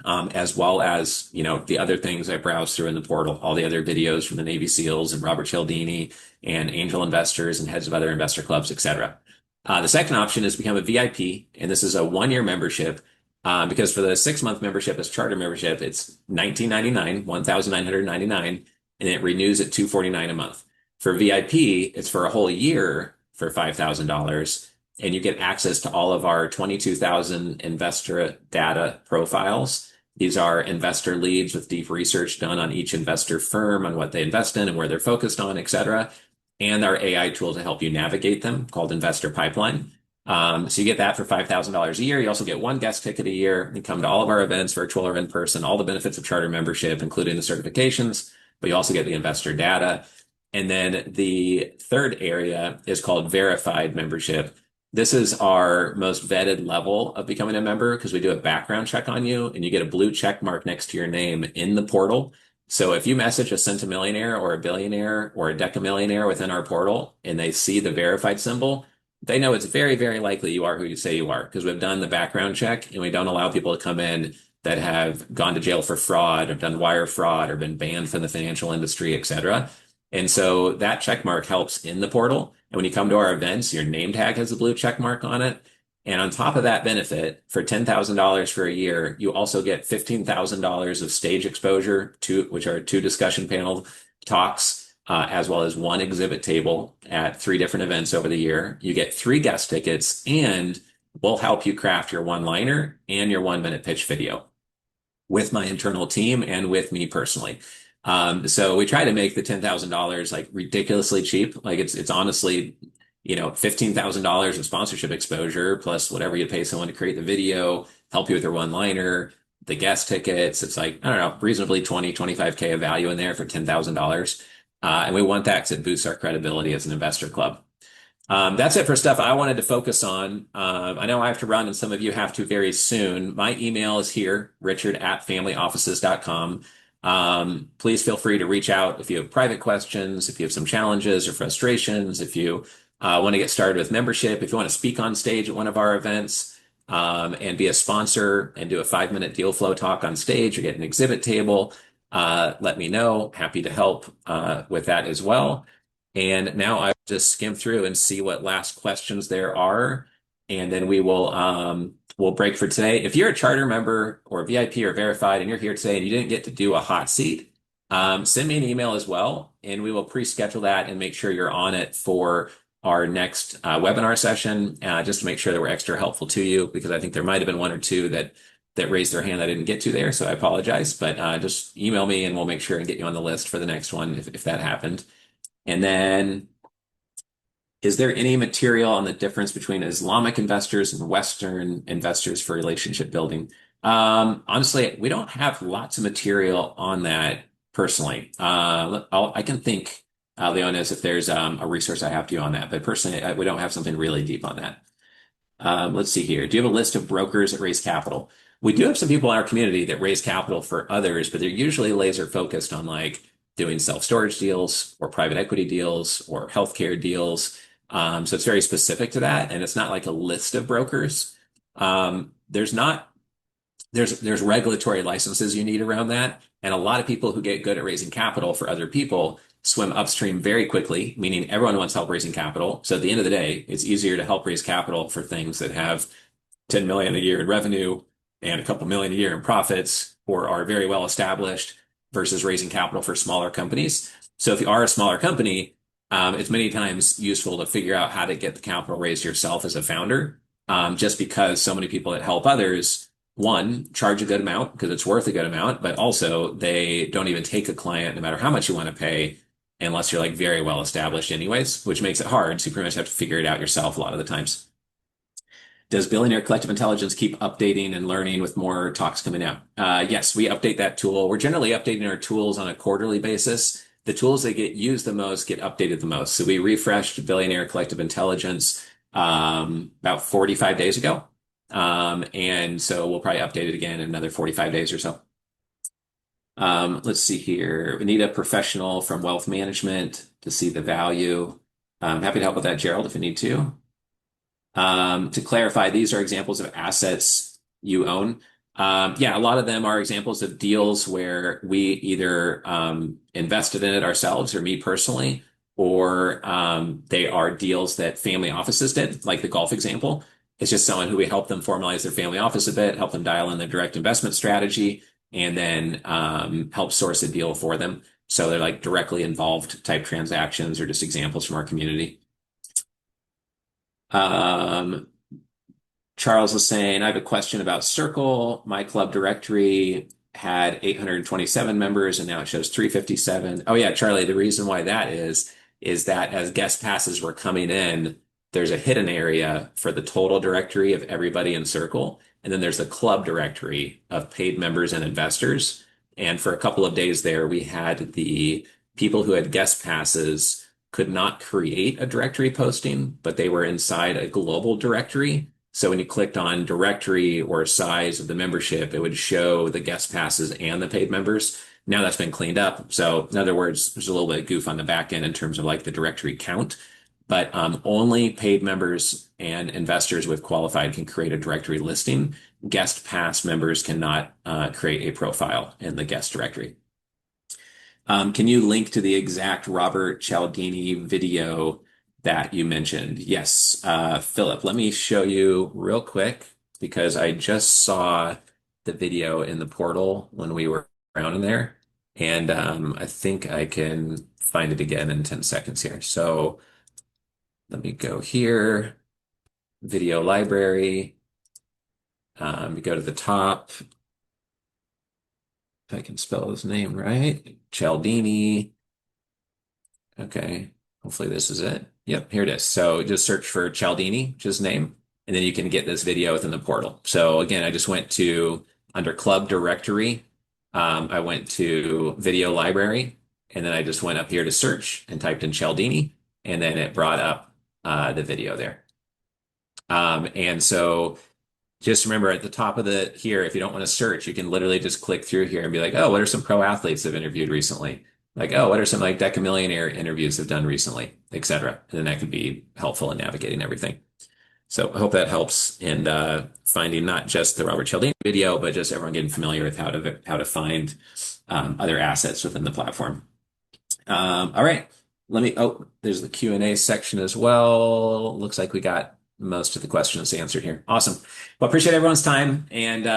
as well as, the other things I browse through in the portal, all the other videos from the Navy SEALs and Robert Cialdini and angel investors and heads of other investor clubs, et cetera. The second option is become a VIP, and this is a 1-year membership. Because for the 6-month membership as charter membership, it's $19.99, $1,999, and it renews at $249 a month. For VIP, it's for a whole year for $5,000, and you get access to all of our 22,000 investor data profiles. These are investor leads with deep research done on each investor firm, on what they invest in and where they're focused on, et cetera. And our AI tool to help you navigate them called Investor Pipeline. So you get that for $5,000 a year. You also get 1 guest ticket a year. You come to all of our events, virtual or in person, all the benefits of charter membership, including the certifications, but you also get the investor data. And then the third area is called verified membership. This is our most vetted level of becoming a member because we do a background check on you and you get a blue check mark next to your name in the portal. So if you message a centimillionaire or a billionaire or a decamillionaire within our portal and they see the verified symbol, they know it's very, very likely you are who you say you are because we've done the background check and we don't allow people to come in that have gone to jail for fraud or done wire fraud or been banned from the financial industry, et cetera. And so that check mark helps in the portal. And when you come to our events, your name tag has a blue check mark on it. And on top of that benefit, for $10,000 for a year, you also get $15,000 of stage exposure, which are 2 discussion panel talks, as well as 1 exhibit table at 3 different events over the year. You get 3 guest tickets, and we'll help you craft your one-liner and your 1-minute pitch video with my internal team and with me personally. So we try to make the $10,000 like ridiculously cheap. Like it's honestly, $15,000 of sponsorship exposure plus whatever you pay someone to create the video, help you with your one-liner, the guest tickets. It's like, I don't know, reasonably 20, 25K of value in there for $10,000. And we want that because it boosts our credibility as an investor club. That's it for stuff I wanted to focus on. I know I have to run and some of you have to very soon. My email is here, richard@familyoffices.com. Please feel free to reach out if you have private questions, if you have some challenges or frustrations, if you want to get started with membership, if you want to speak on stage at one of our events, and be a sponsor and do a 5-minute deal flow talk on stage or get an exhibit table, let me know. Happy to help with that as well. And now I'll just skim through and see what last questions there are. And then we'll break for today. If you're a charter member or VIP or verified and you're here today and you didn't get to do a hot seat, send me an email as well, and we will pre-schedule that and make sure you're on it for our next webinar session, just to make sure that we're extra helpful to you, because I think there might have been 1 or 2 that raised their hand I didn't get to there, so I apologize. But just email me and we'll make sure and get you on the list for the next one if that happened. And then, is there any material on the difference between Islamic investors and Western investors for relationship building? Honestly, we don't have lots of material on that personally. I can think, Leonis, if there's a resource I have to you on that, but personally, we don't have something really deep on that. Let's see here. Do you have a list of brokers that raise capital? We do have some people in our community that raise capital for others, but they're usually laser focused on like doing self-storage deals or private equity deals or healthcare deals. So it's very specific to that, and it's not like a list of brokers. There's regulatory licenses you need around that, and a lot of people who get good at raising capital for other people swim upstream very quickly, meaning everyone wants help raising capital. So at the end of the day, it's easier to help raise capital for things that have 10 million a year in revenue and a couple million a year in profits or are very well established versus raising capital for smaller companies. So if you are a smaller company, it's many times useful to figure out how to get the capital raised yourself as a founder, just because so many people that help others, one, charge a good amount because it's worth a good amount, but also they don't even take a client no matter how much you want to pay unless you're like very well established anyways, which makes it hard. So you pretty much have to figure it out yourself a lot of the times. Does Billionaire Collective Intelligence keep updating and learning with more talks coming out? Yes, we update that tool. We're generally updating our tools on a quarterly basis. The tools that get used the most get updated the most. So we refreshed Billionaire Collective Intelligence about 45 days ago. And so we'll probably update it again in another 45 days or so. Let's see here. We need a professional from wealth management to see the value. I'm happy to help with that, Gerald, if you need to. To clarify, these are examples of assets you own. Yeah, a lot of them are examples of deals where we either invested in it ourselves or me personally, or they are deals that family offices did, like the golf example. It's just someone who we help them formalize their family office a bit, help them dial in their direct investment strategy, and then help source a deal for them. So they're like directly involved type transactions or just examples from our community. Um, Charles was saying, I have a question about Circle. My club directory had 827 members and now it shows 357. Oh yeah, Charlie, the reason why that is that as guest passes were coming in, there's a hidden area for the total directory of everybody in Circle. And then there's a club directory of paid members and investors. And for a couple of days there, we had the people who had guest passes could not create a directory posting, but they were inside a global directory. So when you clicked on directory or size of the membership, it would show the guest passes and the paid members. Now that's been cleaned up. So in other words, there's a little bit of goof on the back end in terms of like the directory count, but only paid members and investors with qualified can create a directory listing. Guest pass members cannot create a profile in the guest directory. Can you link to the exact Robert Cialdini video that you mentioned? Yes, Philip, let me show you real quick because I just saw the video in the portal when we were around in there. And I think I can find it again in 10 seconds here. So let me go here, video library. You go to the top. If I can spell his name right, Cialdini. Okay, hopefully this is it. Yep, here it is. So just search for Cialdini, just his name, and then you can get this video within the portal. So again, I just went to under club directory. I went to video library, and then I just went up here to search and typed in Cialdini, and then it brought up the video there. And so just remember at the top of the here, if you don't want to search, you can literally just click through here and be like, oh, what are some pro athletes I've interviewed recently? Like, oh, what are some like decamillionaire interviews I've done recently, et cetera. And then that can be helpful in navigating everything. So I hope that helps in finding not just the Robert Cialdini video, but just everyone getting familiar with how to find other assets within the platform. All right. There's the Q&A section as well. Looks like we got most of the questions answered here. Awesome. Well, appreciate everyone's time. And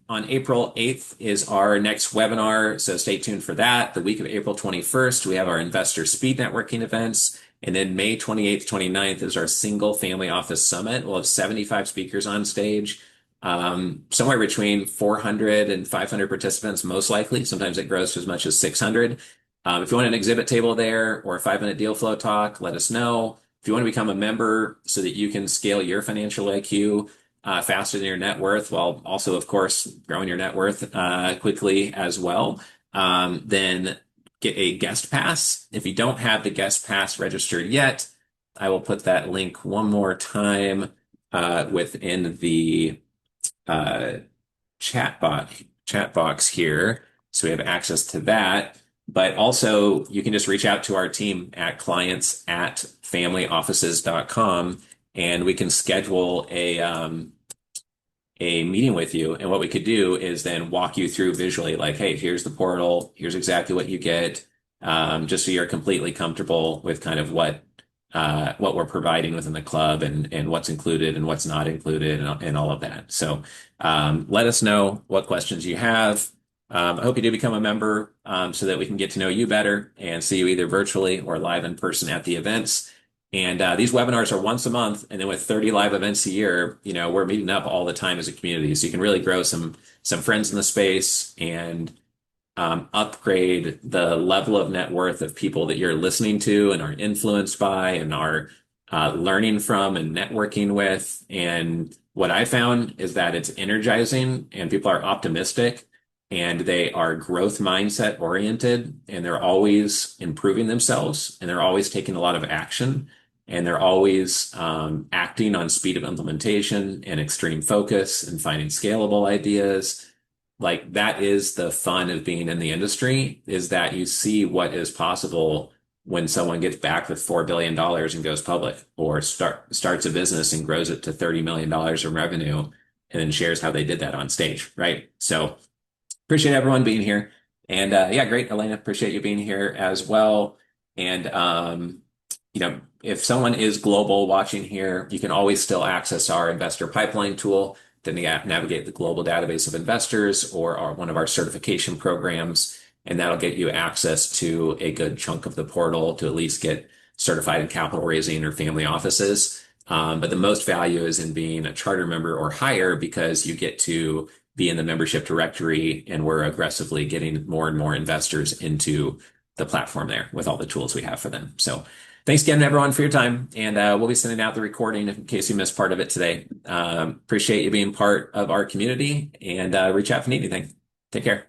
on April 8th is our next webinar. So stay tuned for that. The week of April 21st, we have our investor speed networking events. And then May 28th, 29th is our single family office summit. We'll have 75 speakers on stage. Somewhere between 400 and 500 participants, most likely. Sometimes it grows to as much as 600. If you want an exhibit table there or a 5-minute deal flow talk, let us know. If you want to become a member so that you can scale your financial IQ faster than your net worth, while also, of course, growing your net worth quickly as well, then get a guest pass. If you don't have the guest pass registered yet, I will put that link one more time within the chat box here. So we have access to that. But also, you can just reach out to our team at clients@familyoffices.com and we can schedule a meeting with you. And what we could do is then walk you through visually, like, hey, here's the portal, here's exactly what you get, just so you're completely comfortable with kind of what we're providing within the club and what's included and what's not included and all of that. So let us know what questions you have. I hope you do become a member so that we can get to know you better and see you either virtually or live in person at the events. And these webinars are once a month, and then with 30 live events a year, we're meeting up all the time as a community. So you can really grow some friends in the space and upgrade the level of net worth of people that you're listening to and are influenced by and are learning from and networking with. And what I found is that it's energizing and people are optimistic and they are growth mindset oriented and they're always improving themselves and they're always taking a lot of action and they're always acting on speed of implementation and extreme focus and finding scalable ideas. like that is the fun of being in the industry, is that you see what is possible when someone gets back with $4 billion and goes public, or starts a business and grows it to $30 million in revenue, and then shares how they did that on stage, right? So appreciate everyone being here. And yeah, great, Elena. Appreciate you being here as well. And if someone is global watching here, you can always still access our investor pipeline tool to navigate the global database of investors, or one of our certification programs. And that'll get you access to a good chunk of the portal to at least get certified in capital raising or family offices. But the most value is in being a charter member or higher, because you get to be in the membership directory, and we're aggressively getting more and more investors into the platform there with all the tools we have for them. So thanks again, everyone, for your time. And we'll be sending out the recording in case you missed part of it today. Appreciate you being part of our community, and reach out if you need anything. Take care.